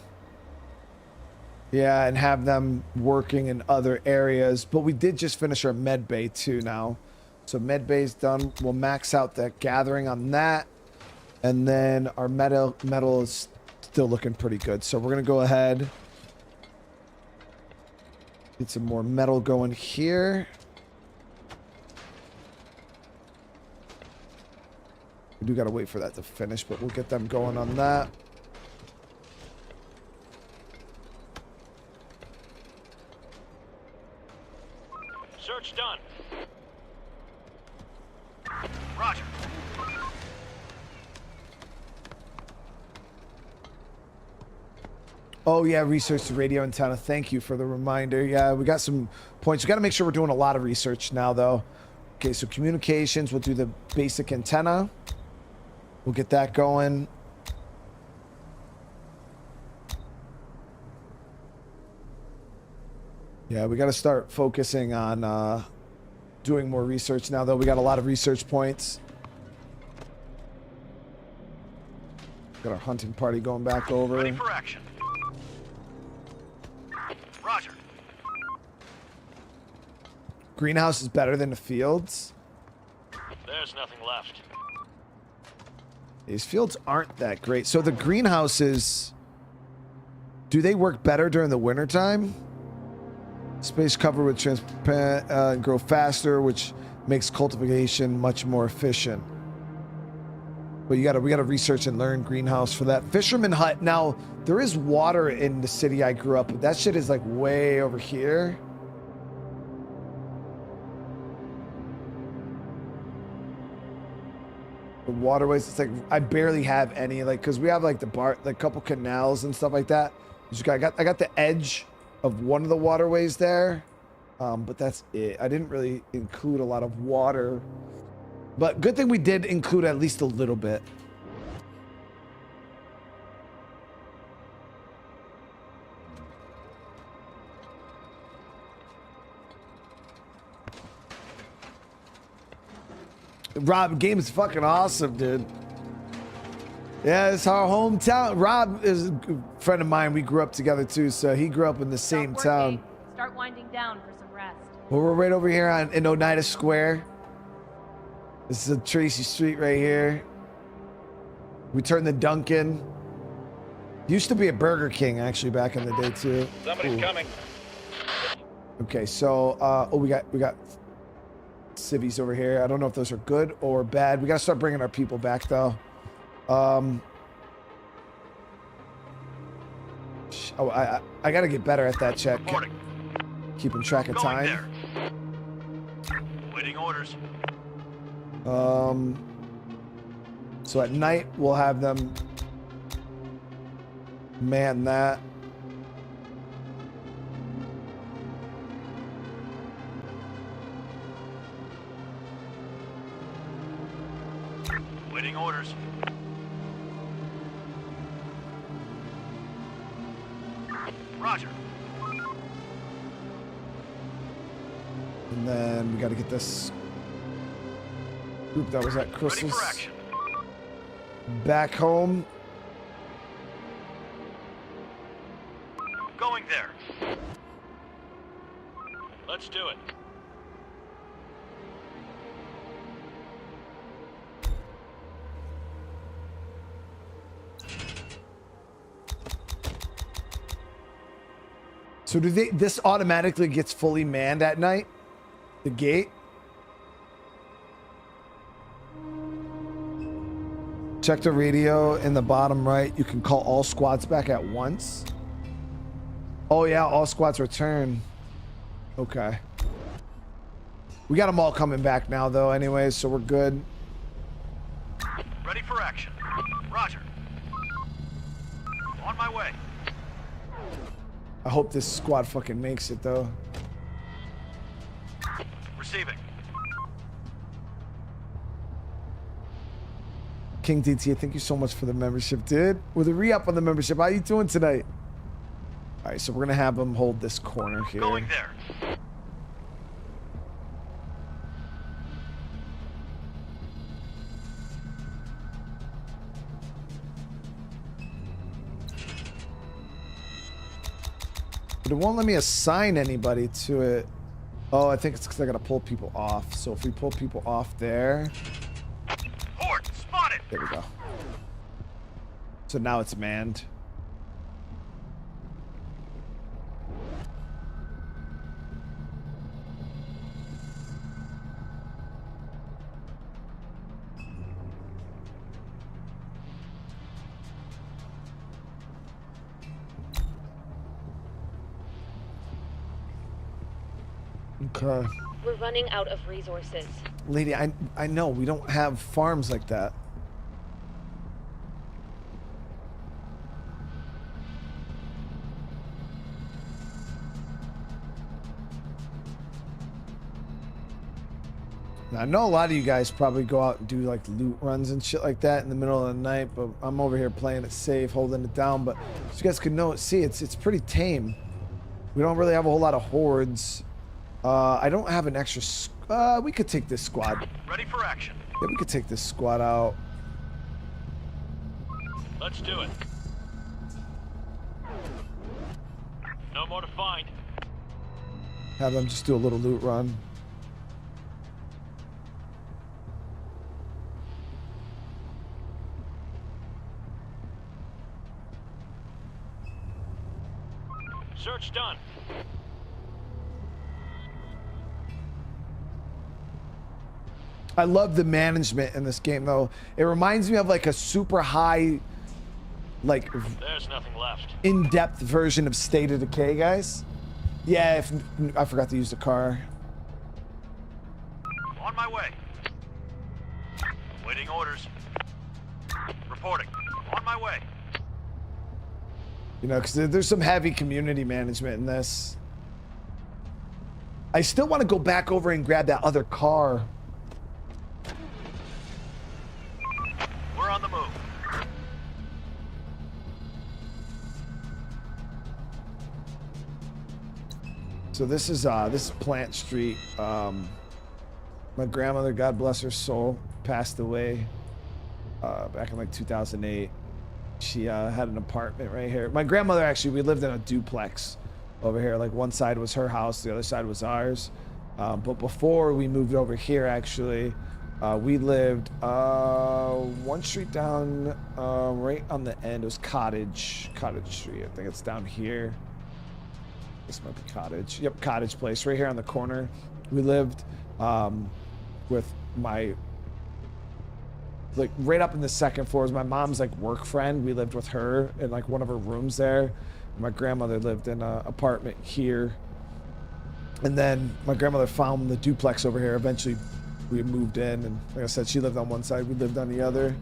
S1: Yeah, and have them working in other areas. But we did just finish our med bay too now. So med bay's done. We'll max out that gathering on that. And then our metal is still looking pretty good. So we're going to go ahead. Get some more metal going here. We do got to wait for that to finish, but we'll get them going on that.
S6: Search done.
S3: Roger.
S1: Oh yeah, research the radio antenna. Thank you for the reminder. Yeah, we got some points. We got to make sure we're doing a lot of research now, though. Okay, so communications, we'll do the basic antenna. We'll get that going. Yeah, we got to start focusing on doing more research now, though. We got a lot of research points. Got our hunting party going back over.
S3: Ready for action. Roger.
S1: Greenhouse is better than the fields.
S6: There's nothing left.
S1: These fields aren't that great. So the greenhouses, do they work better during the wintertime? Space cover with transparent grow faster, which makes cultivation much more efficient. But we gotta research and learn greenhouse for that. Fisherman hut. Now there is water in the city I grew up, but that shit is like way over here. The waterways, it's like I barely have any, like, because we have like the bar, like a couple canals and stuff like that. I got the edge of one of the waterways there, but that's it. I didn't really include a lot of water, but good thing we did include at least a little bit. Rob, game is fucking awesome, dude. Yeah, it's our hometown. Rob is a friend of mine. We grew up together too, so he grew up in the same town.
S5: Start winding down for some rest.
S1: Well, we're right over here in Oneida Square. This is a Tracy Street right here. We turned the Dunkin'. Used to be a Burger King actually back in the day too.
S6: Somebody's coming.
S1: Okay, so oh, we got civvies over here. I don't know if those are good or bad. We gotta start bringing our people back though. Oh, I gotta get better at that check.
S3: Reporting.
S1: Keeping track of
S3: Going
S1: time.
S3: there. Waiting orders.
S1: So at night we'll have them man that.
S3: Waiting orders. Roger.
S1: And then we got to get this group that was at
S3: Ready
S1: Crystal's
S3: for action.
S1: back home.
S3: Going there.
S6: Let's do it.
S1: So do they? This automatically gets fully manned at night? The gate? Check the radio in the bottom right. You can call all squads back at once. Oh yeah, all squads return. Okay. We got them all coming back now though anyways, so we're good.
S3: Ready for action. Roger. On my way.
S1: I hope this squad fucking makes it though.
S3: Receiving.
S1: King DT, thank you so much for the membership, dude. With a re-up on the membership, how you doing tonight? All right, so we're gonna have them hold this corner here.
S3: Going there.
S1: But it won't let me assign anybody to it. Oh, I think it's because I gotta pull people off. So if we pull people off there,
S3: Horde spotted.
S1: there we go. So now it's manned. Okay.
S7: We're running out of resources.
S1: Lady, I know we don't have farms like that. Now, I know a lot of you guys probably go out and do like loot runs and shit like that in the middle of the night, but I'm over here playing it safe, holding it down. But as you guys can know, see, it's pretty tame. We don't really have a whole lot of hordes. I don't have an extra. We could take this squad.
S3: Ready for action.
S1: Yeah, we could take this squad out.
S6: Let's do it. No more to find.
S1: Have them just do a little loot run.
S6: Search done.
S1: I love the management in this game, though. It reminds me of like a super high, like
S6: There's nothing left.
S1: in-depth version of State of Decay, guys. Yeah, if I forgot to use the car.
S3: On my way. Waiting orders. Reporting. On my way.
S1: You know, because there's some heavy community management in this. I still want to go back over and grab that other car.
S3: We're on the move.
S1: So this is Plant Street. My grandmother, God bless her soul, passed away back in like 2008. She had an apartment right here. My grandmother, actually, we lived in a duplex over here. Like one side was her house, the other side was ours. But before we moved over here, actually, we lived one street down, right on the end. It was Cottage Street. I think it's down here. This might be Cottage. Yep, Cottage Place, right here on the corner. We lived with my, like right up in the second floor is my mom's like work friend. We lived with her in like one of her rooms there. My grandmother lived in an apartment here. And then my grandmother found the duplex over here. Eventually we moved in, and like I said, she lived on one side, we lived on the other.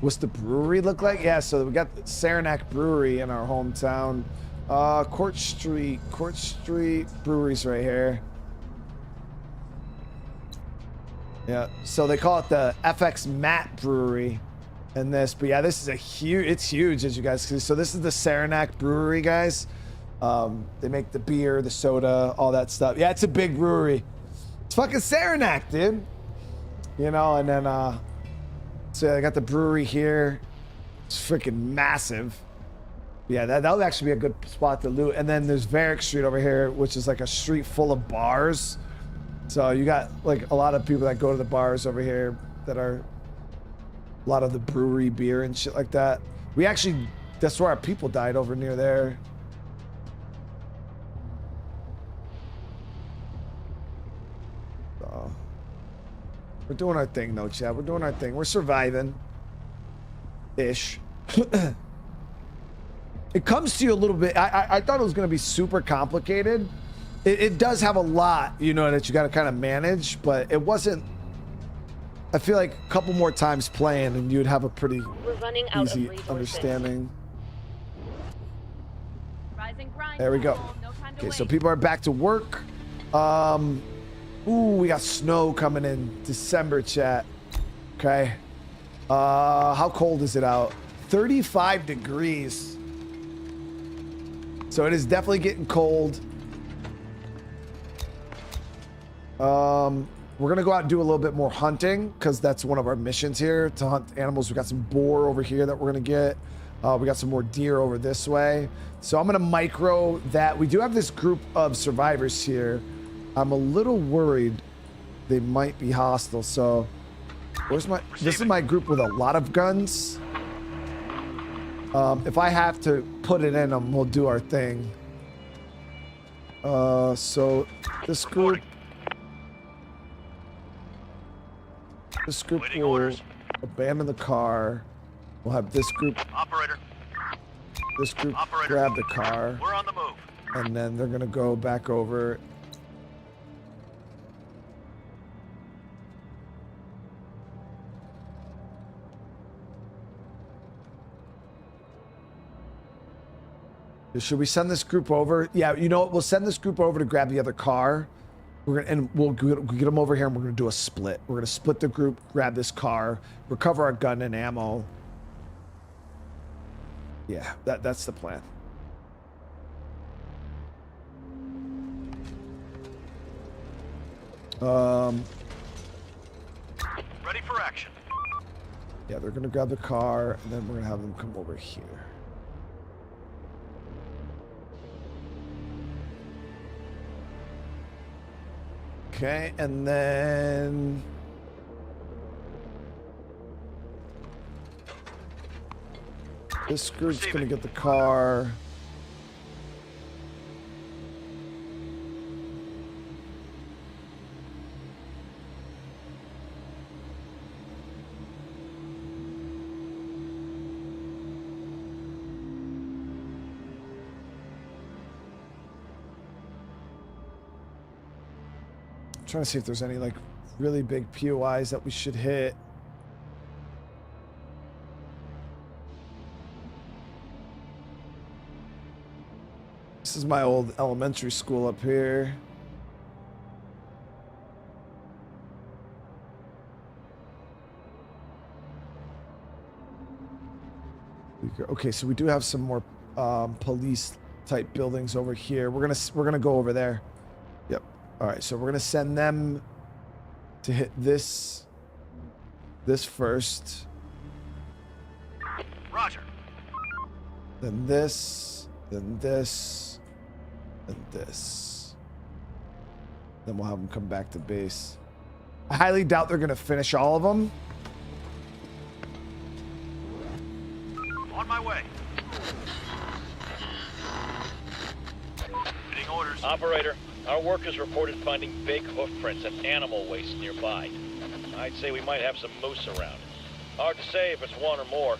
S1: What's the brewery look like? Yeah, so we got Saranac Brewery in our hometown. Court Street Brewery's right here. Yeah, so they call it the FX Matt Brewery in this, but yeah, this is it's huge, as you guys see. So this is the Saranac Brewery, guys. They make the beer, the soda, all that stuff. Yeah, it's a big brewery. It's fucking Saranac, dude. You know, and then so I got the brewery here. It's freaking massive. Yeah, that would actually be a good spot to loot. And then there's Varick Street over here, which is like a street full of bars. So you got like a lot of people that go to the bars over here that are a lot of the brewery beer and shit like that. We actually, that's where our people died, over near there. So we're doing our thing though, Chad. We're doing our thing. We're surviving. Ish. It comes to you a little bit. I thought it was going to be super complicated. It does have a lot, you know, that you got to kind of manage, but it wasn't. I feel like a couple more times playing and you'd have a pretty easy understanding.
S5: Rise and grind.
S1: There we go.
S5: No time to
S1: Okay, so
S5: wait.
S1: people are back to work. Ooh, we got snow coming in December, chat. Okay. How cold is it out? 35 degrees. So it is definitely getting cold. We're gonna go out and do a little bit more hunting, because that's one of our missions here, to hunt animals. We got some boar over here that we're gonna get. We got some more deer over this way. So I'm gonna micro that. We do have this group of survivors here. I'm a little worried they might be hostile. So where's my, this is my group with a lot of guns. If I have to put it in them, we'll do our thing. So This group
S3: Waiting
S1: will
S3: orders.
S1: abandon the car. We'll have this group
S3: Operator, Operator.
S1: grab the car,
S3: we're on the move.
S1: and then they're gonna go back over. Should we send this group over? Yeah, you know what? We'll send this group over to grab the other car. We'll get them over here, and we're gonna do a split. We're gonna split the group, grab this car, recover our gun and ammo. Yeah, that's the plan.
S3: Ready for action.
S1: Yeah, they're gonna grab the car, and then we're gonna have them come over here. Okay, and then this group's gonna get the car. Trying to see if there's any like really big POIs that we should hit. This is my old elementary school up here. Okay, so we do have some more police type buildings over here. We're gonna go over there. Yep. All right, so we're gonna send them to hit this first.
S3: Roger.
S1: Then this, then this, then this. Then we'll have them come back to base. I highly doubt they're gonna finish all of them.
S3: On my way. Getting orders.
S6: Operator, our workers reported finding big hoof prints and animal waste nearby. I'd say we might have some moose around. Hard to say if it's one or more.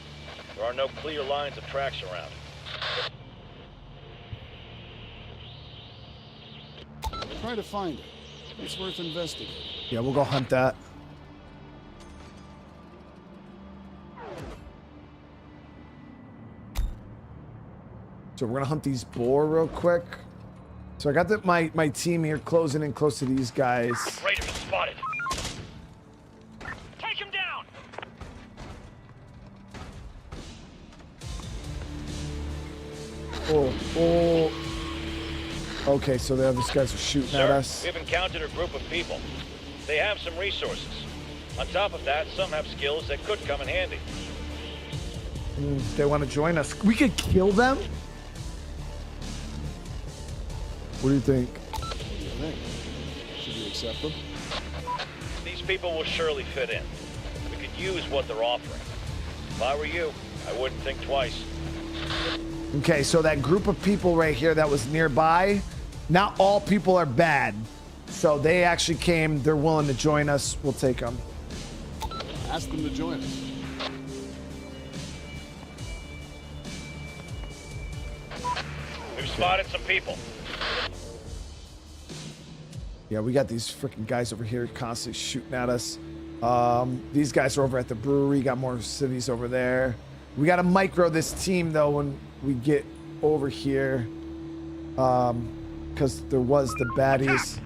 S6: There are no clear lines of tracks around.
S2: Try to find it. It's worth investigating.
S1: Yeah, we'll go hunt that. So we're gonna hunt these boar real quick. So I got my team here closing in close to these guys.
S6: Raiders spotted. Take him down.
S1: Oh. Okay, so the other guys are shooting at
S6: Sir,
S1: us.
S6: we've encountered a group of people. They have some resources. On top of that, some have skills that could come in handy.
S1: They want to join us. We could kill them? What do you think?
S2: What do you think? Should we accept them?
S6: These people will surely fit in. We could use what they're offering. If I were you, I wouldn't think twice.
S1: Okay, so that group of people right here that was nearby, not all people are bad. So they actually came, they're willing to join us. We'll take them.
S2: Ask them to join us.
S6: We've spotted some people.
S1: Yeah, we got these freaking guys over here constantly shooting at us. These guys are over at the brewery, got more cities over there. We got to micro this team though when we get over here, because there was the baddies.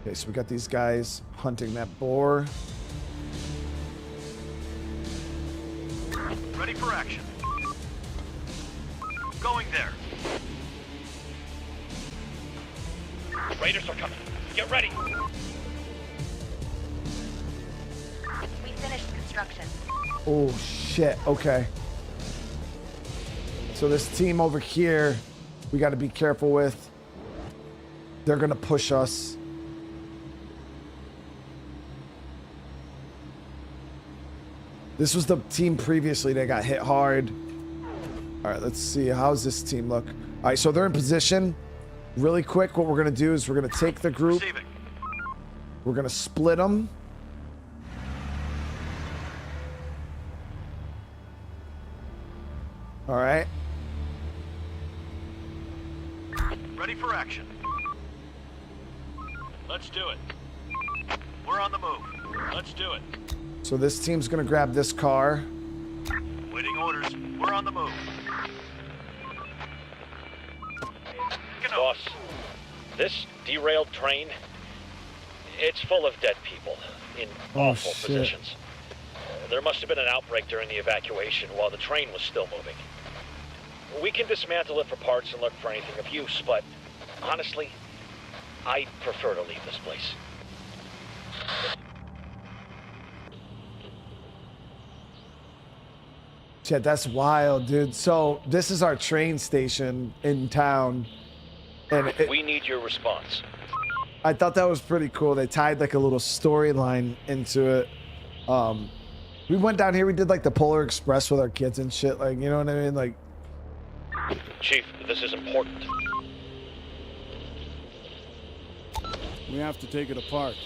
S1: Okay, so we got these guys hunting that boar.
S3: Ready for action. Going there.
S6: Raiders are coming. Get ready.
S4: We finished construction.
S1: Oh shit, okay. So this team over here, we got to be careful with. They're going to push us. This was the team previously that got hit hard. All right, let's see. How's this team look? All right, so they're in position. Really quick, what we're gonna do is we're gonna take the group.
S3: Receiving.
S1: We're gonna split them. All right.
S3: Ready for action.
S6: Let's do it.
S3: We're on the move.
S6: Let's do it.
S1: So this team's gonna grab this car.
S3: Waiting orders. We're on the move.
S6: Boss, this derailed train, it's full of dead people in awful
S1: shit.
S6: positions. There must have been an outbreak during the evacuation while the train was still moving. We can dismantle it for parts and look for anything of use, but honestly, I'd prefer to leave this place.
S1: Shit, that's wild, dude. So this is our train station in town. And
S6: We need your response.
S1: I thought that was pretty cool. They tied like a little storyline into it. We went down here, we did like the Polar Express with our kids and shit. Like, you know what I mean? Like,
S6: Chief, this is important.
S2: We have to take it apart.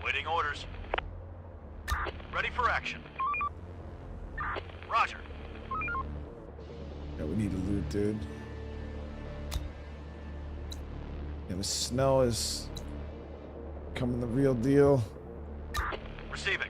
S3: Waiting orders. Ready for action. Roger.
S1: yeah, we need to loot, dude. Yeah, the snow is becoming the real deal.
S3: Receiving.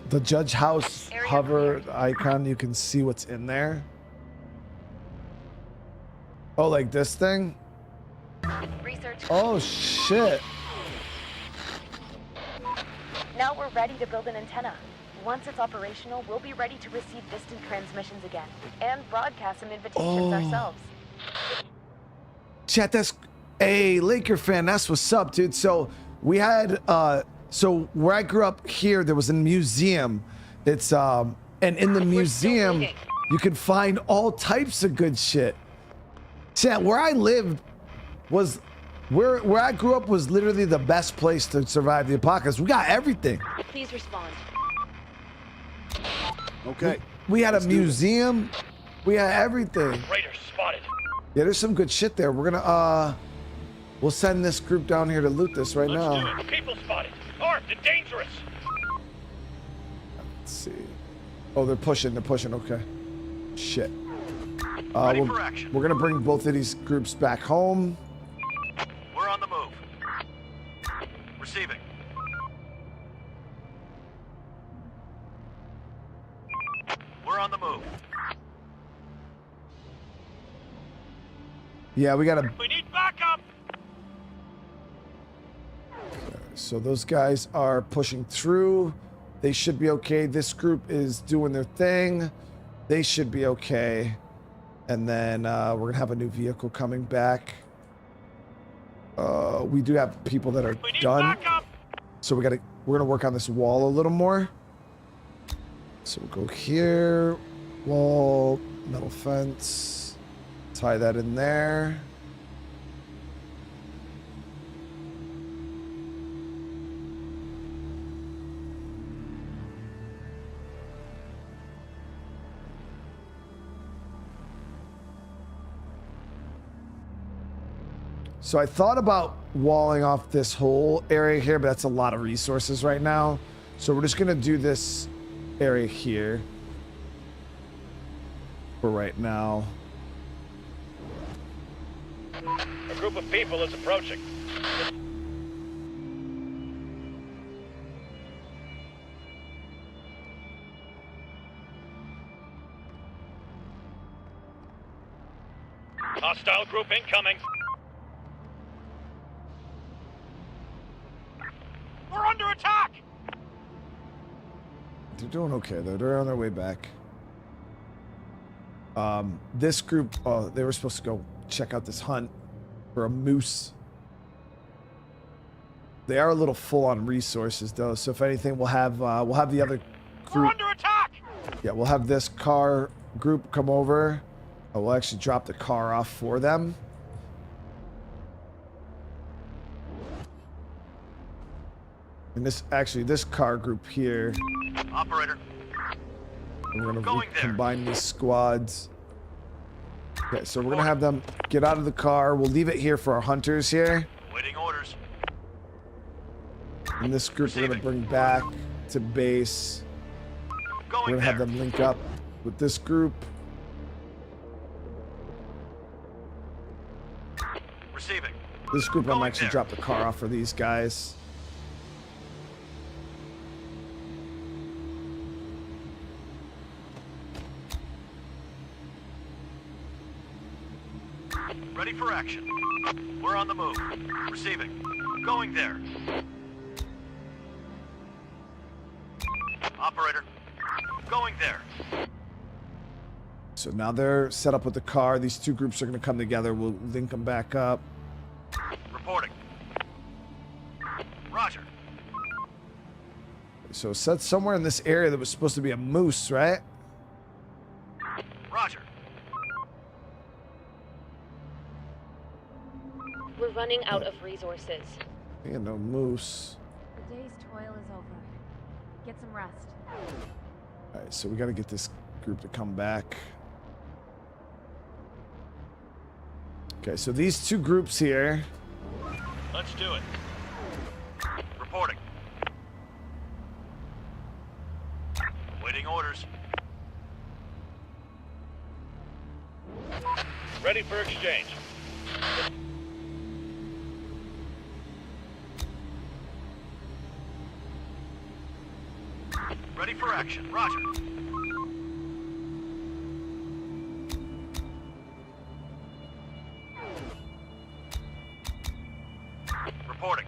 S1: The Judge House hover icon, you can see what's in there. Oh, like this thing?
S4: Research.
S1: Oh, shit.
S4: Now we're ready to build an antenna. Once it's operational, we'll be ready to receive distant transmissions again and broadcast some invitations ourselves.
S1: Chat, that's a Laker fan. That's what's up, dude. So we had, so where I grew up here, there was a museum. It's, and in the museum, you can find all types of good shit. Chat, where I lived was, where I grew up was literally the best place to survive the apocalypse. We got everything.
S7: Please respond.
S2: Okay.
S1: We had a
S2: Let's do this.
S1: museum. We had everything.
S6: Raiders spotted.
S1: Yeah, there's some good shit there. We're gonna, we'll send this group down here to loot this right
S6: Let's
S1: now.
S6: do it. People spotted. Armed and dangerous.
S1: Let's see. Oh, they're pushing. Okay. Shit.
S3: Ready
S1: We're
S3: for action.
S1: gonna bring both of these groups back home.
S3: We're on the move. Receiving. We're on the move.
S1: Yeah, we gotta.
S6: We need backup.
S1: So those guys are pushing through. They should be okay. This group is doing their thing. They should be okay. And then we're gonna have a new vehicle coming back. We do have people that are
S6: We need
S1: done.
S6: backup.
S1: So we're gonna work on this wall a little more. So we'll go here, wall, metal fence, tie that in there. So I thought about walling off this whole area here, but that's a lot of resources right now. So we're just gonna do this area here for right now.
S6: A group of people is approaching. Hostile group incoming. We're under attack.
S1: They're doing okay though. They're on their way back. This group, they were supposed to go check out this hunt for a moose. They are a little full on resources though, so if anything, we'll have the other
S6: We're
S1: group.
S6: under attack.
S1: Yeah, we'll have this car group come over. I will actually drop the car off for them. And this car group here,
S3: Operator,
S1: we're gonna
S3: Going there.
S1: combine these squads. Okay, so we're gonna have them get out of the car. We'll leave it here for our hunters here.
S3: waiting orders.
S1: And this group we're gonna bring back to base. We're
S3: Going
S1: gonna have
S3: there.
S1: them link up with this group.
S3: Receiving.
S1: This group I'm
S3: Going
S1: actually
S3: there.
S1: drop the car off for these guys.
S3: Ready for action. We're on the move. Receiving. Going there. Operator. Going there.
S1: So now they're set up with the car. These two groups are gonna come together. We'll link them back up.
S3: Reporting. Roger.
S1: So set somewhere in this area that was supposed to be a moose, right?
S3: Roger.
S4: We're running out of resources.
S1: Yeah, no moose.
S5: The day's toil is over. Get some rest.
S1: All right, so we got to get this group to come back. Okay, so these two groups here.
S3: Let's do it. Reporting. Waiting orders.
S6: Ready for exchange.
S3: Ready for action. Roger. Reporting.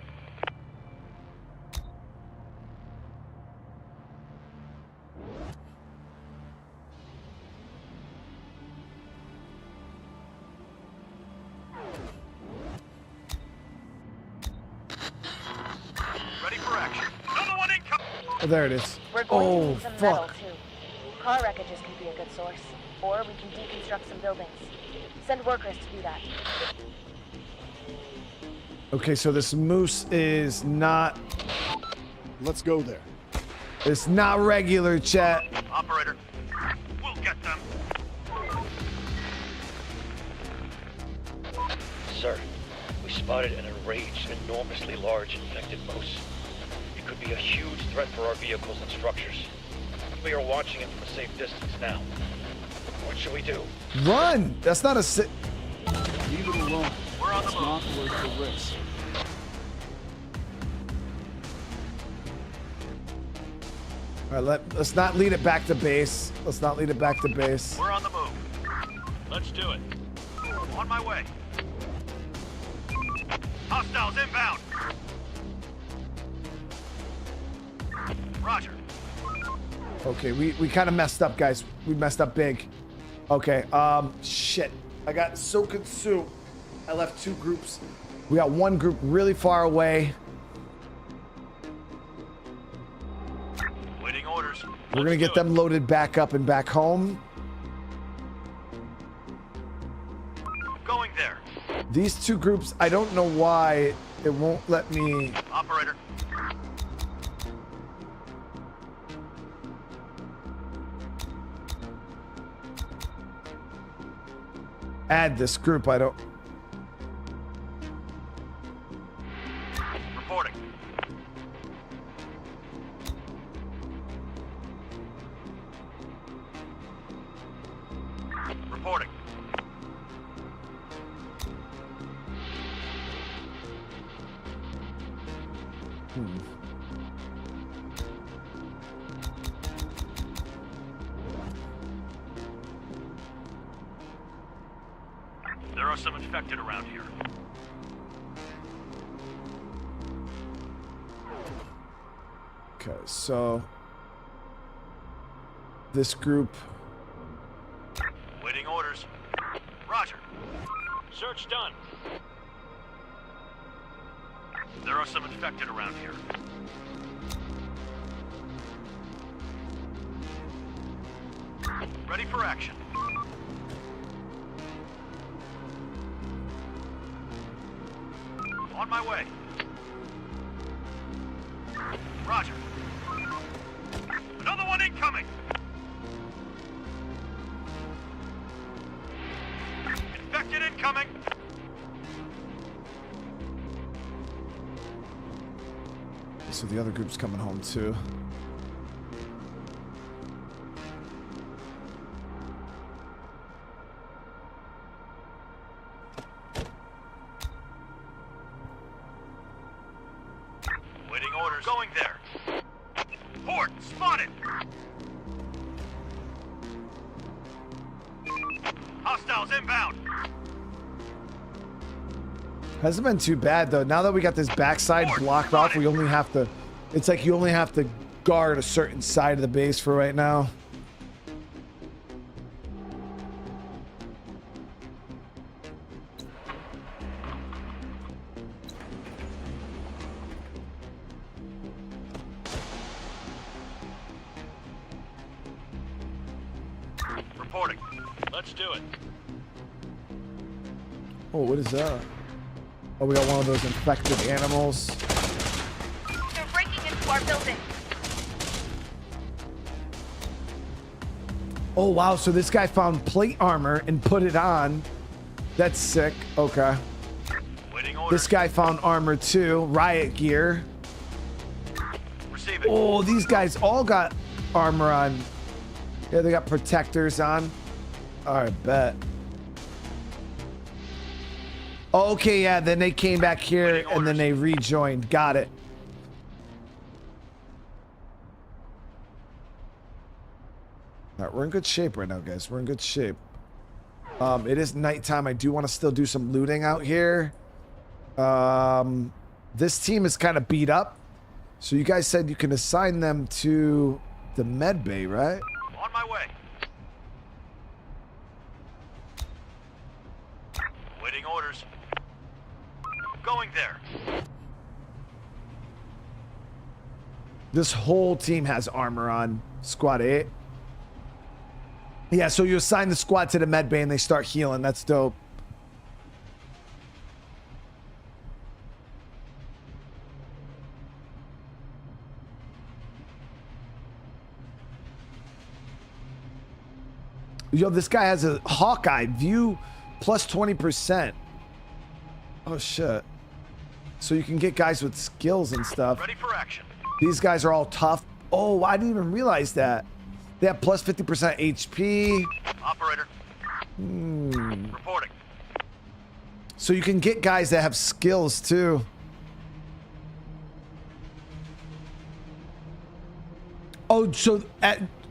S3: Ready for action. Another one incoming.
S1: Oh, there it is.
S4: We're going to
S1: Oh,
S4: need some metal,
S1: fuck.
S4: too. Car wreckages can be a good source. Or we can deconstruct some buildings. Send workers to do that.
S1: Okay, so this moose is not.
S2: Let's go there.
S1: It's not regular, chat.
S3: Operator. We'll get them.
S6: Sir, we spotted an enraged, enormously large infected moose. It could be a huge threat for our vehicles and structures. We are watching it from a safe distance now. What should we do?
S1: Run! That's not a.
S2: Leave it alone.
S3: We're on the
S2: It's
S3: move.
S2: not worth the risk.
S1: All right, let's not lead it back to base. Let's not lead it back to base.
S3: We're on the move. Let's do it. On my way. Hostiles inbound. Roger.
S1: Okay, we kind of messed up, guys. We messed up big. Okay, shit. I got so consumed. I left two groups. We got one group really far away.
S3: Waiting orders.
S1: We're gonna get them loaded back up and back home.
S3: Going there.
S1: These two groups, I don't know why it won't let me.
S3: Operator.
S1: Add this group. I don't.
S3: Reporting. Reporting. There are some infected around here.
S1: Okay, so this group.
S3: Waiting orders. Roger. Search done. There are some infected around here. Ready for action. On my way. Roger. Another one incoming. Infected incoming.
S1: So the other group's coming home too.
S3: Waiting orders. Going there. Port spotted. Hostiles inbound.
S1: Hasn't been too bad though. Now that we got this backside blocked off, we only have to, it's like you only have to guard a certain side of the base for right now.
S3: Reporting. Let's do it.
S1: Oh, what is that? Oh, we got one of those infected animals.
S7: They're breaking into our building.
S1: Oh, wow. So this guy found plate armor and put it on. That's sick. Okay.
S3: Waiting orders.
S1: This guy found armor too. Riot gear.
S3: Receiving.
S1: Oh, these guys all got armor on. Yeah, they got protectors on. All right, bet. Okay, yeah, then they came back here and then they rejoined. Got it. All right, we're in good shape right now, guys. We're in good shape. It is nighttime. I do want to still do some looting out here. This team is kind of beat up. So you guys said you can assign them to the med bay, right?
S3: On my way. Waiting orders. Going there.
S1: This whole team has armor on. Squad 8. Yeah, so you assign the squad to the med bay and they start healing. That's dope. Yo, this guy has a Hawkeye view plus 20%. Oh, shit. So you can get guys with skills and stuff.
S3: Ready for action.
S1: These guys are all tough. Oh, I didn't even realize that. They have plus 50% HP.
S3: Operator. Reporting.
S1: So you can get guys that have skills too. Oh, so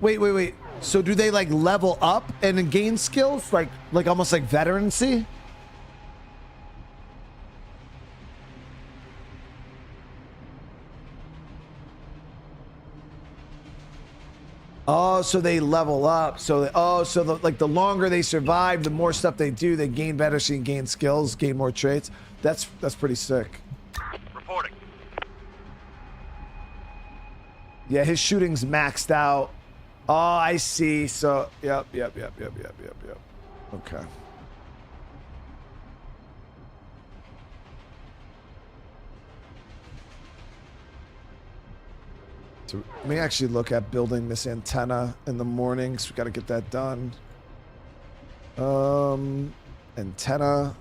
S1: wait. So do they like level up and then gain skills? Like almost like veterancy? Oh, so they level up. So like the longer they survive, the more stuff they do, they gain veterancy, gain skills, gain more traits. That's pretty sick.
S3: Reporting.
S1: Yeah, his shooting's maxed out. Oh, I see. So, yep. Okay. So let me actually look at building this antenna in the morning. So we got to get that done. Antenna.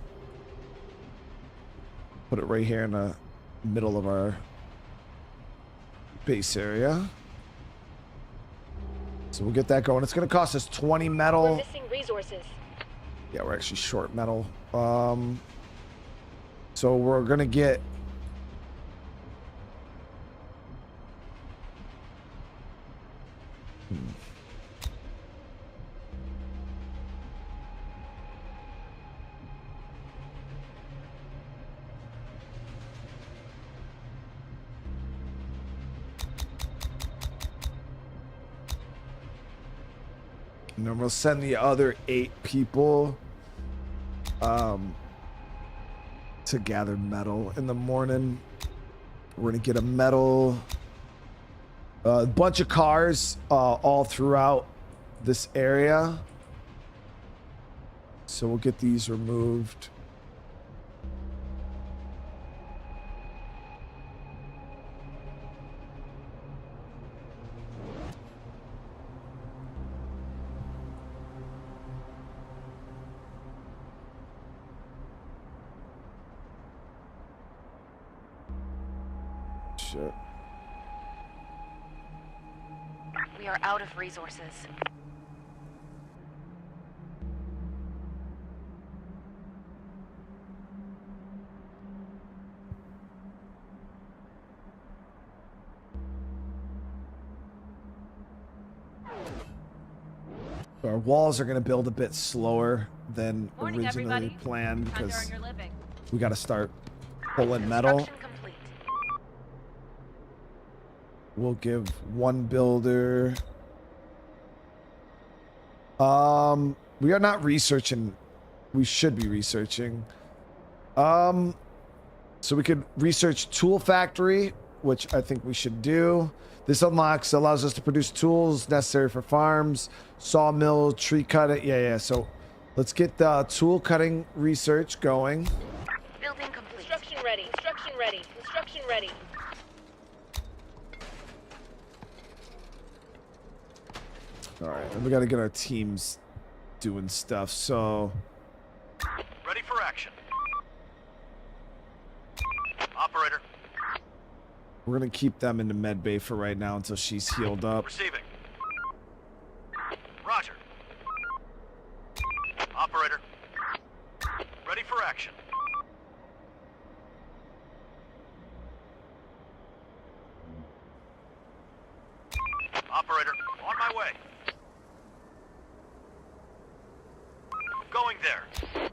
S1: Put it right here in the middle of our base area. So we'll get that going. It's going to cost us 20 metal.
S4: We're missing resources.
S1: Yeah, we're actually short metal. So we're going to get... And then we'll send the other 8 people to gather metal in the morning. We're gonna get a metal, a bunch of cars all throughout this area. So we'll get these removed. Shit.
S4: We are out of resources.
S1: Our walls are going to build a bit slower than
S5: Morning,
S1: originally
S5: everybody.
S1: planned
S5: Time to
S1: because
S5: earn your living.
S1: we got to start pulling metal.
S4: Construction complete.
S1: We'll give one builder. We are not researching. We should be researching. So we could research tool factory, which I think we should do. This allows us to produce tools necessary for farms, sawmill, tree cutting. Yeah. So let's get the tool cutting research going.
S4: Building complete.
S7: Construction ready. Construction ready. Construction ready.
S1: All right, and we got to get our teams doing stuff. So
S3: Ready for action. Operator,
S1: we're gonna keep them in the med bay for right now until she's healed up.
S3: receiving. Roger. Operator, ready for action. Operator, on my way. Going there.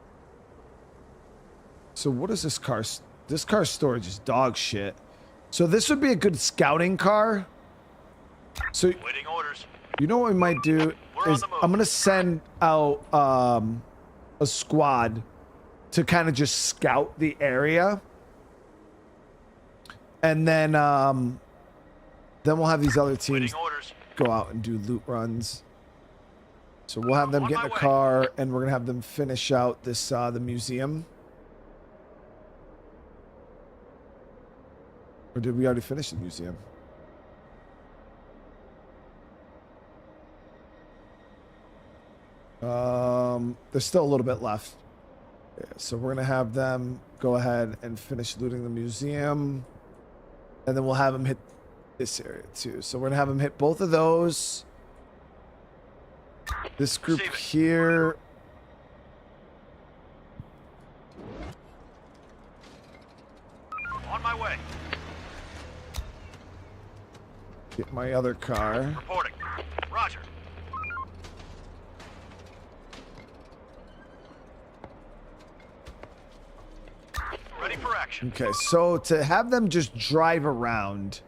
S1: So what is this car? This car's storage is dog shit. So this would be a good scouting car. So
S3: Waiting orders.
S1: you know what we might do
S3: We're on
S1: is
S3: the move.
S1: I'm gonna send out a squad to kind of just scout the area, and then we'll have these other teams
S3: Waiting orders.
S1: go out and do loot runs. So we'll have them
S3: On
S1: get in
S3: my
S1: a
S3: way.
S1: car, and we're gonna have them finish out this the museum. Or did we already finish the museum? There's still a little bit left. Yeah, so we're gonna have them go ahead and finish looting the museum, and then we'll have them hit this area too. So we're gonna have them hit both of those. This group
S3: Receiving.
S1: here.
S3: On my way.
S1: Get my other car.
S3: Reporting. Roger. Ready for action.
S1: Okay, so to have them just drive around,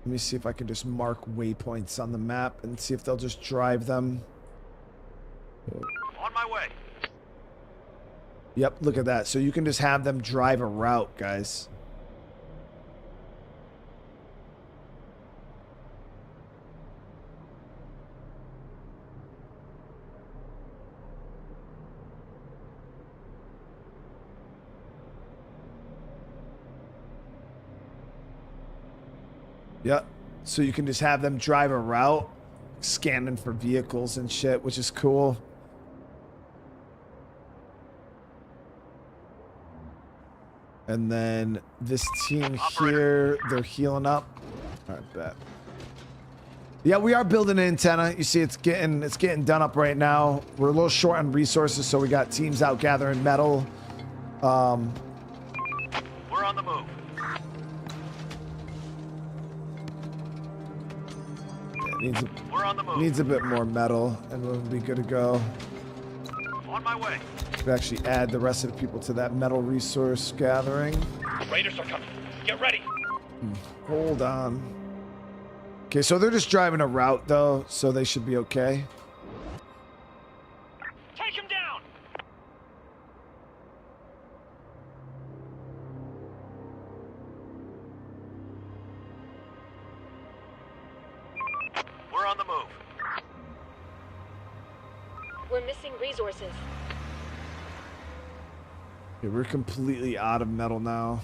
S1: let me see if I can just mark waypoints on the map and see if they'll just drive them.
S3: On my way.
S1: Yep, look at that. So you can just have them drive a route, guys. Yep. So you can just have them drive a route, scanning for vehicles and shit, which is cool. And then this team here, they're healing up. All right, bet. Yeah, we are building an antenna. You see, it's getting done up right now. We're a little short on resources, so we got teams out gathering metal.
S3: We're on the move.
S1: Yeah,
S3: We're on the move.
S1: needs a bit more metal, and we'll be good to go.
S3: On my way.
S1: We actually add the rest of the people to that metal resource gathering.
S6: Raiders are coming. Get ready.
S1: Hold on. Okay, so they're just driving a route, though, so they should be okay.
S6: Take him down.
S3: We're on the move.
S4: We're missing resources.
S1: Okay, we're completely out of metal now.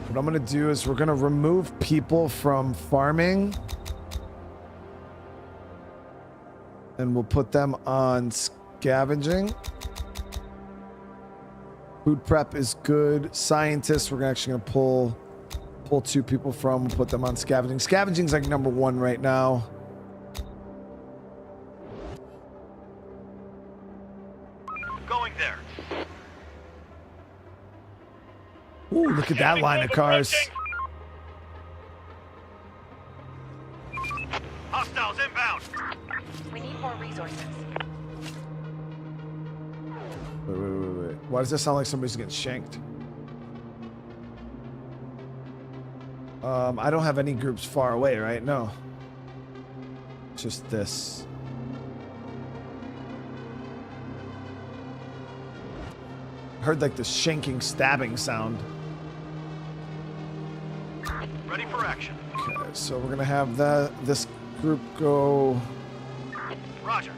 S1: What I'm gonna do is we're gonna remove people from farming. And we'll put them on scavenging. Food prep is good. Scientists, we're actually gonna pull 2 people from, we'll put them on scavenging. Scavenging's like number 1 right now.
S3: Going there.
S1: Ooh, look at that line of cars.
S3: Hostiles inbound.
S4: We need more resources.
S1: Wait. Why does that sound like somebody's getting shanked? I don't have any groups far away, right? No. Just this. Heard like the shanking, stabbing sound.
S3: Ready for action.
S1: Okay, so we're gonna have this group go.
S3: Roger.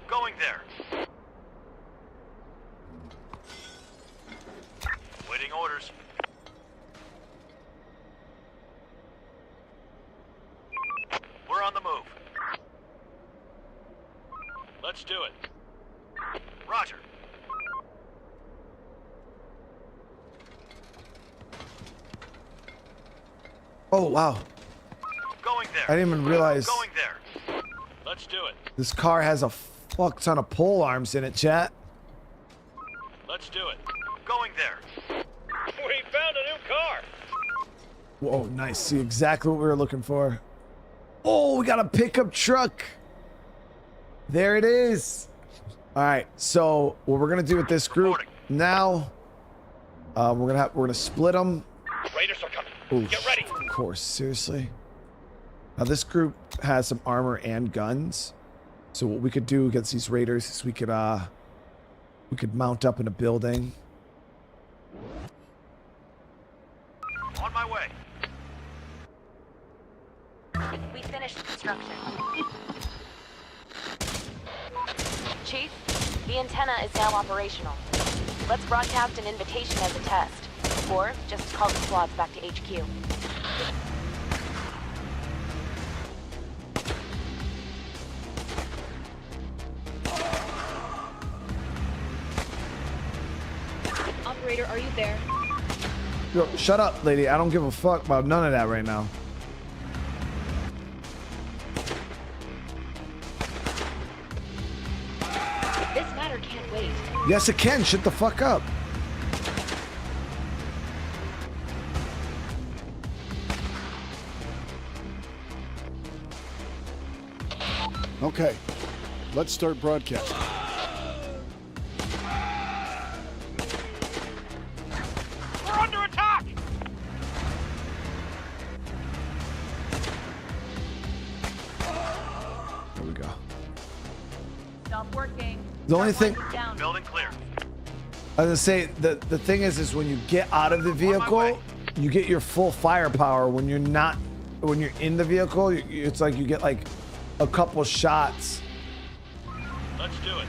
S3: Going there. Waiting orders. We're on the move.
S6: Let's do it.
S3: Roger.
S1: Oh wow!
S3: Going there.
S1: I didn't even realize
S3: Going there.
S6: Let's do it.
S1: this car has a fuck ton of pole arms in it, chat.
S6: Let's do it.
S3: Going there.
S6: We found a new car.
S1: Whoa, nice. See exactly what we were looking for. Oh, we got a pickup truck. There it is. All right. So what we're gonna do with this group now? We're gonna split them.
S6: Raiders are coming.
S1: Ooh,
S6: Get ready.
S1: of course. Seriously. Now this group has some armor and guns. So what we could do against these raiders is we could mount up in a building.
S3: On my way.
S4: We finished construction. Chief, the antenna is now operational. Let's broadcast an invitation as a test. Or just call the squads back to HQ.
S7: Operator, are you there?
S1: Yo, shut up, lady. I don't give a fuck about none of that right now.
S7: This matter can't wait.
S1: Yes, it can. Shut the fuck up.
S2: Okay, let's start broadcasting.
S6: We're under attack.
S1: There we go.
S5: Stop working.
S1: The only thing
S5: Down.
S3: Building clear.
S1: I was gonna say, the thing is when you get out of the vehicle,
S3: way.
S1: you get your full firepower. When you're in the vehicle, it's like you get like a couple shots.
S6: Let's do it.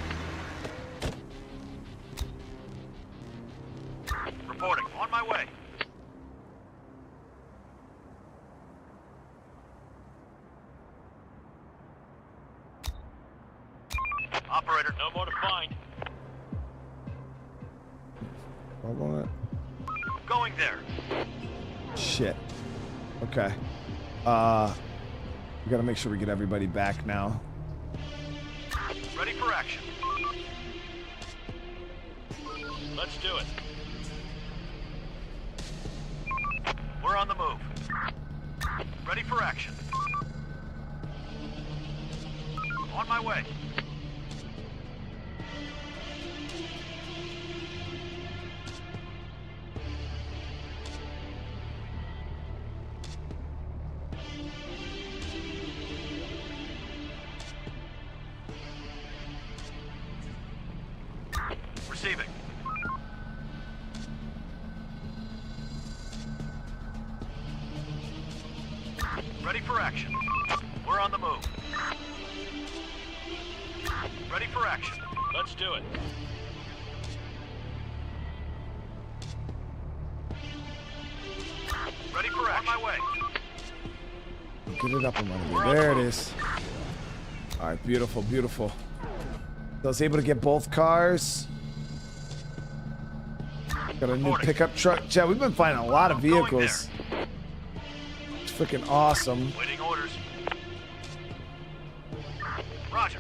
S3: Reporting. On my way. Operator,
S6: No more to find.
S1: Hold on.
S3: going there.
S1: Shit. Okay. We gotta make sure we get everybody back now.
S3: Ready for action. Let's do it. We're on the move. Ready for action. On my way. Receiving. Ready for action. We're on the move. Ready for action. Let's do it. Ready for action. On my way.
S1: Get it up and running. There it is. All right, beautiful, beautiful. So I was able to get both cars. Got a new pickup truck. Yeah, we've been finding a lot of vehicles. It's freaking awesome.
S3: Waiting orders. Roger.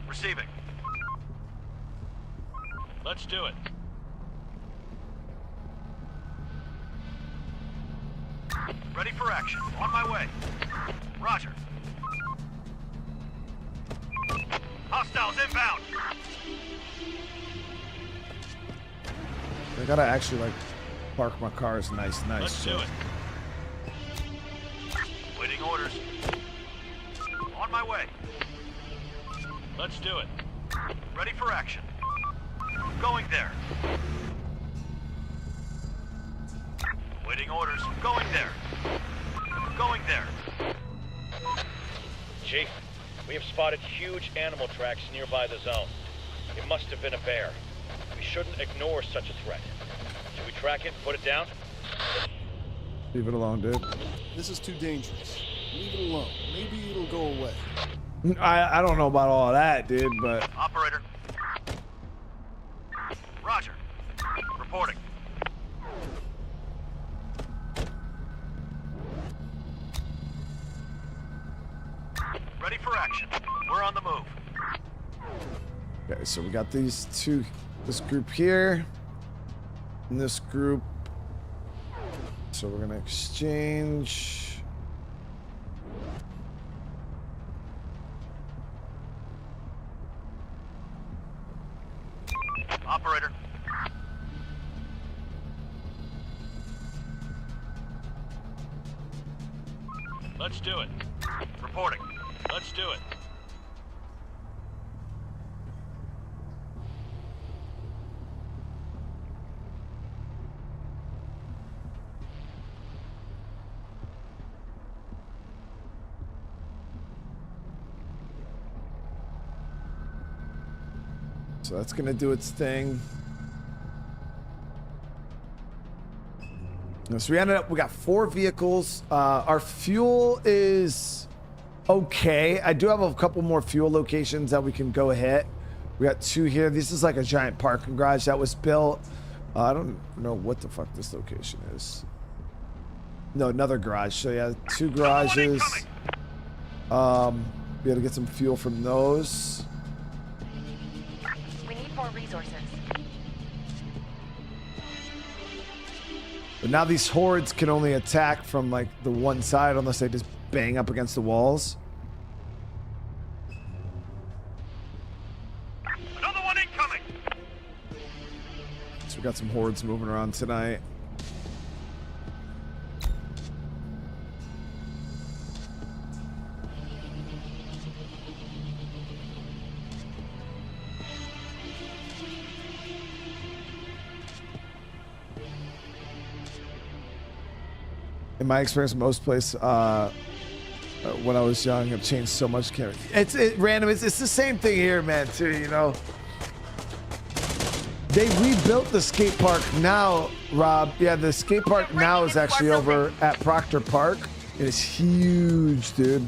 S3: Receiving. Let's do it. Ready for action. On my way. Roger. Hostiles inbound.
S1: I gotta actually like park my cars nice.
S3: Let's do it. Waiting orders. On my way. Let's do it. Ready for action. Going there. Waiting orders. Going there. Going there.
S6: Chief, we have spotted huge animal tracks nearby the zone. It must have been a bear. We shouldn't ignore such a threat. Should we track it, put it down?
S1: Leave it alone, dude.
S2: This is too dangerous. Leave it alone. Maybe it'll go away.
S1: I don't know about all of that, dude, but
S3: Operator. Roger. Reporting. Ready for action. We're on the move.
S1: okay, so we got these two, this group here, and this group. So we're gonna exchange.
S3: Operator. Let's do it. Reporting. Let's do it.
S1: So that's gonna do its thing. So we got 4 vehicles. Our fuel is okay. I do have a couple more fuel locations that we can go hit. We got 2 here. This is like a giant parking garage that was built. I don't know what the fuck this location is. No, another garage. So yeah, 2 garages. We gotta get some fuel from those.
S4: We need more resources.
S1: But now these hordes can only attack from like the one side unless they just bang up against the walls.
S3: Another one incoming.
S1: So we got some hordes moving around tonight. In my experience, most places when I was young have changed so much. It's random. It's the same thing here, man. Too, you know. They rebuilt the skate park now, Rob. Yeah, the skate park now is actually over at Proctor Park. It is huge, dude.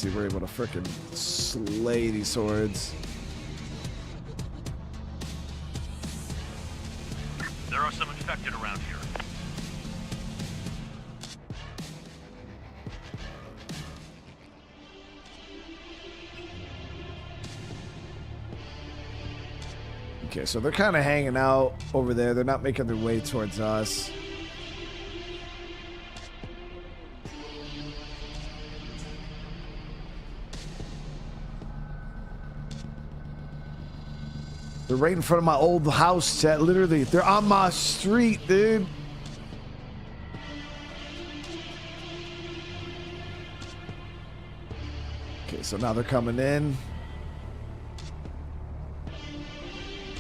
S1: see, we're able to freaking slay these swords.
S3: There are some infected around here.
S1: Okay, so they're kind of hanging out over there. They're not making their way towards us. They're right in front of my old house, chat. Literally, they're on my street, dude. Okay, so now they're coming in.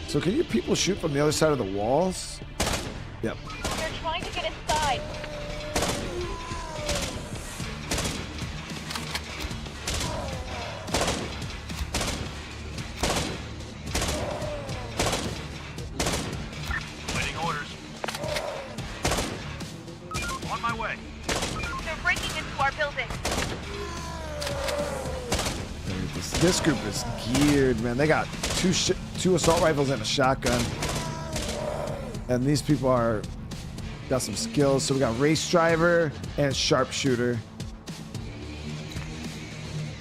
S1: So can you people shoot from the other side of the walls? Yep.
S7: They're trying to get inside.
S3: Waiting orders. On my way.
S7: They're breaking into our building.
S1: This group is geared, man. They got two assault rifles and a shotgun. And these people got some skills. So we got race driver and sharpshooter.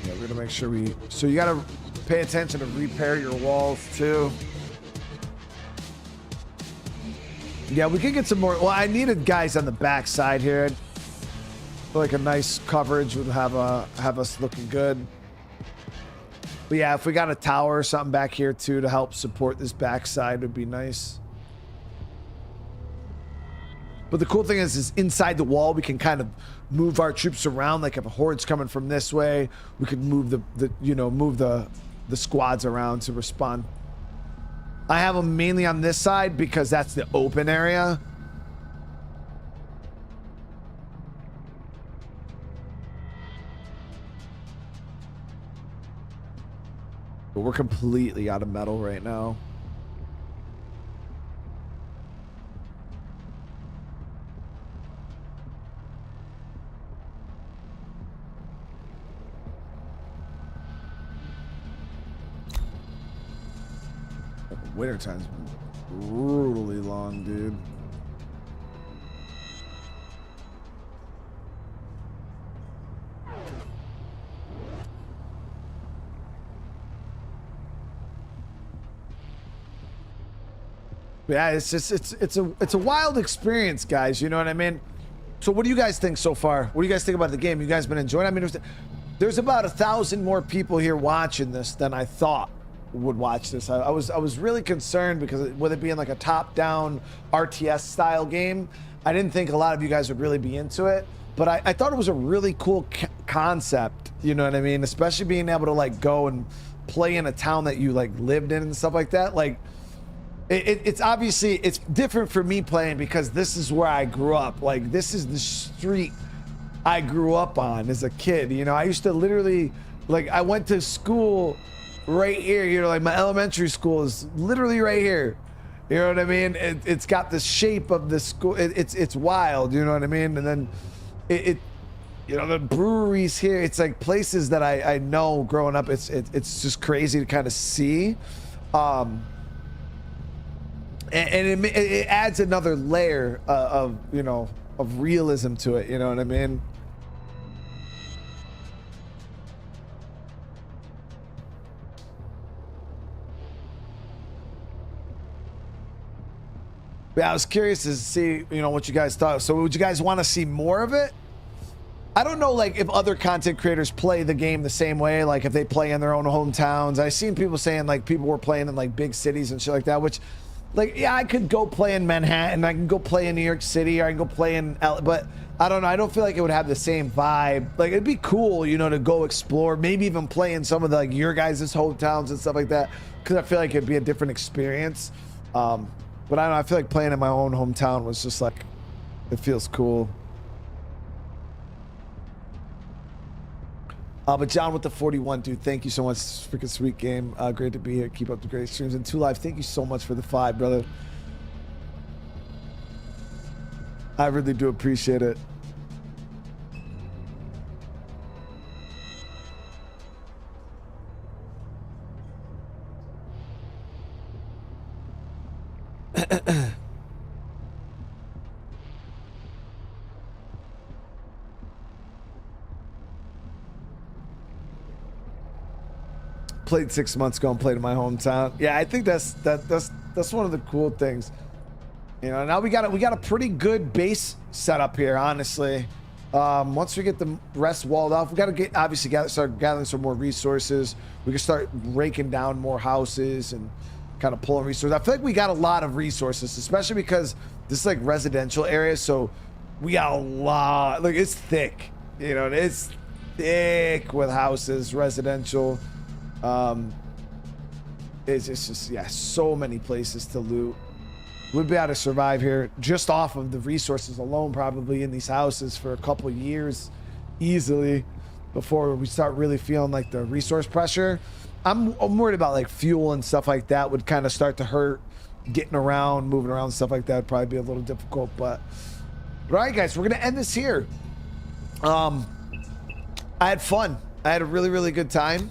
S1: Yeah, we're gonna make sure so you gotta pay attention to repair your walls too. Yeah, we could get some more. Well, I needed guys on the back side here. I feel like a nice coverage would have us looking good. But yeah, if we got a tower or something back here too to help support this backside would be nice. But the cool thing is inside the wall, we can kind of move our troops around. Like if a horde's coming from this way, we could move the squads around to respond. I have them mainly on this side because that's the open area. But we're completely out of metal right now. Winter time's been brutally long, dude. Yeah, it's a wild experience, guys. You know what I mean? So what do you guys think so far? What do you guys think about the game? You guys been enjoying it? I mean, there's about 1,000 more people here watching this than I thought would watch this. I was really concerned because with it being like a top-down RTS style game, I didn't think a lot of you guys would really be into it. But I thought it was a really cool concept. You know what I mean? Especially being able to like go and play in a town that you like lived in and stuff like that. Like. It's obviously, it's different for me playing because this is where I grew up. Like, this is the street I grew up on as a kid. You know, I used to literally, like, I went to school right here. You know, like my elementary school is literally right here. You know what I mean? It's got the shape of the school. It's wild. You know what I mean? And then you know, the breweries here. It's like places that I know growing up. It's just crazy to kind of see. And it adds another layer of, you know, of realism to it. You know what I mean? Yeah, I was curious to see, you know, what you guys thought. So would you guys want to see more of it? I don't know, like, if other content creators play the game the same way, like if they play in their own hometowns. I've seen people saying, like, people were playing in, like, big cities and shit like that, which... Like, yeah, I could go play in Manhattan, I can go play in New York City, or I can go play in LA, but I don't know, I don't feel like it would have the same vibe. Like, it'd be cool, you know, to go explore, maybe even play in some of the, like, your guys' hometowns and stuff like that, because I feel like it'd be a different experience. But I don't know, I feel like playing in my own hometown was just like, it feels cool. But John with the 41, dude, thank you so much. Freaking sweet game. Great to be here. Keep up the great streams. And 2 Live, thank you so much for the 5, brother. I really do appreciate it. played 6 months ago and played in my hometown. Yeah, I think that's one of the cool things. You know, now we got a pretty good base setup here, honestly. Once we get the rest walled off, we got to start gathering some more resources. We can start raking down more houses and kind of pulling resources. I feel like we got a lot of resources, especially because this is like residential area, so we got a lot. Like, it's thick, you know, it's thick with houses, residential. It's just, yeah, so many places to loot. We'd be able to survive here just off of the resources alone, probably in these houses for a couple of years easily before we start really feeling like the resource pressure. I'm worried about like fuel and stuff like that would kind of start to hurt. Getting around, moving around, stuff like that would probably be a little difficult. But all right, guys, we're gonna end this here. I had fun. I had a really, really good time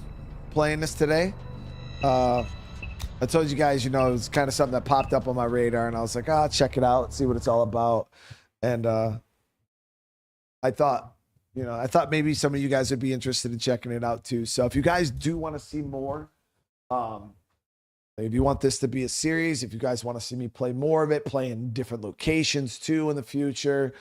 S1: playing this today. I told you guys, you know, it was kind of something that popped up on my radar, and I was like, check it out, see what it's all about. And I thought maybe some of you guys would be interested in checking it out too. So if you guys do want to see more, if you want this to be a series, if you guys want to see me play more of it, play in different locations too in the future,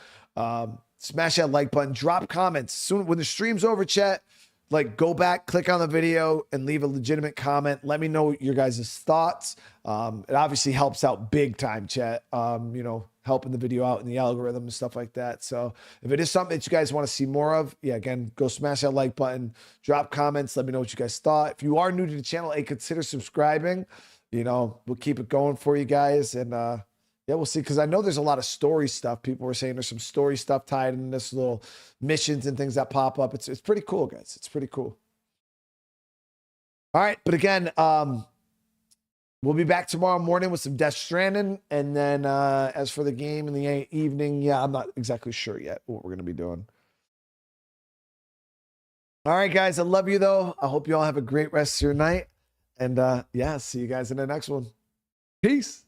S1: smash that like button, drop comments. Soon when the stream's over, chat, like, go back, click on the video, and leave a legitimate comment. Let me know your guys' thoughts. It obviously helps out big time, chat. You know, helping the video out in the algorithm and stuff like that. So if it is something that you guys want to see more of, yeah, again, go smash that like button, drop comments, let me know what you guys thought. If you are new to the channel, hey, consider subscribing. You know, we'll keep it going for you guys. And yeah, we'll see, because I know there's a lot of story stuff. People were saying there's some story stuff tied in this, little missions and things that pop up. It's pretty cool, guys. It's pretty cool. All right, but again, we'll be back tomorrow morning with some Death Stranding, and then as for the game in the evening, yeah, I'm not exactly sure yet what we're gonna be doing. All right, guys, I love you though. I hope you all have a great rest of your night, and yeah, see you guys in the next one. Peace.